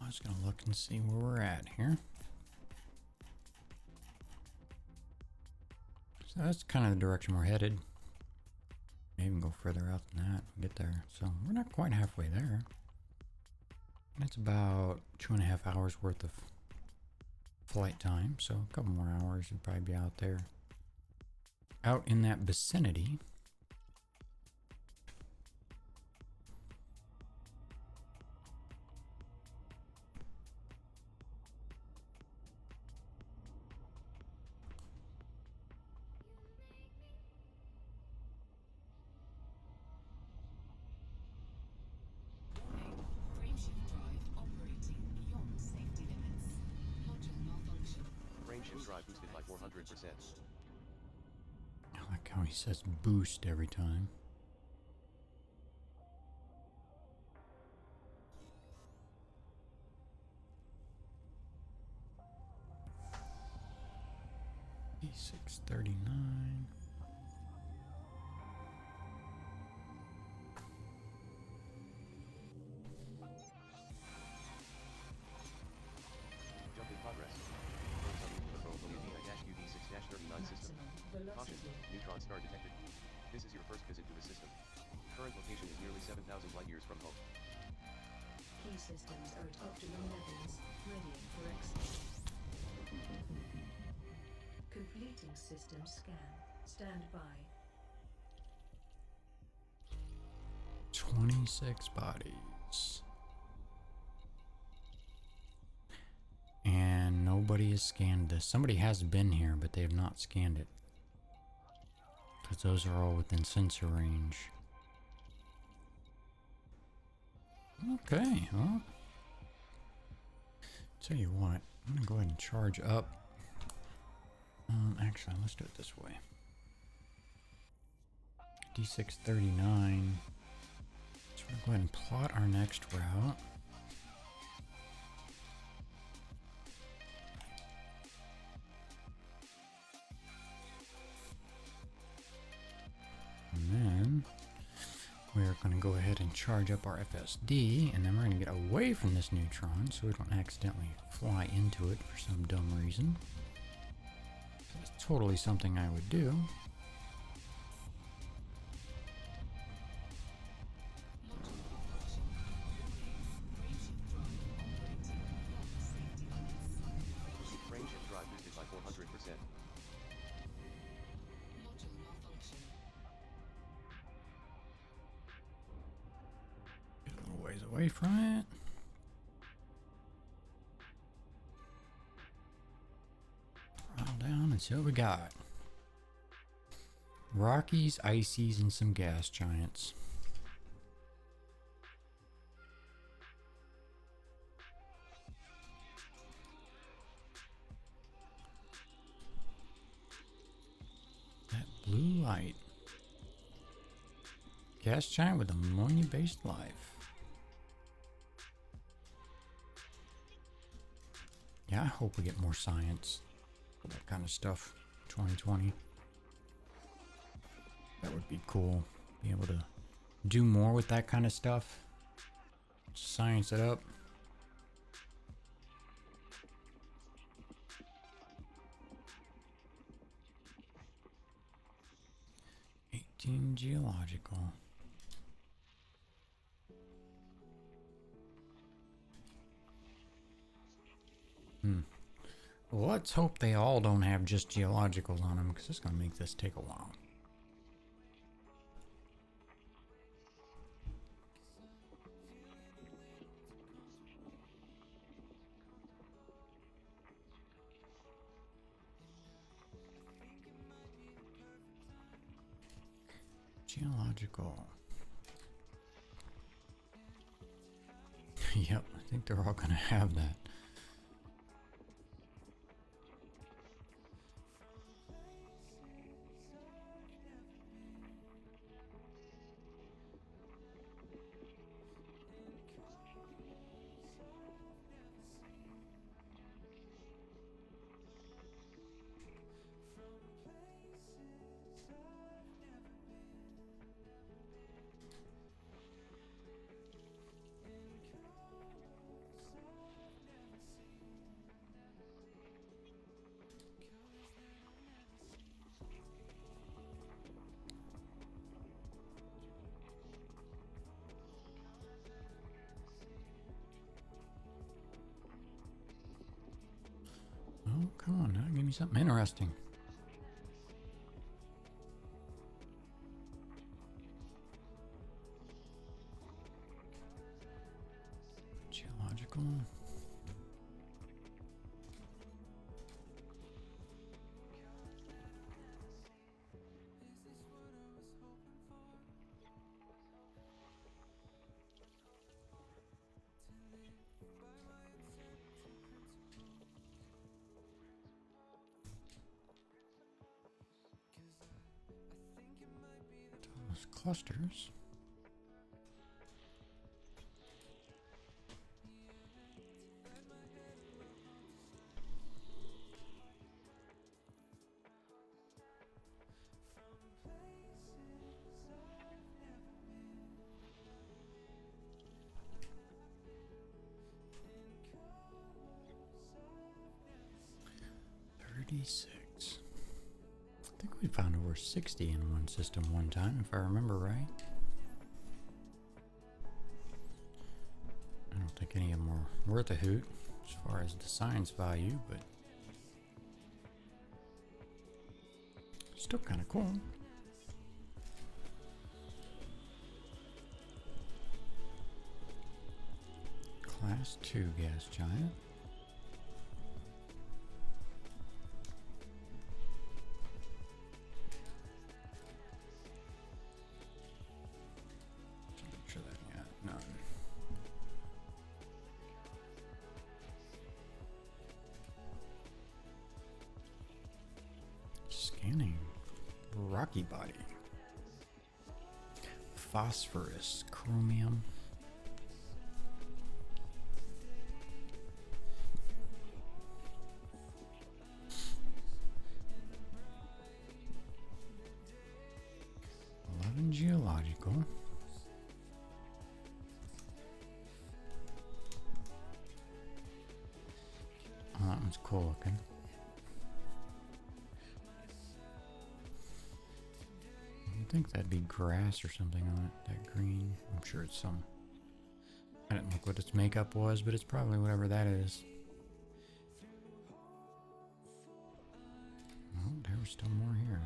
I was gonna look and see where we're at here. So that's kind of the direction we're headed. Maybe even go further out than that and get there. So we're not quite halfway there. And it's about 2.5 hours worth of flight time. So a couple more hours would probably be out there. Out in that vicinity. Warning. Frameshift drive operating beyond safety limits. Module malfunction. Frameshift drive boosted by 400%. I like how he says boost every time. E639. Jump in progress. First on route to the UV-UV6-39 system. Maximum Caution, velocity. neutron star detected. This is your first visit to the system. Current location is nearly 7,000 light years from home. Key systems are at optimum levels. Ready for exit. Completing system scan. Stand by. 26 bodies. Nobody has scanned this. Somebody has been here, but they have not scanned it. Because those are all within sensor range. Okay, well. Tell you what, I'm going to go ahead and charge up. Actually, let's do it this way. D639. So we're going to go ahead and plot our next route. And then we are going to go ahead and charge up our FSD, and then we're going to get away from this neutron so we don't accidentally fly into it for some dumb reason. That's totally something I would do. Frameshift drive boosted by 400%. Module malfunction. Get a little ways away from it. Throttle down and see what we got. Rockies, ices, and some gas giants. That blue light. Gas giant with ammonia-based life. Yeah, I hope we get more science. That kind of stuff. 2020. That would be cool. Be able to do more with that kind of stuff. Science it up. Geological. Well, let's hope they all don't have just geologicals on them, because it's going to make this take a while. Geological. Yep, I think they're all going to have that. Oh, come on now, give me something interesting. Geological. Clusters. I think we found over 60 in one system one time, if I remember right. I don't think any of them are worth a hoot as far as the science value, but still kind of cool. Class 2 gas giant. rocky body. Phosphorus, chromium. Geological. Oh, that one's cool looking. You'd think that'd be grass or something on it, that green. I'm sure it's some... I didn't look what its makeup was, but it's probably whatever that is. Oh, there was still more here.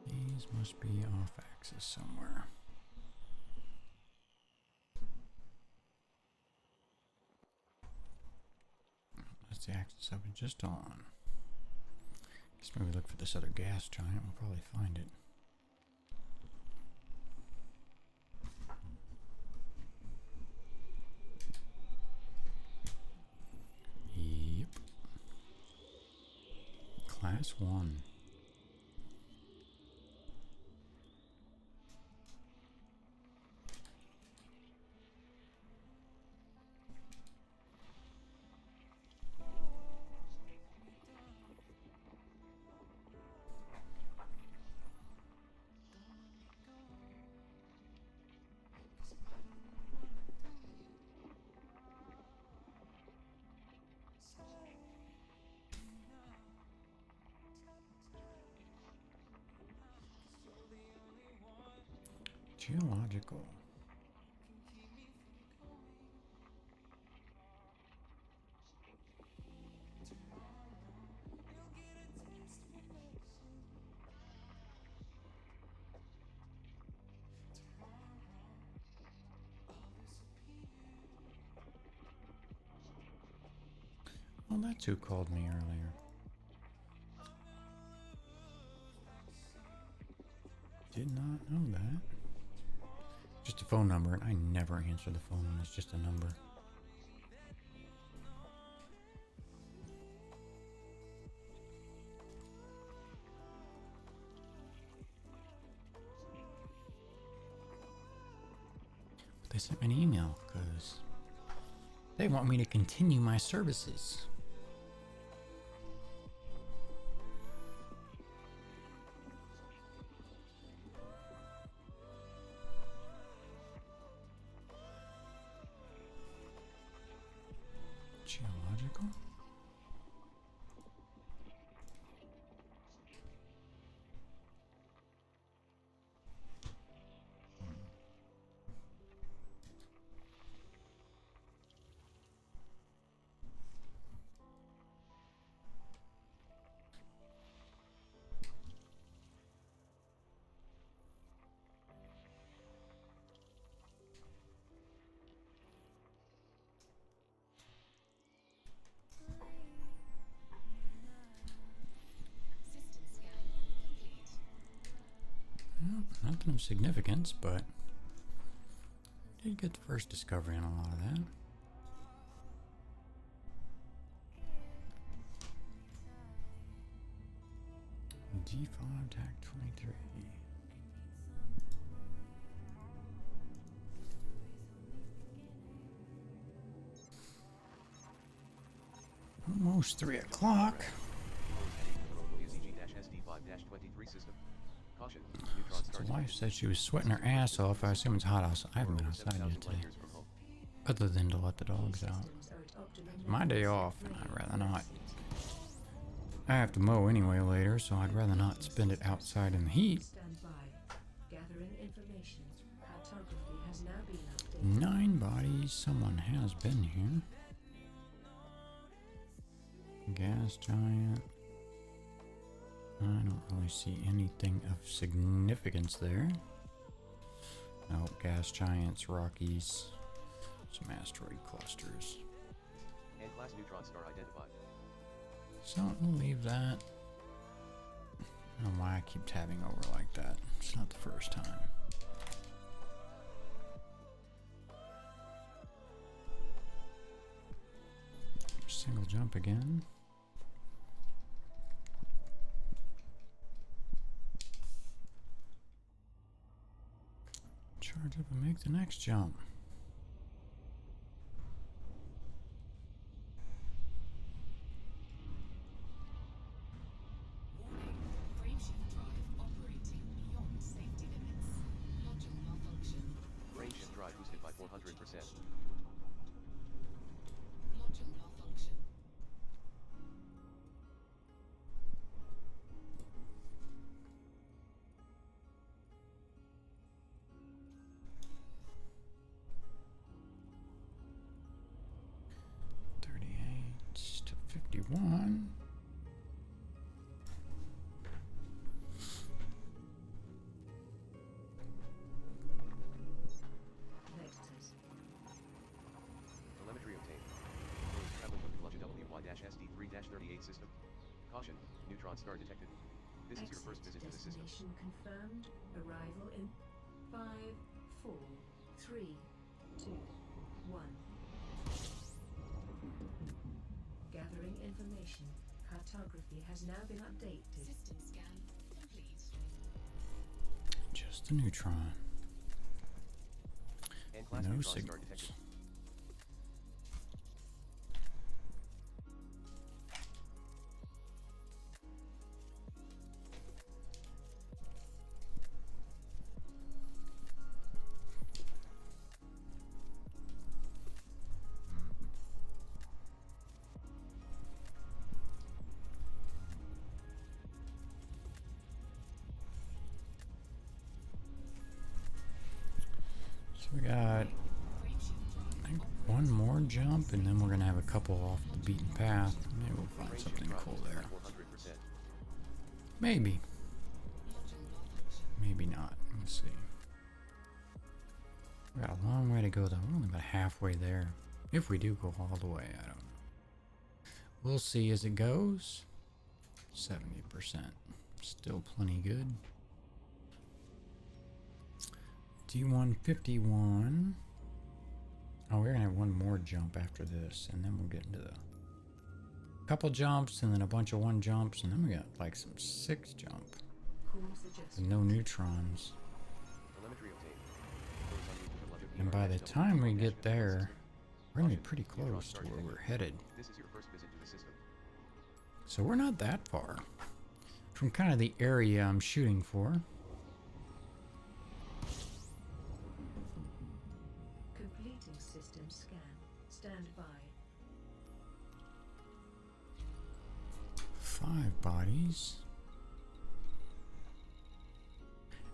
These must be off axis somewhere. That's the axis I was just on. Guess maybe look for this other gas giant. We'll probably find it. Yep. Class 1. Geological. Well, that's who called me earlier. Did not know that. Just a phone number, and I never answer the phone. It's just a number. But they sent me an email because they want me to continue my services. Geological? System scan complete. Well, nothing of significance, but did get the first discovery on a lot of that. D5 TAC 23. Almost 3 o'clock. WZG-SD5-23 system. Caution. Neutron The star wife said she was sweating her ass off. I assume it's hot outside. I haven't been outside yet today, years from home. other than to let the dogs out. Systems are at optimum It's my day off, and I'd rather not. levels. I have to mow anyway later, so I'd rather not spend it outside in the heat. Stand by. Gathering information. Cartography has now been updated. 9 bodies. Someone has been here. Gas giant. I don't really see anything of significance there. No, gas giants, Rockies, some asteroid clusters. And class neutron star identified. So we'll leave that. I don't know why I keep tabbing over like that. It's not the first time. Single jump again. Charge up and make the next jump. Warning. Frameshift drive operating beyond safety limits. Module malfunction. Frameshift drive boosted by 400%. Module malfunction. To 51. Vectors. Telemetry obtained. Those traveling with the Bludgeon WY-SD3-38 system. Caution, neutron star detected. This is your first visit to the system. Destination confirmed. Arrival in 5, 4, 3, 2, 1. Gathering information. Cartography has now been updated. System scan complete. Just a neutron. And class No neutron star signals. detected. So we got, I think, one more jump, and then we're gonna have a couple off the beaten path. Maybe we'll find Frameshift something drive cool boosted by there. 400%. Maybe. Maybe not. Let's see. We got a long way to go though. We're only about halfway there. If we do go all the way, I don't know. We'll see as it goes. 70%. Still plenty good. D151. Oh, we're gonna have one more jump after this, and then we'll get into the couple jumps, and then a bunch of one jumps, and then we got like some 6 jump Course with adjustment. no neutrons. Telemetry obtained. Those en route to the Bludgeon And by the PRSW time we Y-50 get there, system. we're gonna be Caution, pretty neutron close star to where detected. we're headed. This is your first visit to the system. So we're not that far from kind of the area I'm shooting for. Completing system scan. Stand by. 5 bodies.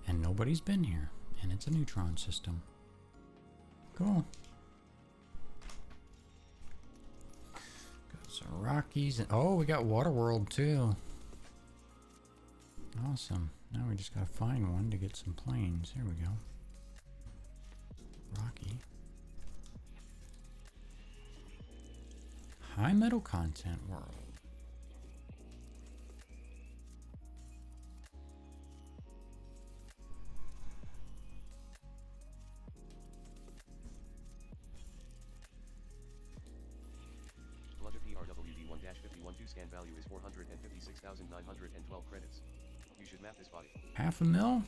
And nobody's been here. And it's a neutron system. Cool. Got some Rockies. And oh, we got Waterworld too. Awesome. Now we just gotta find one to get some planes. Here we go. Rocky. High metal content world. Bludgeon PRWD1-51-2 scan value is 456,912 credits. You should map this body. $500,000?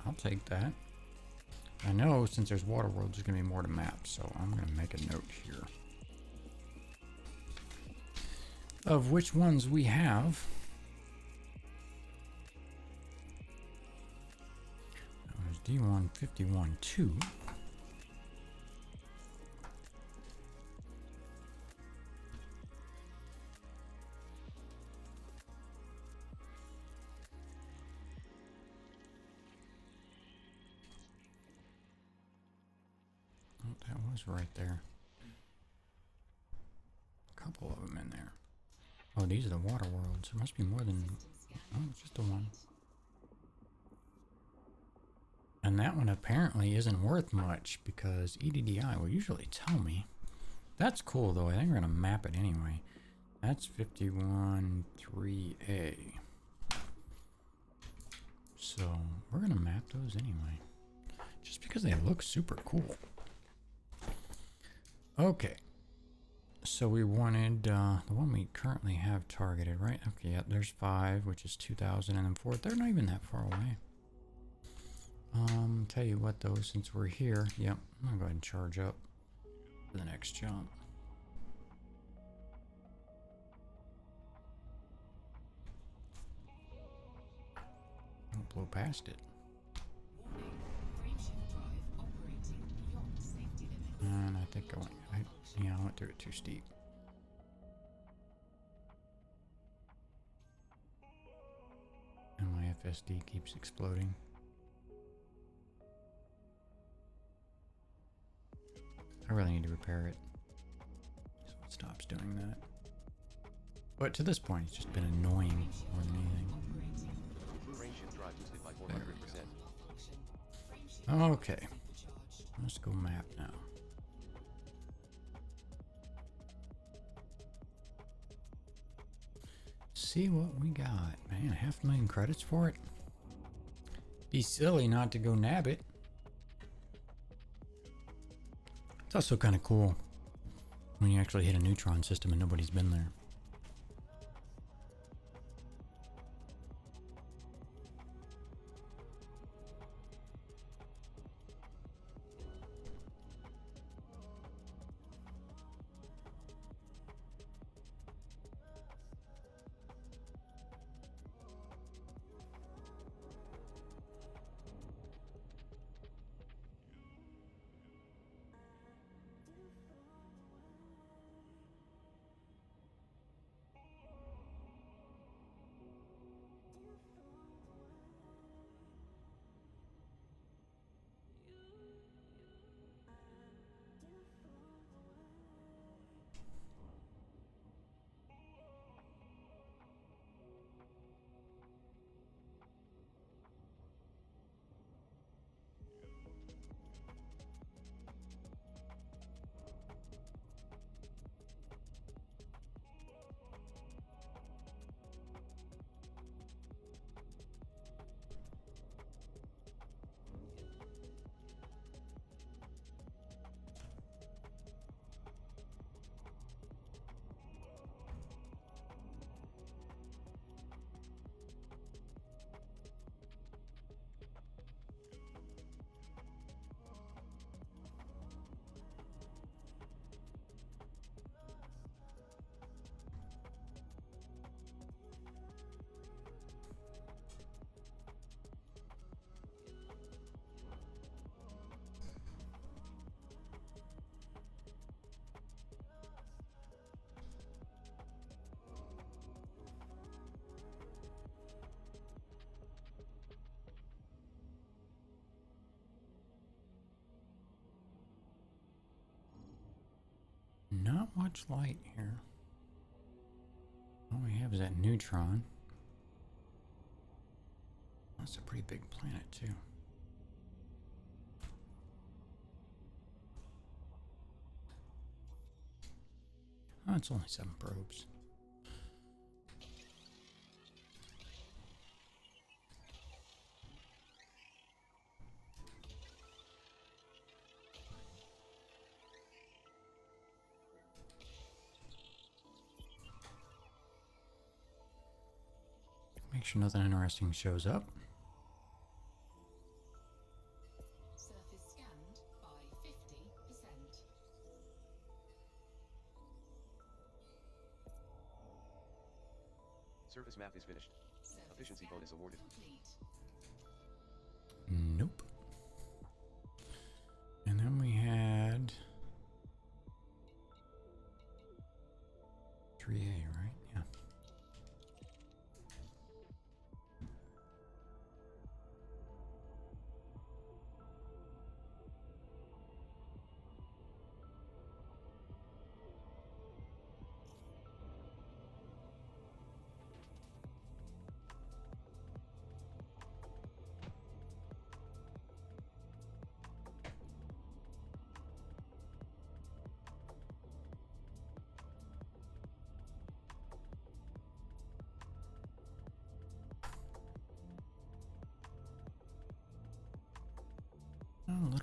I'll take that. I know since there's Waterworld, there's gonna be more to map, so I'm gonna make a note here of which ones we have. There's D151-2. Oh, that was right there. A couple of them in there. Oh, these are the water worlds. There must be more than... Oh, it's just the one. And that one apparently isn't worth much because EDDI will usually tell me. That's cool though. I think we're going to map it anyway. That's 51-3A. So we're gonna map those anyway, just because they look super cool. Okay. So we wanted the one we currently have targeted, right? Okay, yeah, there's 5, which is 2,000, and then 4. They're not even that far away. Tell you what though, since we're here, yep, I'm gonna go ahead and charge up for the next jump. Don't blow past it. Warning. Frameshift drive operating beyond safety limits. And I think I went through it too steep. And my FSD keeps exploding. I really need to repair it, so it stops doing that. But to this point, it's just been annoying more than anything. Operating. Blue range shift drive boosted by There 400%. Malfunction. Frameshift Okay, overcharged. let's go map now. See what we got. Man, 500,000 credits for it. Be silly not to go nab it. It's also kind of cool when you actually hit a neutron system and nobody's been there. Not much light here. All we have is that neutron. That's a pretty big planet, too. Oh, it's only 7 probes. Make sure nothing interesting shows up. Surface scanned by 50%. Surface map is finished. Surface Efficiency scan bonus awarded. complete. Nope. And then we had 3A, right? Yeah.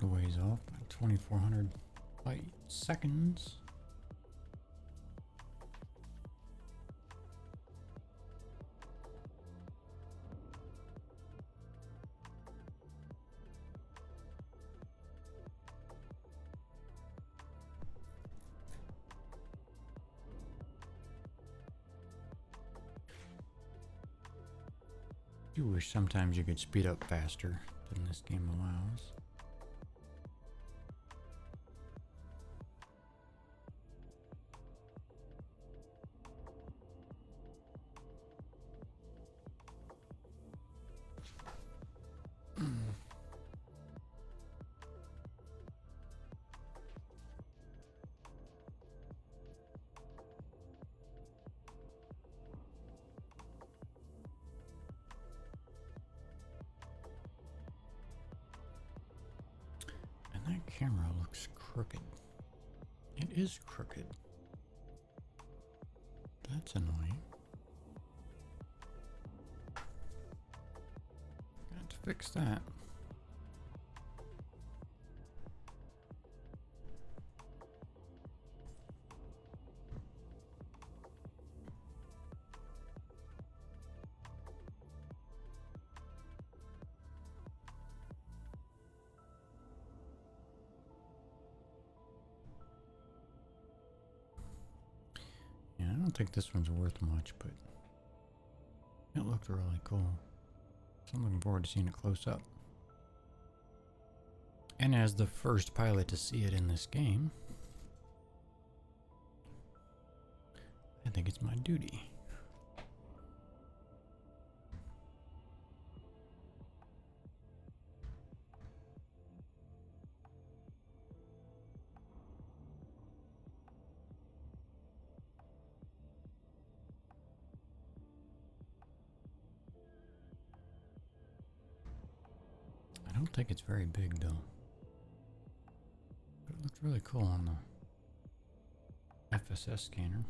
lot of ways off, 2,400 light seconds. I do wish sometimes you could speed up faster than this game allows. That camera looks crooked. It is crooked. That's annoying. Got to fix that. I don't think this one's worth much, but it looked really cool. So I'm looking forward to seeing it close up. And as the first pilot to see it in this game, I think it's my duty. I don't think it's very big though. But it looked really cool on the FSS scanner.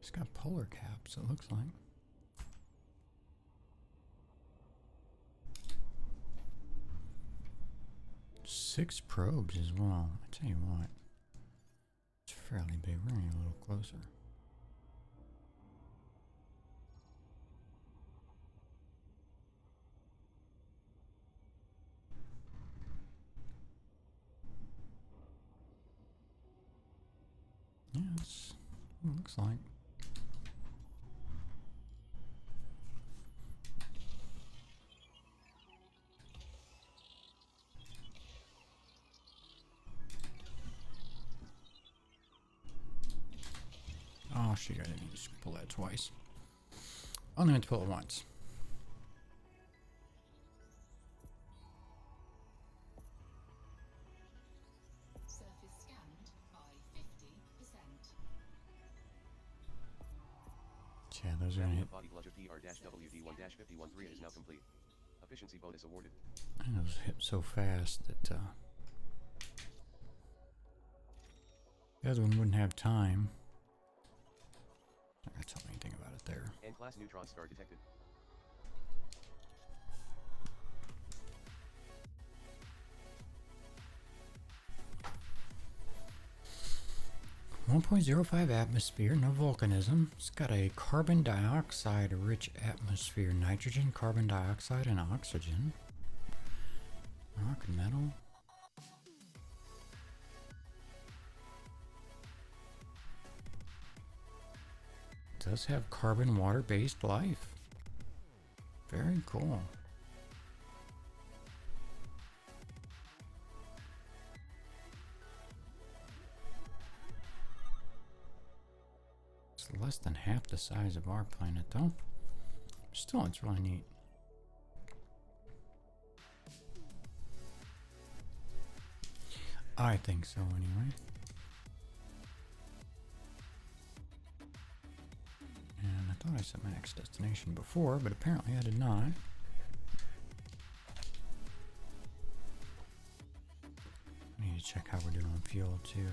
It's got polar caps, it looks like. Six probes as well. I tell you what, it's fairly big. We're gonna get a little closer. Yeah, it's what it looks like. Oh shit, I didn't need to pull that twice. Only meant to pull it once. Surface scanned by 50%. Yeah, those are gonna hit. Body Bludge of PR-WD1-513 is now complete. Efficiency bonus awarded. I know those hit so fast that the other one wouldn't have time. I'm not gonna tell me anything about it there. N-class neutron star detected. .05 atmosphere, no volcanism. It's got a carbon dioxide rich atmosphere, nitrogen, carbon dioxide, and oxygen. Rock and metal. It does have carbon water based life. Very cool. It's less than half the size of our planet though. Still, it's really neat. I think so anyway. And I thought I set my next destination before, but apparently I did not. I need to check how we're doing on fuel too.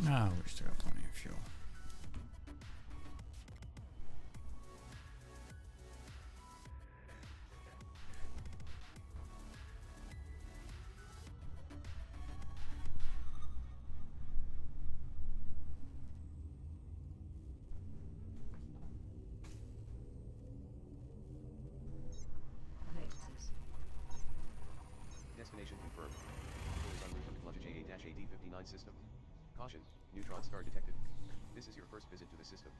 No, we still got plenty of fuel. Vectors. Destination confirmed. Is en route to Clutch A8-AD59 system. Caution, neutron star detected. This is your first visit to the system.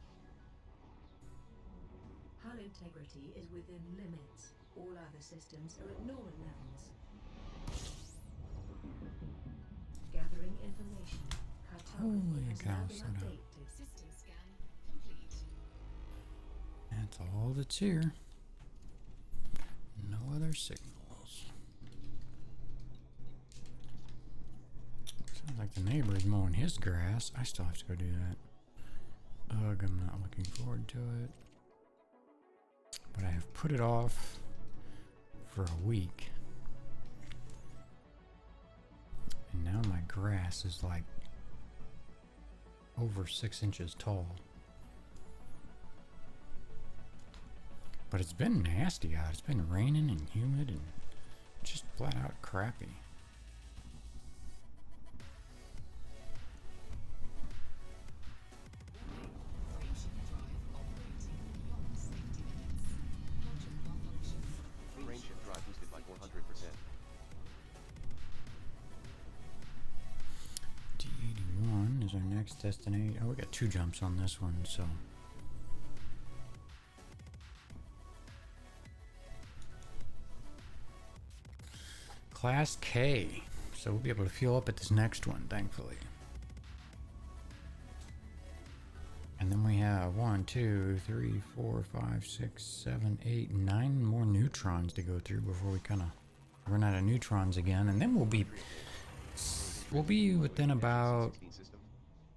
Hull integrity is within limits. All other systems are at normal levels. Gathering information. Holy Cartography has cow, now been slow down. updated. System scan complete. That's all that's here. No other signals. Sounds like the neighbor's mowing his grass. I still have to go do that. Ugh, I'm not looking forward to it. But I have put it off for a week. And now my grass is like over 6 inches tall. But it's been nasty out. It's been raining and humid and just flat out crappy. Frameshift drive operating beyond safety limits. Logic malfunction. Frameshift drive boosted by 400%. D81 is our next destination. Oh, we got 2 jumps on this one, so. Class K. So we'll be able to fuel up at this next one, thankfully. And then we have 1, 2, 3, 4, 5, 6, 7, 8, 9 more neutrons to go through before we kind of run out of neutrons again. And then we'll be within about 16 system.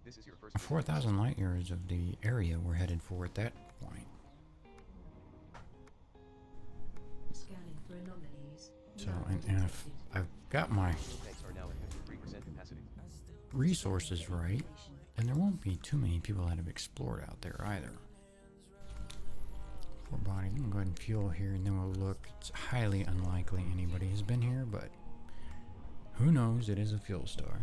This is your first visit to the 4,000 light years of the area we're headed for at that point. Scanning for anomalies. So, None and if detected. I've got my tanks are now at 53% capacity. resources right, and there won't be too many people that have explored out there either. Poor body. I'm gonna go ahead and fuel here, and then we'll look. It's highly unlikely anybody has been here, but who knows? It is a fuel star.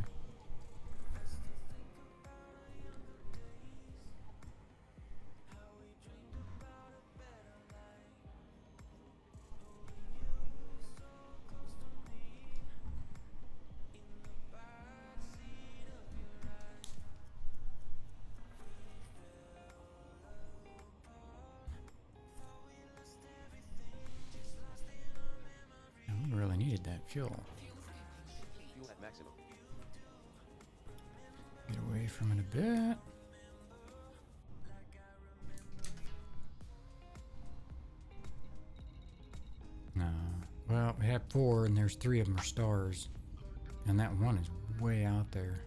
And we really needed that fuel. Fuel at maximum. Get away from it a bit. No. Well, we have 4, and there's 3 of them are stars, and that one is way out there.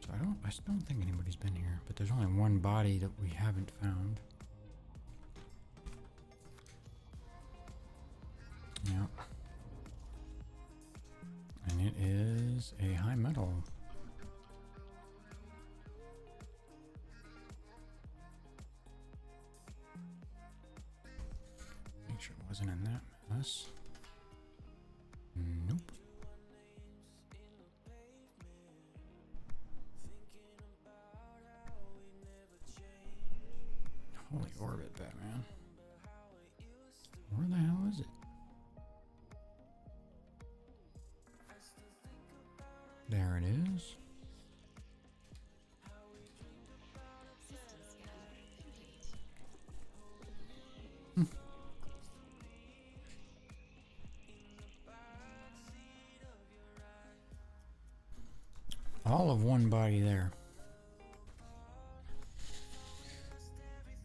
So I just don't think anybody's been here. But there's only one body that we haven't found. Yep. And it is a high metal. Make sure it wasn't in that mess. Nope. Holy orbit, Batman. Where the hell is it? There it is. System scan complete. All of one body there.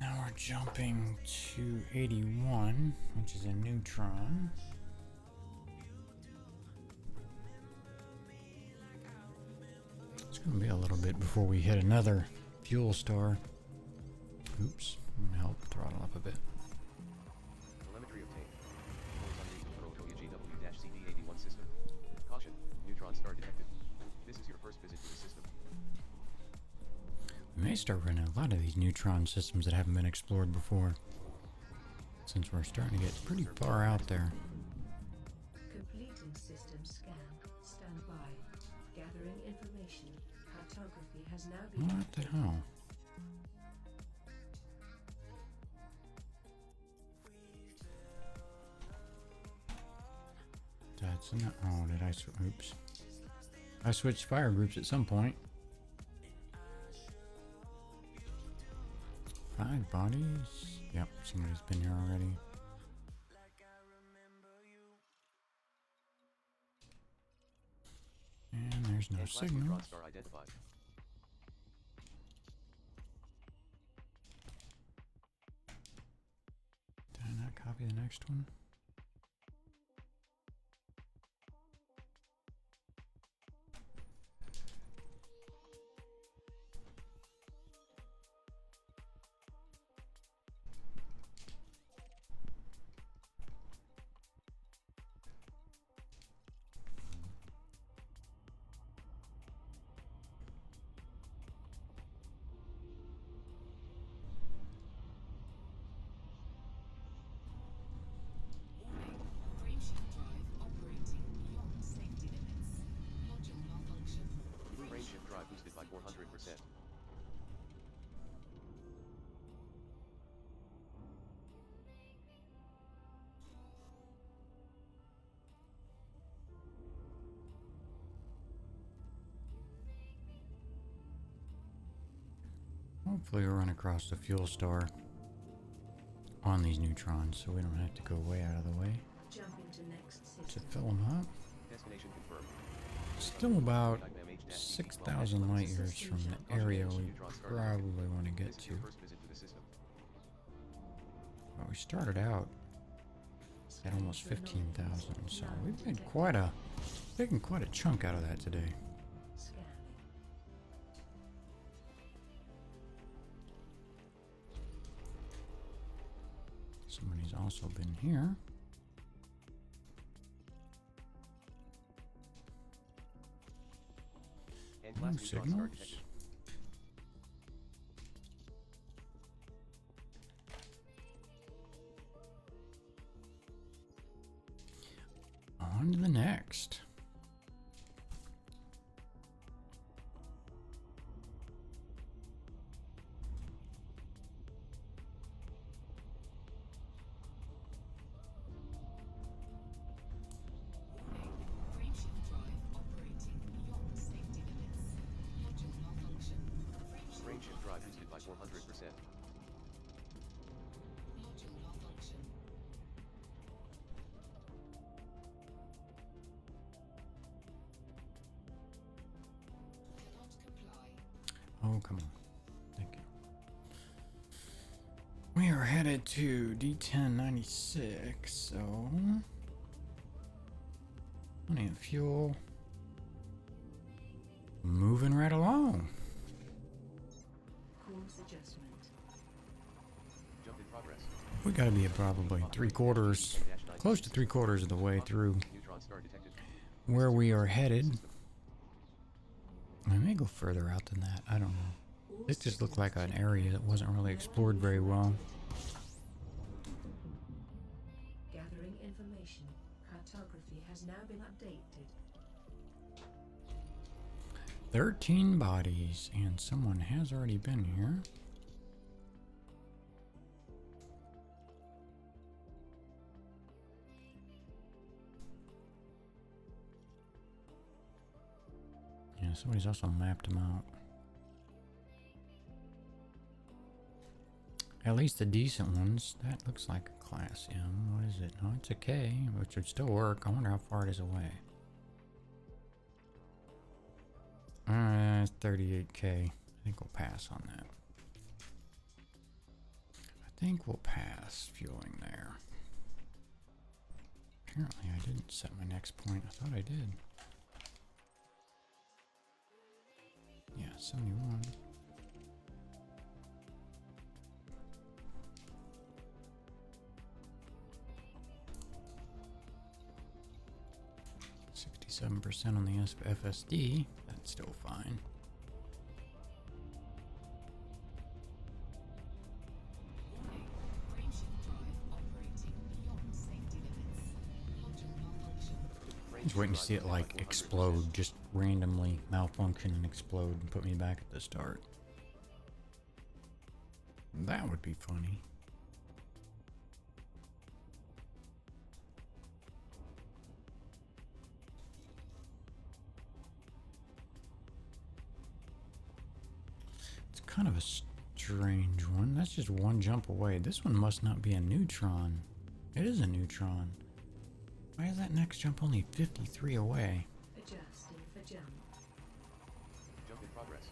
Now we're jumping to 81, which is a neutron. It's going to be a little bit before we hit another fuel star. Oops, I'm going to help throttle up a bit. Telemetry obtained. Holes on route to Protoya GW-CD81 system. Caution, neutron star detected. This is your first visit to the system. We may start running a lot of these neutron systems that haven't been explored before, since we're starting to get pretty far out there. Completing system scan. Stand by. Gathering information. Cartography has now been What the hell? That's not. Oh, did I? Oops. I switched fire groups at some point. 5 bodies. Yep, somebody's been here already. And there's no And class signal. neutron star identified. Did I not copy the next one? Warning, frameshift drive operating beyond safety limits. Module malfunction. Frameshift drive boosted by 400%. Hopefully we'll run across the fuel star on these neutrons so we don't have to go way out of the way jumping to next to system. fill them up. Destination confirmed. Still about Magnum H-12 6,000 light years from the area we probably want to get This is your to. first visit to the system. But we started out at almost 15,000, so we've made taken quite a chunk out of that today. Scanning. Somebody's also been here. And No class neutron star signals. detected. On to the next. Warning, frameshift drive operating beyond safety limits. Module malfunction. Frameshift drive boosted by 400%. Module malfunction. Cannot comply. Oh, come on. Thank you. We are headed to D1096, so plenty of fuel. Moving right along. Course adjustment. Jump in progress. We gotta be probably close to 3/4 of the way through Neutron star detected. where we are headed. I may go further out than that. I don't know. This just looked like an area that wasn't really explored very well. Gathering information. Cartography has now been updated. 13 bodies, and someone has already been here. Yeah, somebody's also mapped them out. At least the decent ones. That looks like a class M. What is it? No, it's a K, which would still work. I wonder how far it is away. 38K. I think we'll pass on that. I think we'll pass fueling there. Apparently I didn't set my next point. I thought I did. Yeah, 71. %on the FSD, that's still fine. Just waiting to see it like explode, just randomly malfunction and explode and put me back at the start. That would be funny. It's kind of a strange one. That's just one jump away. This one must not be a neutron. It is a neutron. Why is that next jump only 53 away? Adjusting for jump. Jump in progress.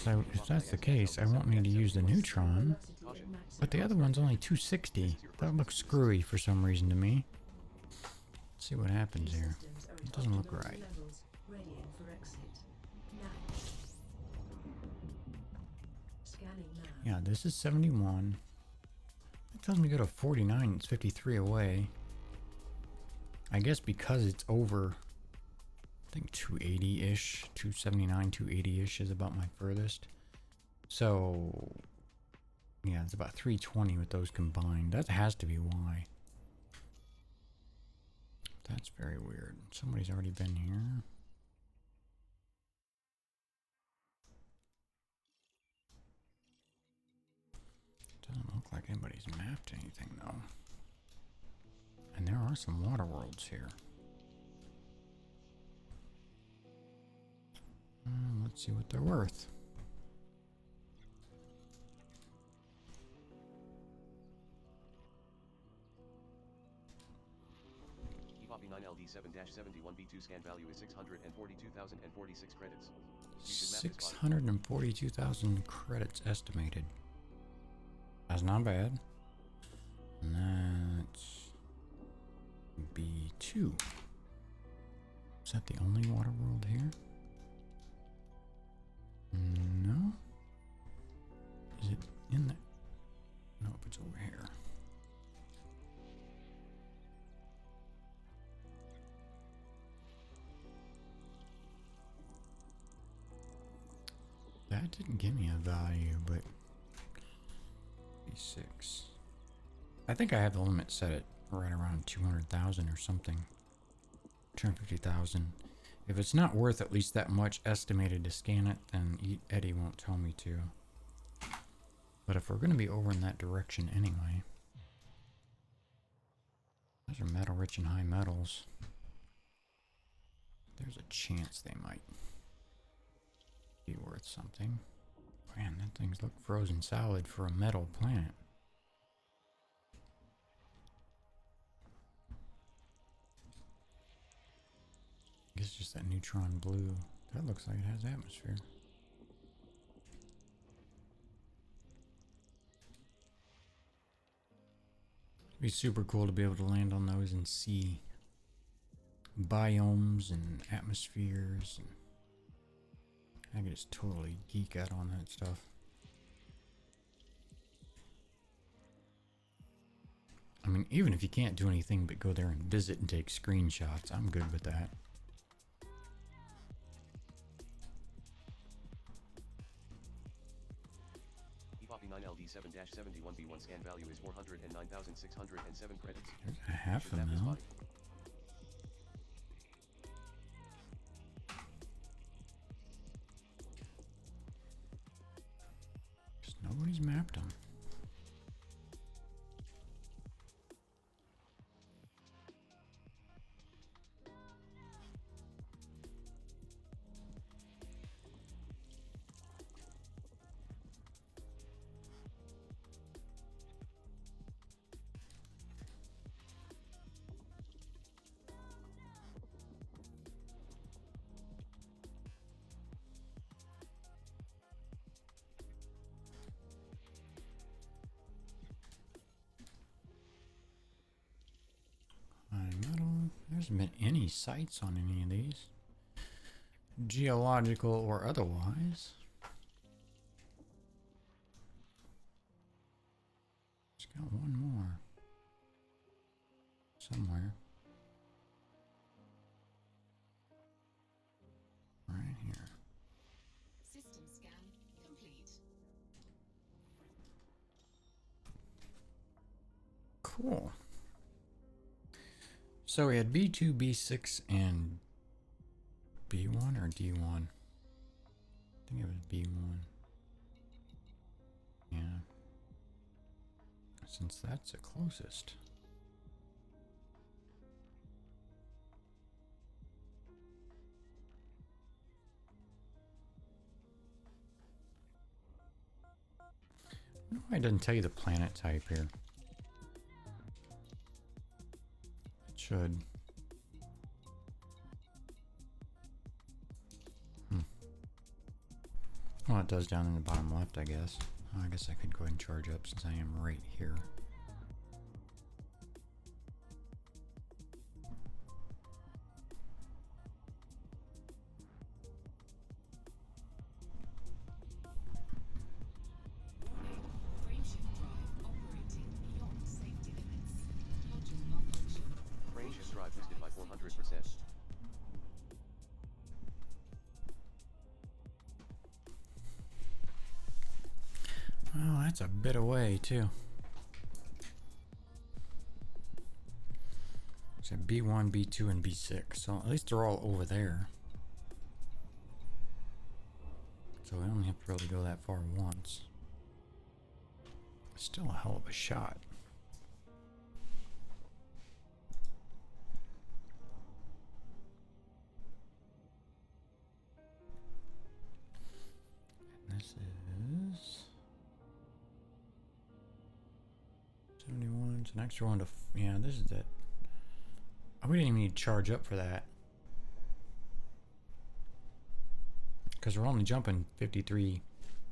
So if that's the case, I won't need to use the neutron. Velocity at maximum. But the other one's only 260. That looks screwy for some reason to me. Let's see what happens here. Systems are It at doesn't look optimal right. levels, readying for exit. Now. Scanning now. Yeah, this is 71. It tells me go to 49. It's 53 away. I guess because it's over, I think 280-ish, 279, 280-ish is about my furthest. So, yeah, it's about 320 with those combined. That has to be why. That's very weird. Somebody's already been here. Doesn't look like anybody's mapped anything though. And there are some water worlds here. Let's see what they're worth. EPOPI 9LD7-71B2 scan value is 642,046 credits. You should map this body. 642,000 credits estimated. That's not bad. And that's B2. Is that the only water world here? No. Is it in there? Nope, it's over here. That didn't give me a value, but B6. I think I have the limit set at right around 200,000 or something. 250,000. If it's not worth at least that much estimated to scan it, then Eddie won't tell me to. But if we're going to be over in that direction anyway. Those are metal rich and high metals. There's a chance they might be worth something. Man, that thing's look frozen solid for a metal planet. I guess just that neutron blue. That looks like it has atmosphere. It'd be super cool to be able to land on those and see biomes and atmospheres. And I could just totally geek out on that stuff. I mean, even if you can't do anything but go there and visit and take screenshots, I'm good with that. EPOPI 9LD7-71B1 scan value is 409,607 credits. There's a half Should a map this mil. body. Just nobody's mapped them. Metal. There hasn't been any sights on any of these, geological or otherwise. It's got one more somewhere. Right here. System scan complete. Cool. So we had B2, B6, and B1 or D1? I think it was B1. Yeah. Since that's the closest. I wonder why it doesn't tell you the planet type here. It should. Well, it does down in the bottom left, I guess. Oh, I guess I could go ahead and charge up since I am right here. Warning. Frameshift drive operating beyond safety limits. Module malfunction. Frameshift drive boosted by 400%. Oh, that's a bit away, too. So B1, B2, and B6. So at least they're all over there. So we only have to really go that far once. Still a hell of a shot. And this is 71. So next we're on to, yeah, this is it. Oh, we didn't even need to charge up for that. Because we're only jumping 53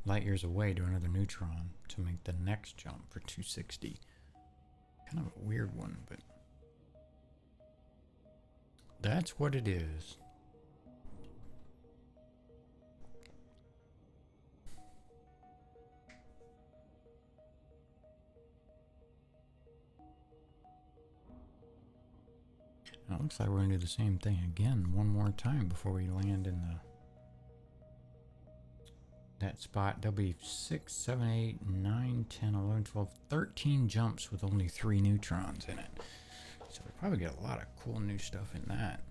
light years away to another neutron to make the next jump for 260. Kind of a weird one, but that's what it is. Now, it looks like we're going to do the same thing again one more time before we land in that spot. There'll be 6, 7, 8, 9, 10, 11, 12, 13 jumps with only 3 neutrons in it. So we'll probably get a lot of cool new stuff in that.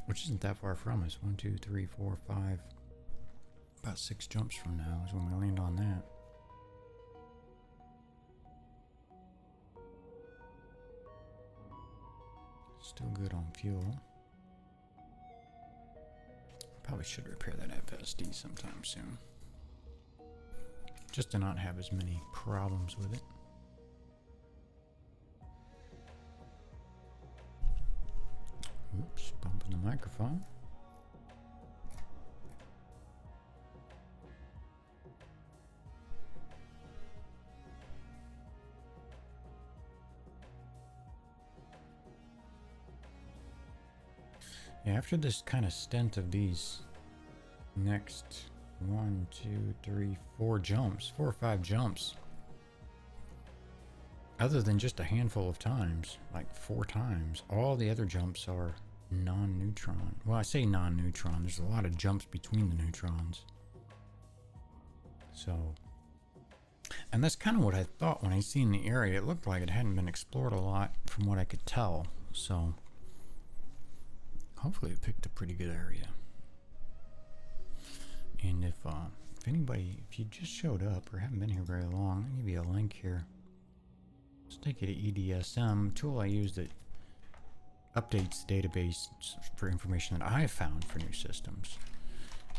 Which isn't that far from us. 1, 2, 3, 4, 5. About 6 jumps from now is when we land on that. Still good on fuel. Probably should repair that FSD sometime soon. Just to not have as many problems with it. Oops, bumping the microphone. Yeah, after this kind of stint of these next 1, 2, 3, 4 jumps, 4 or 5 jumps, other than just a handful of times, like 4 times, all the other jumps are non-neutron. Well, I say non-neutron. There's a lot of jumps between the neutrons. So, and that's kind of what I thought when I seen the area. It looked like it hadn't been explored a lot from what I could tell. So, hopefully it picked a pretty good area. And if anybody, if you just showed up or haven't been here very long, I'll give you a link here. Let's take you to EDSM, tool I use that updates the database for information that I've found for new systems.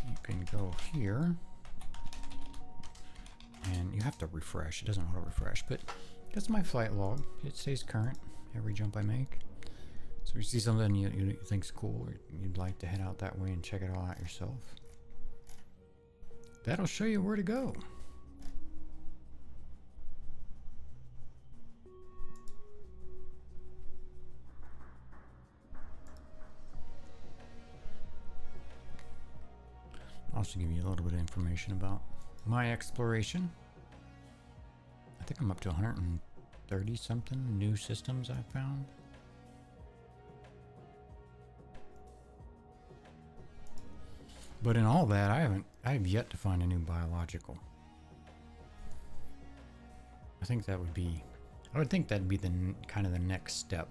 You can go here, and you have to refresh. It doesn't auto refresh, but that's my flight log. It stays current every jump I make. So if you see something you think's cool, or you'd like to head out that way and check it all out yourself, that'll show you where to go. Also give you a little bit of information about my exploration. I think I'm up to 130 something new systems I've found. But in all that, I have yet to find a new biological. I think that would be I would think that'd be the kind of the next step.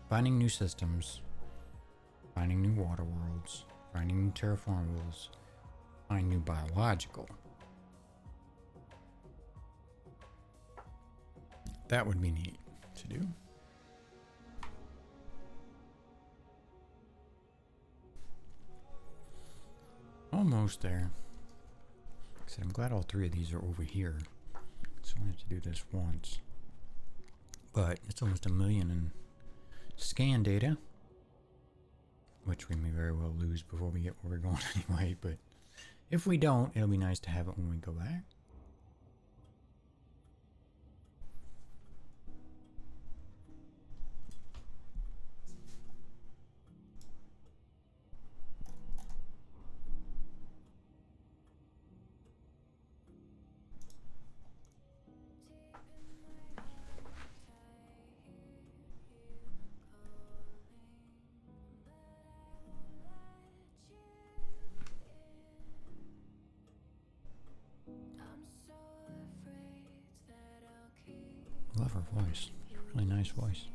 Finding new systems, finding new water worlds, finding new terraformables, find new biological. That would be neat to do. Almost there. Like I said, I'm glad all three of these are over here. So I only have to do this once. But it's almost 1 million in scan data, which we may very well lose before we get where we're going anyway. But if we don't, it'll be nice to have it when we go back. Love her voice. Really nice voice.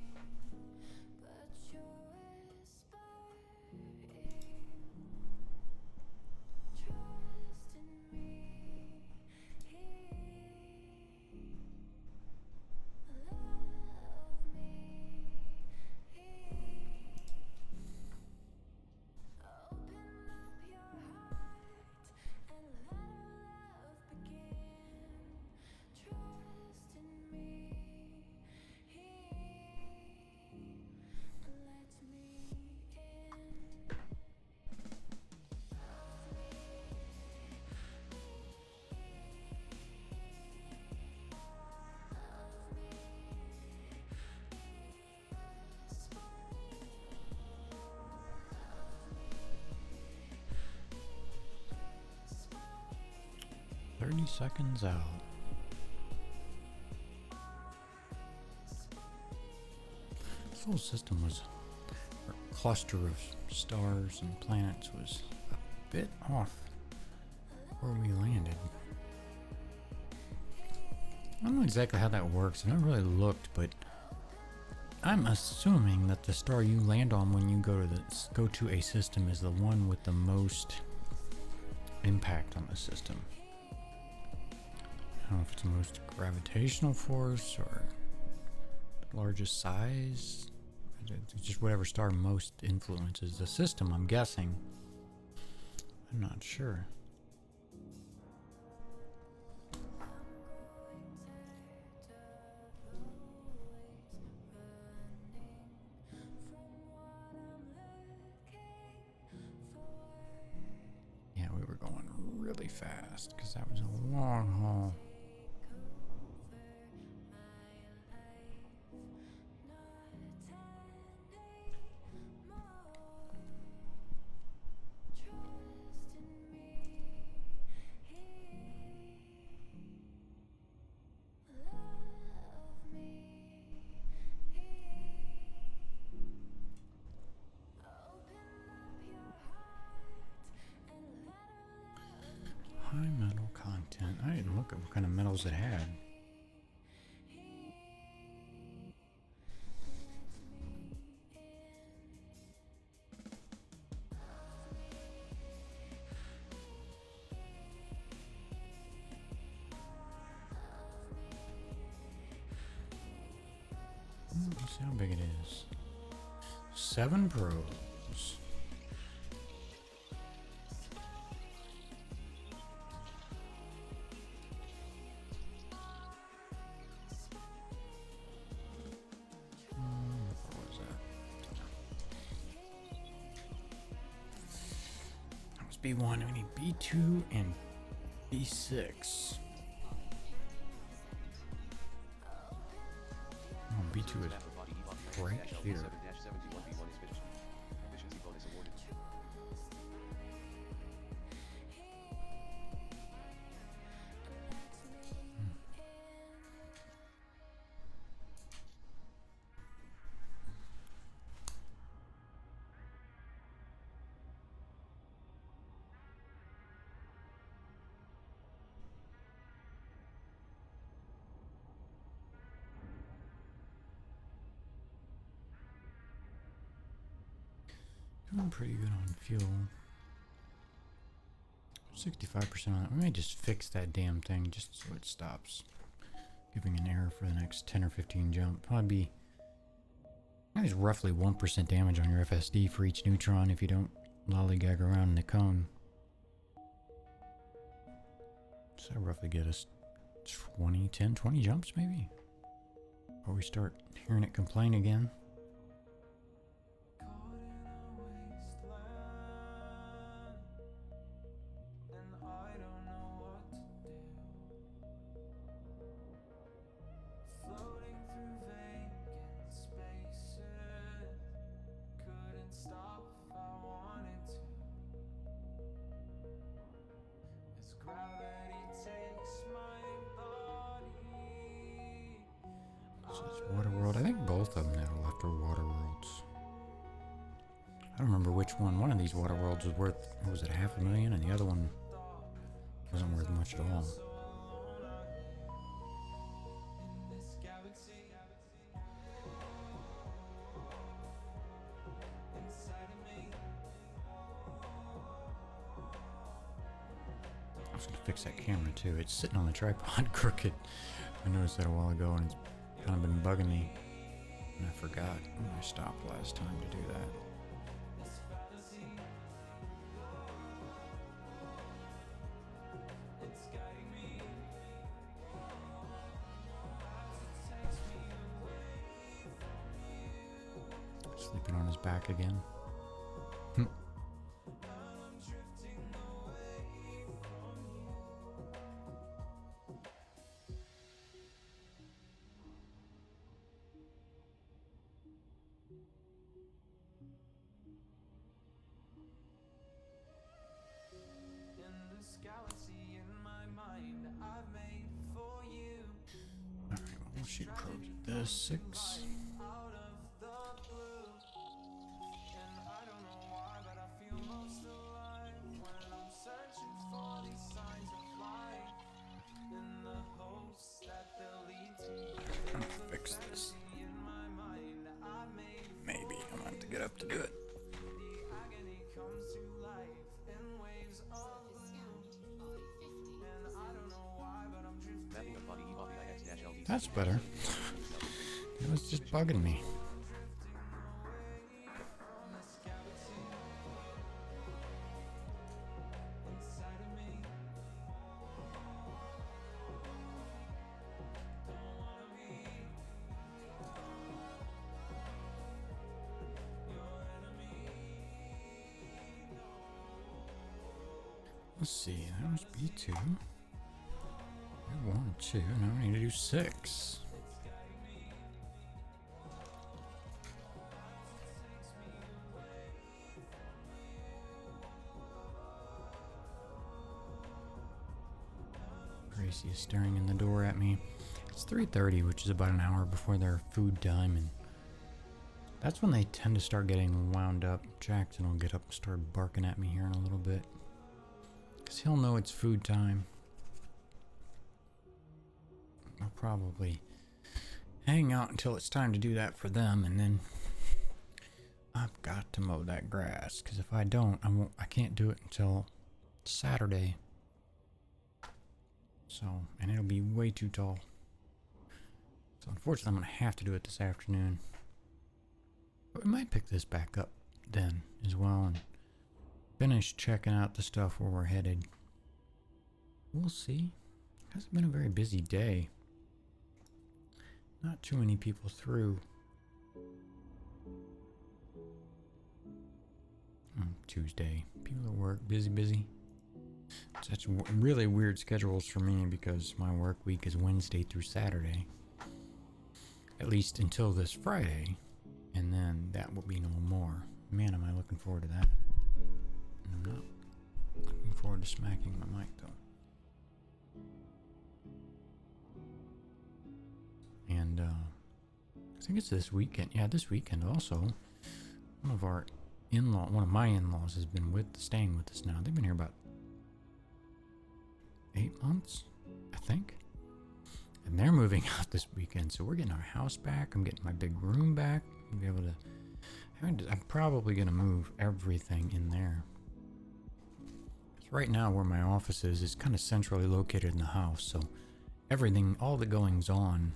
Seconds out. This whole system was, or cluster of stars and planets was a bit off where we landed. I don't know exactly how that works. I never really looked, but I'm assuming that the star you land on when you go to a system is the one with the most impact on the system. I don't know if it's the most gravitational force or largest size. It's just whatever star most influences the system, I'm guessing. I'm not sure. Yeah, we were going really fast because that was a long haul. High metal content. I didn't look at what kind of metals it had. Let's see how big it is. 7 probes. What was that? That was B1. We need B2 and B6. Oh, B2 is right here. I'm pretty good on fuel. 65% on it. We may just fix that damn thing just so it stops giving an error for the next 10 or 15 jump. Probably be, I think it's roughly 1% damage on your FSD for each neutron if you don't lollygag around in the cone. So that roughly get us 20 jumps maybe? Before we start hearing it complain again. So it's Waterworld. I think both of them that are left are Waterworlds. I don't remember which one. One of these Waterworlds was worth, what was it, $500,000, and the other one wasn't worth much at all. I was gonna fix that camera too. It's sitting on the tripod crooked. I noticed that a while ago and it's kind of been bugging me. And I forgot when I stopped last time to do that. Sleeping on his back again. Alright, well, we'll shoot probes at this. 6. I'm gonna fix this. Maybe I'm gonna have to get up to do it. Mapping of body Bobby IX-LD. That's better. It was just bugging me. Let's see, that was B2. 1, 2, now we need to do 6. Gracie is staring in the door at me. It's 3:30, which is about an hour before their food time, and that's when they tend to start getting wound up. Jackson will get up and start barking at me here in a little bit, because he'll know it's food time. I'll probably hang out until it's time to do that for them, and then I've got to mow that grass, because if I don't, I can't do it until Saturday. So, and it'll be way too tall. So unfortunately I'm gonna have to do it this afternoon. But we might pick this back up then as well and finish checking out the stuff where we're headed. We'll see. It hasn't been a very busy day. Not too many people through. Tuesday. People at work, busy. Such really weird schedules for me because my work week is Wednesday through Saturday. At least until this Friday. And then that will be no more. Man, am I looking forward to that. And I'm not looking forward to smacking my mic though. And I think it's this weekend. Yeah, this weekend also. One of my in-laws has been staying with us now. They've been here about 8 months, I think. And they're moving out this weekend, so we're getting our house back. I'm getting my big room back. We'll be able to I'm probably going to move everything in there. Right now where my office is kind of centrally located in the house, so everything, all the goings on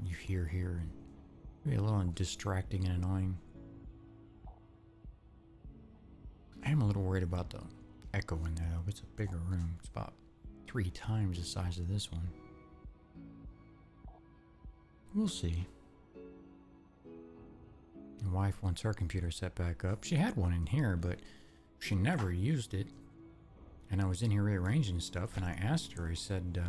you hear here, and maybe a little distracting and annoying. I am a little worried about the echo in there though. It's a bigger room. It's about 3 times the size of this one. We'll see. My wife wants her computer set back up. She had one in here, but she never used it. And I was in here rearranging stuff, and I asked her, I said,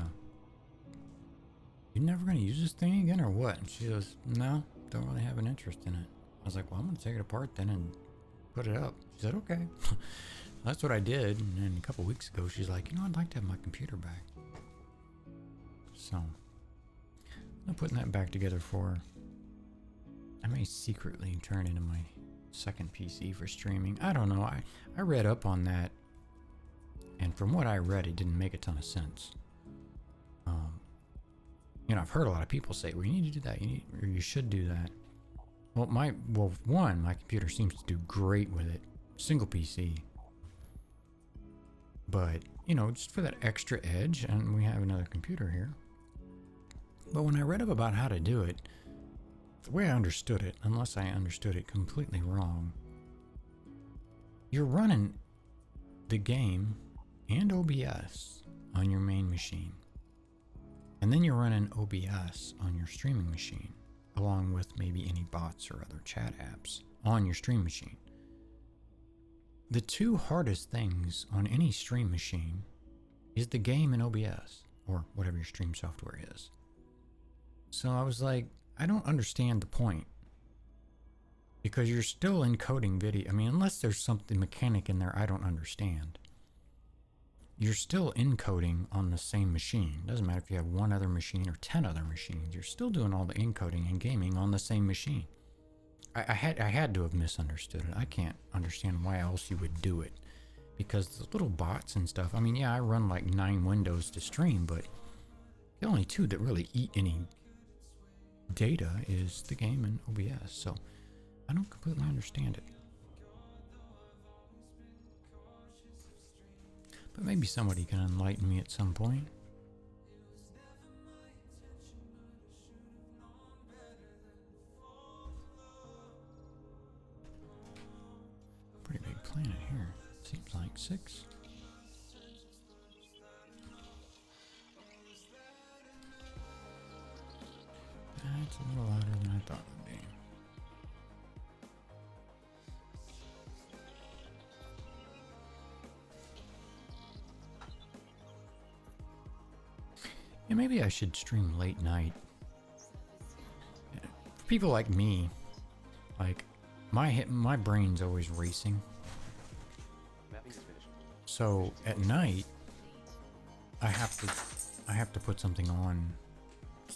you never gonna use this thing again or what? And she goes, no, don't really have an interest in it. I was like, well, I'm gonna take it apart then and put it up. She said, okay. That's what I did. And then a couple weeks ago, she's like, I'd like to have my computer back. So, I'm putting that back together for her. I may secretly turn it into my second PC for streaming. I don't know. I read up on that, and from what I read, it didn't make a ton of sense. I've heard a lot of people say, well, you need to do that, or you should do that. Well, my computer seems to do great with it. Single PC. But, just for that extra edge, and we have another computer here. But when I read up about how to do it, the way I understood it, unless I understood it completely wrong, you're running the game and OBS on your main machine. And then you're running OBS on your streaming machine, along with maybe any bots or other chat apps on your stream machine. The 2 hardest things on any stream machine is the game and OBS, or whatever your stream software is. So I was like, I don't understand the point. Because you're still encoding video. I mean, unless there's something mechanic in there I don't understand. You're still encoding on the same machine. Doesn't matter if you have 1 other machine or 10 other machines. You're still doing all the encoding and gaming on the same machine. I had to have misunderstood it. I can't understand why else you would do it. Because the little bots and stuff, I mean, yeah, I run like 9 windows to stream, but the only 2 that really eat any data is the game and OBS. So I don't completely understand it. But maybe somebody can enlighten me at some point. Pretty big planet here. Seems like 6. That's a little louder than I thought it would be. Yeah, maybe I should stream late night. For people like me, like my brain's always racing. Mapping is finished. So at night, I have to put something on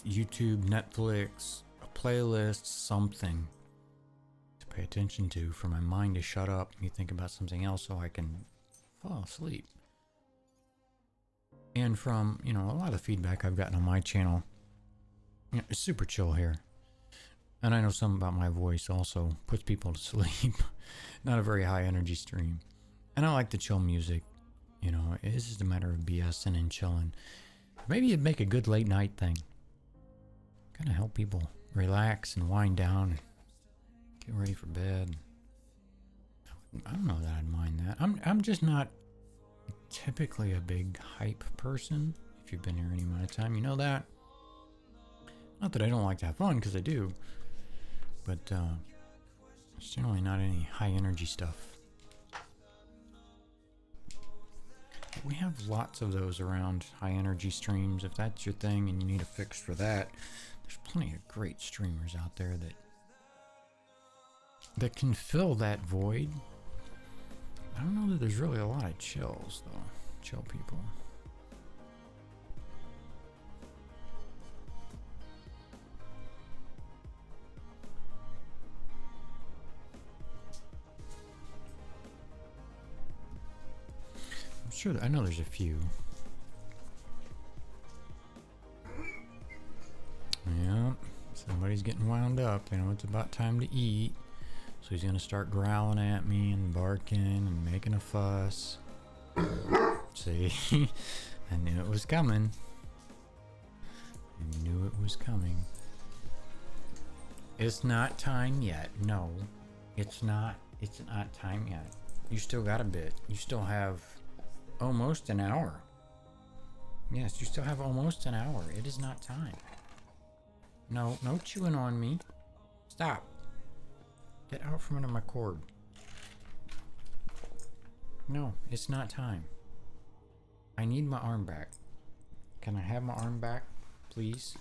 YouTube, Netflix, a playlist, something to pay attention to for my mind to shut up and think about something else so I can fall asleep. And from, a lot of feedback I've gotten on my channel, it's super chill here. And I know something about my voice also puts people to sleep. Not a very high energy stream. And I like the chill music. It's just a matter of BSing and chilling. Maybe it'd make a good late night thing. Kind of help people relax and wind down and get ready for bed. I don't know that I'd mind that. I'm just not typically a big hype person. If you've been here any amount of time, you know that. Not that I don't like to have fun, because I do. But it's generally not any high energy stuff. But we have lots of those around, high energy streams. If that's your thing and you need a fix for that, there's plenty of great streamers out there that can fill that void. I don't know that there's really a lot of chills, though. Chill people. I'm sure I know there's a few. Yeah. So he's getting wound up. You know, it's about time to eat. So he's gonna start growling at me and barking and making a fuss. See, I knew it was coming. I knew it was coming. It's not time yet. No, it's not. It's not time yet. You still got a bit. You still have almost an hour. Yes, you still have almost an hour. It is not time. No, no chewing on me. Stop. Get out from under my cord. No, it's not time. I need my arm back. Can I have my arm back, please?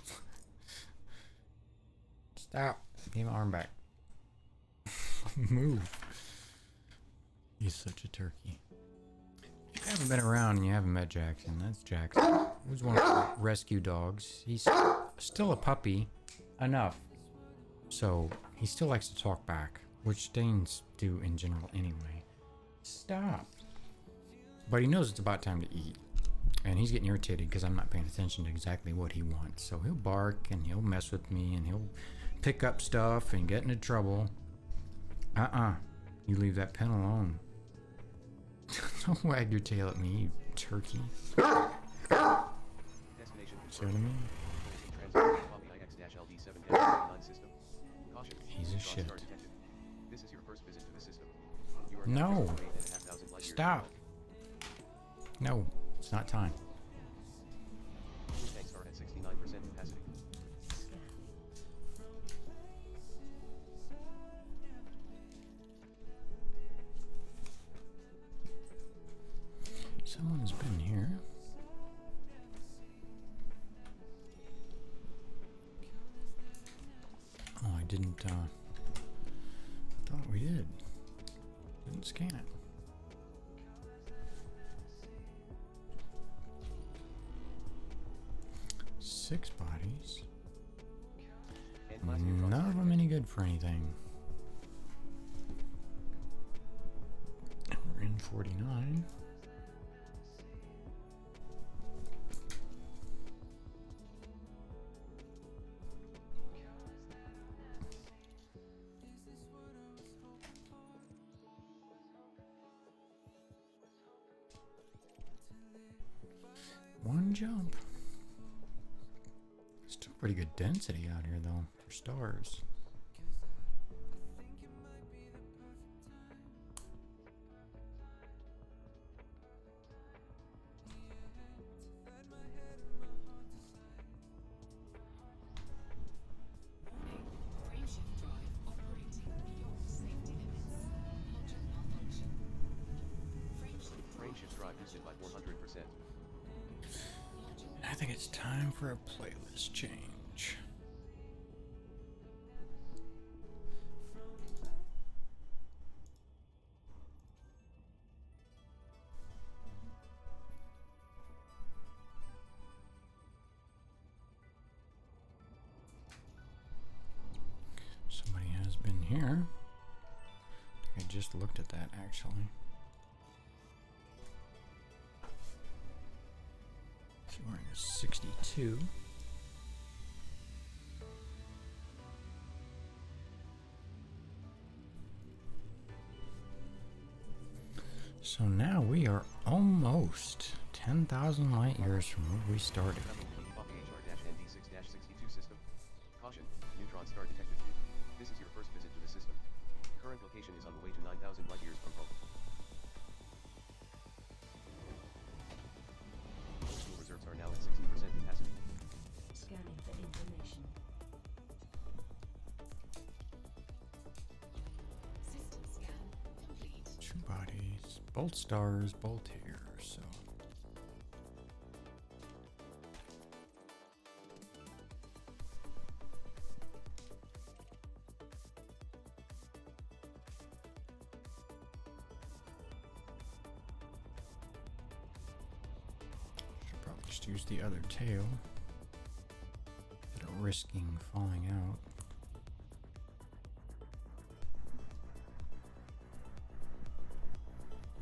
Stop. Give me my arm back. Move. He's such a turkey. If you haven't been around and you haven't met Jackson, that's Jackson. He was one of the rescue dogs. He's still a puppy. Enough. So, he still likes to talk back, which Danes do in general anyway. Stop. But he knows it's about time to eat. And he's getting irritated because I'm not paying attention to exactly what he wants. So he'll bark and he'll mess with me and he'll pick up stuff and get into trouble. You leave that pen alone. Don't wag your tail at me, you turkey. Destination See what I mean? Transfer copy IX-LD7-9 system. Caution. He's a Neutron shit. star detected. This is your first visit to the system. You are No. now 8,500 light years Stop. No, it's not time. Fuel tanks are at 69% capacity. Scan. Someone's been here. Oh, I didn't, I thought we did. Didn't scan it. Six bodies. Analyze neutron None star of them any good for anything. And we're in 49. One jump. Still pretty good density out here though for stars. Warning. Frameshift drive operating beyond safety limits. Module malfunction. Frameshift drive boosted by 400%. I think it's time for a playlist change. Somebody has been here. I just looked at that actually. She's wearing a 62. So now we are almost 10,000 light years from where we started. HR-ND6-62 system. Caution. Neutron star detected. This is your first visit to the system. Current location is on the way to 9,000 light years from home. Fuel reserves are now at 60% capacity. Scanning for information. System scan complete. Two bodies, both stars, both here, so. Should probably just use the other tail. Instead of risking falling out.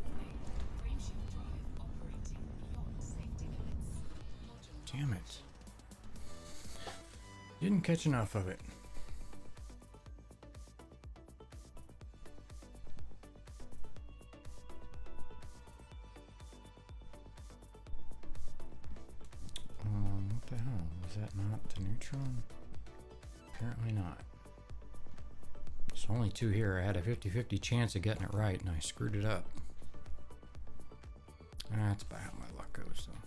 Warning. Frameshift drive operating beyond safety limits. Module Damn it. Didn't catch enough of it. Is that not the neutron? Apparently not. There's only two here. I had a 50-50 chance of getting it right, and I screwed it up. That's about how my luck goes, though.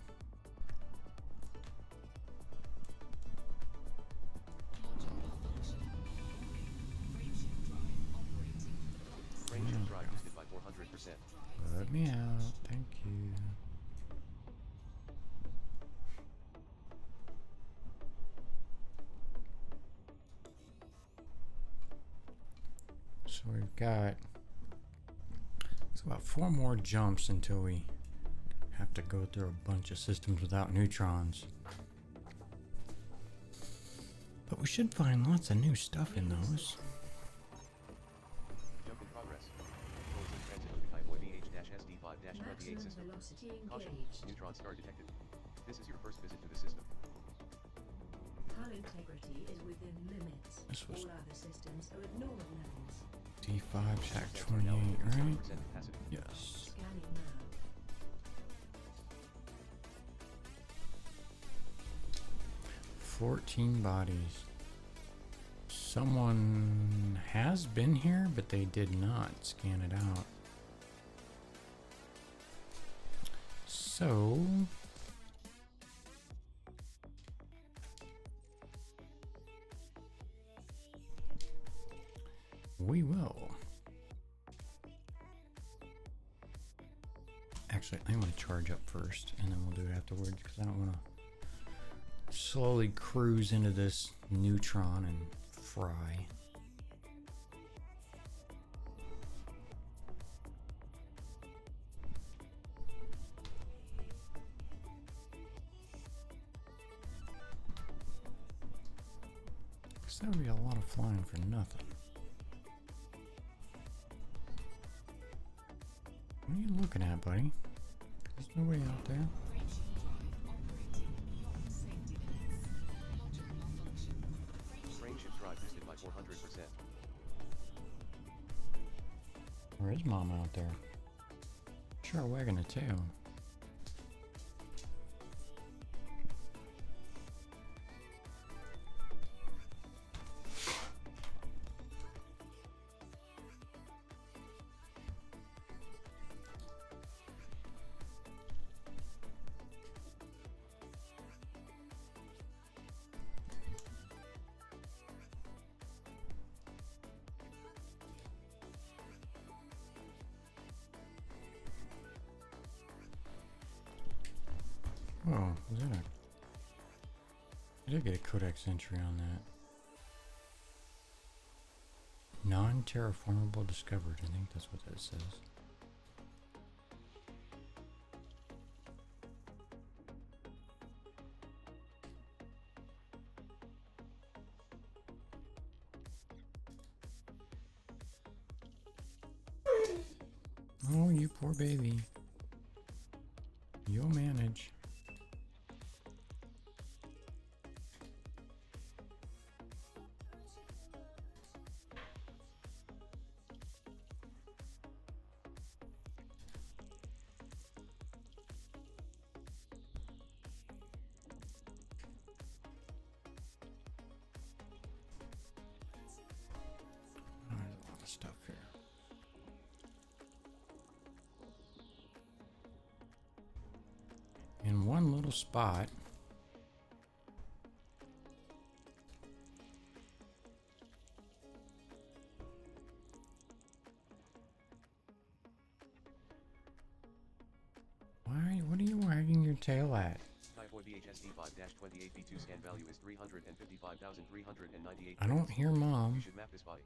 Frameshift drive boosted by 400%. Let me out. Thank you. So we've got it's about 4 more jumps until we have to go through a bunch of systems without neutrons. But we should find lots of new stuff in those. Jump in progress. Controls in transit of the Kaiboy BH-SD5-28 Maximum system. velocity Caution, engaged. neutron star detected. This is your first visit to the system. Hull integrity is within limits. This was- All other systems are at normal levels. D5 Shack Sensors are now 28, at right? 57% capacity. Yes. Scanning now. $14 bodies. Someone has been here, but they did not scan it out. So we will. Actually, I'm going to charge up first, and then we'll do it afterwards because I don't want to slowly cruise into this neutron and fry. Because that would be a lot of flying for nothing. What are you looking at, buddy? There's nobody out there. Frameshift drive boosted by 400%. Where is Mom out there? Sure, wagging a tail. Oh, was that a... I did get a codex entry on that. Non-terraformable discovered. I think that's what that says. Oh, you poor baby. You'll manage. Oh, there's a lot of stuff here. In one little spot. What are you wagging your tail at? Kaiboy BHSD5-28 B2 scan value is 355,398. I don't hear You Mom, should map this body.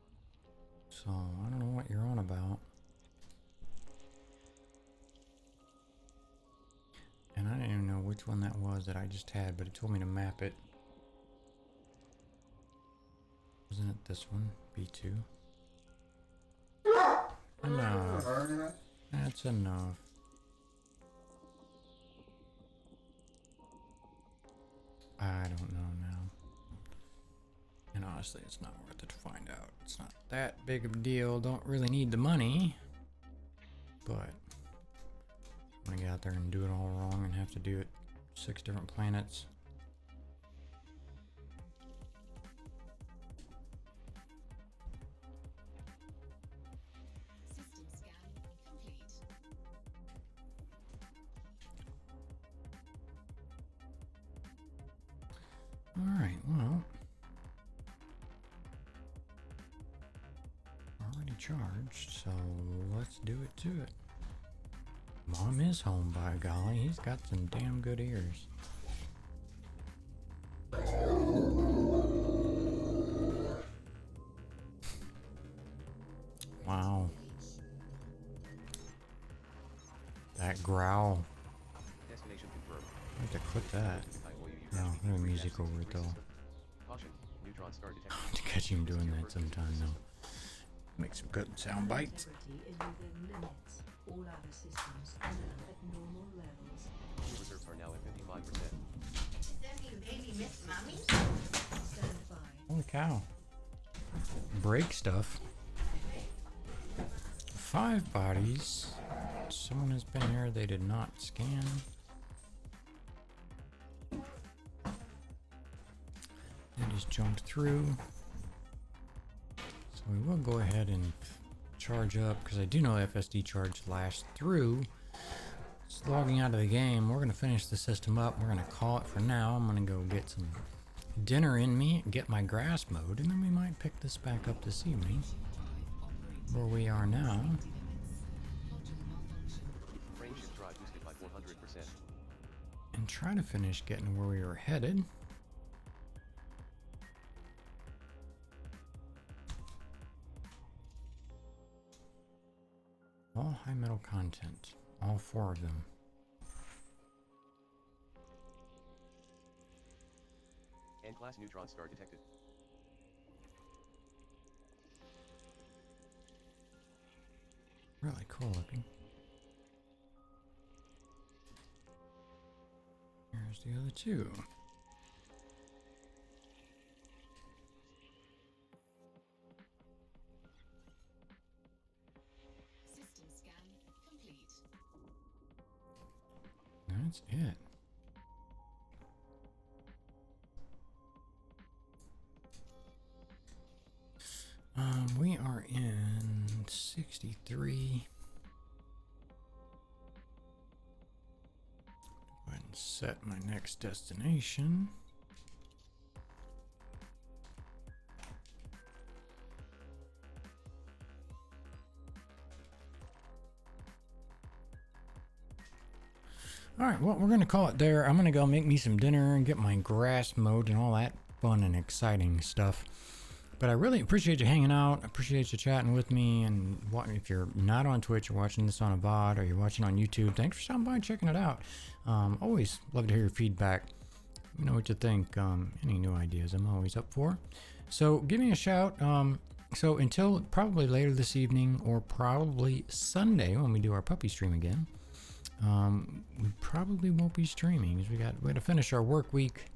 so I don't know what you're on about. And I didn't even know which one that was that I just had, but it told me to map it. Wasn't it this one? B2? Enough. That's enough. I don't know now. And honestly, it's not worth it to find out. It's not that big of a deal. Don't really need the money. But I'm gonna get out there and do it all wrong and have to do it 6 different planets. charged, so let's do it to it. Mom is home, by golly. He's got some damn good ears. Wow. That growl. Destination confirmed. I have to clip that. IOU No, no music over it though. Caution, neutron star detected. To catch him doing that sometime though. Make some good sound bites. Integrity is within limits. All other systems are now at normal levels. Fuel reserves are now at 55%. Does that mean baby miss mommy? Stand by. Holy cow. Break stuff. 5 bodies. Someone has been here they did not scan. They just jumped through. So we will go ahead and charge up because I do know FSD charge lasts through. Just logging out of the game. We're going to finish the system up. We're going to call it for now. I'm going to go get some dinner in me, get my grass mowed, and then we might pick this back up this evening. Where we are now. Frame shift drive boosted by 100%. And try to finish getting where we were headed. All high metal content. All 4 of them. N-class neutron star detected. Really cool looking. Here's the other 2. System scan complete. That's it. We are in 63. Go ahead and set my next destination. All right, well, we're going to call it there. I'm going to go make me some dinner and get my grass mowed and all that fun and exciting stuff. But I really appreciate you hanging out. I appreciate you chatting with me. And if you're not on Twitch, you're watching this on a VOD, or you're watching on YouTube, thanks for stopping by and checking it out. Always love to hear your feedback. Let me know what you think. Any new ideas I'm always up for. So give me a shout. So until probably later this evening or probably Sunday when we do our puppy stream again, we probably won't be streaming because we got to finish our work week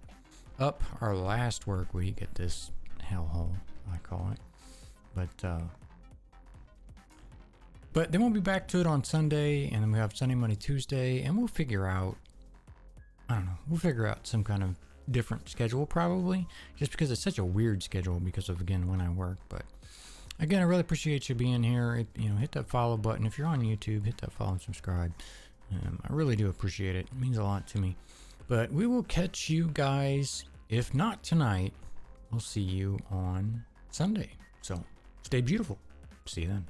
up, our last work week at this hellhole, I call it. But then we'll be back to it on Sunday, and then we have Sunday, Monday, Tuesday, and we'll figure out, I don't know, we'll figure out some kind of different schedule probably, just because it's such a weird schedule because of, again, when I work. But again, I really appreciate you being here. Hit that follow button. If you're on YouTube, hit that follow and subscribe. I really do appreciate it. It means a lot to me. But we will catch you guys, if not tonight, we'll see you on Sunday. So stay beautiful. See you then.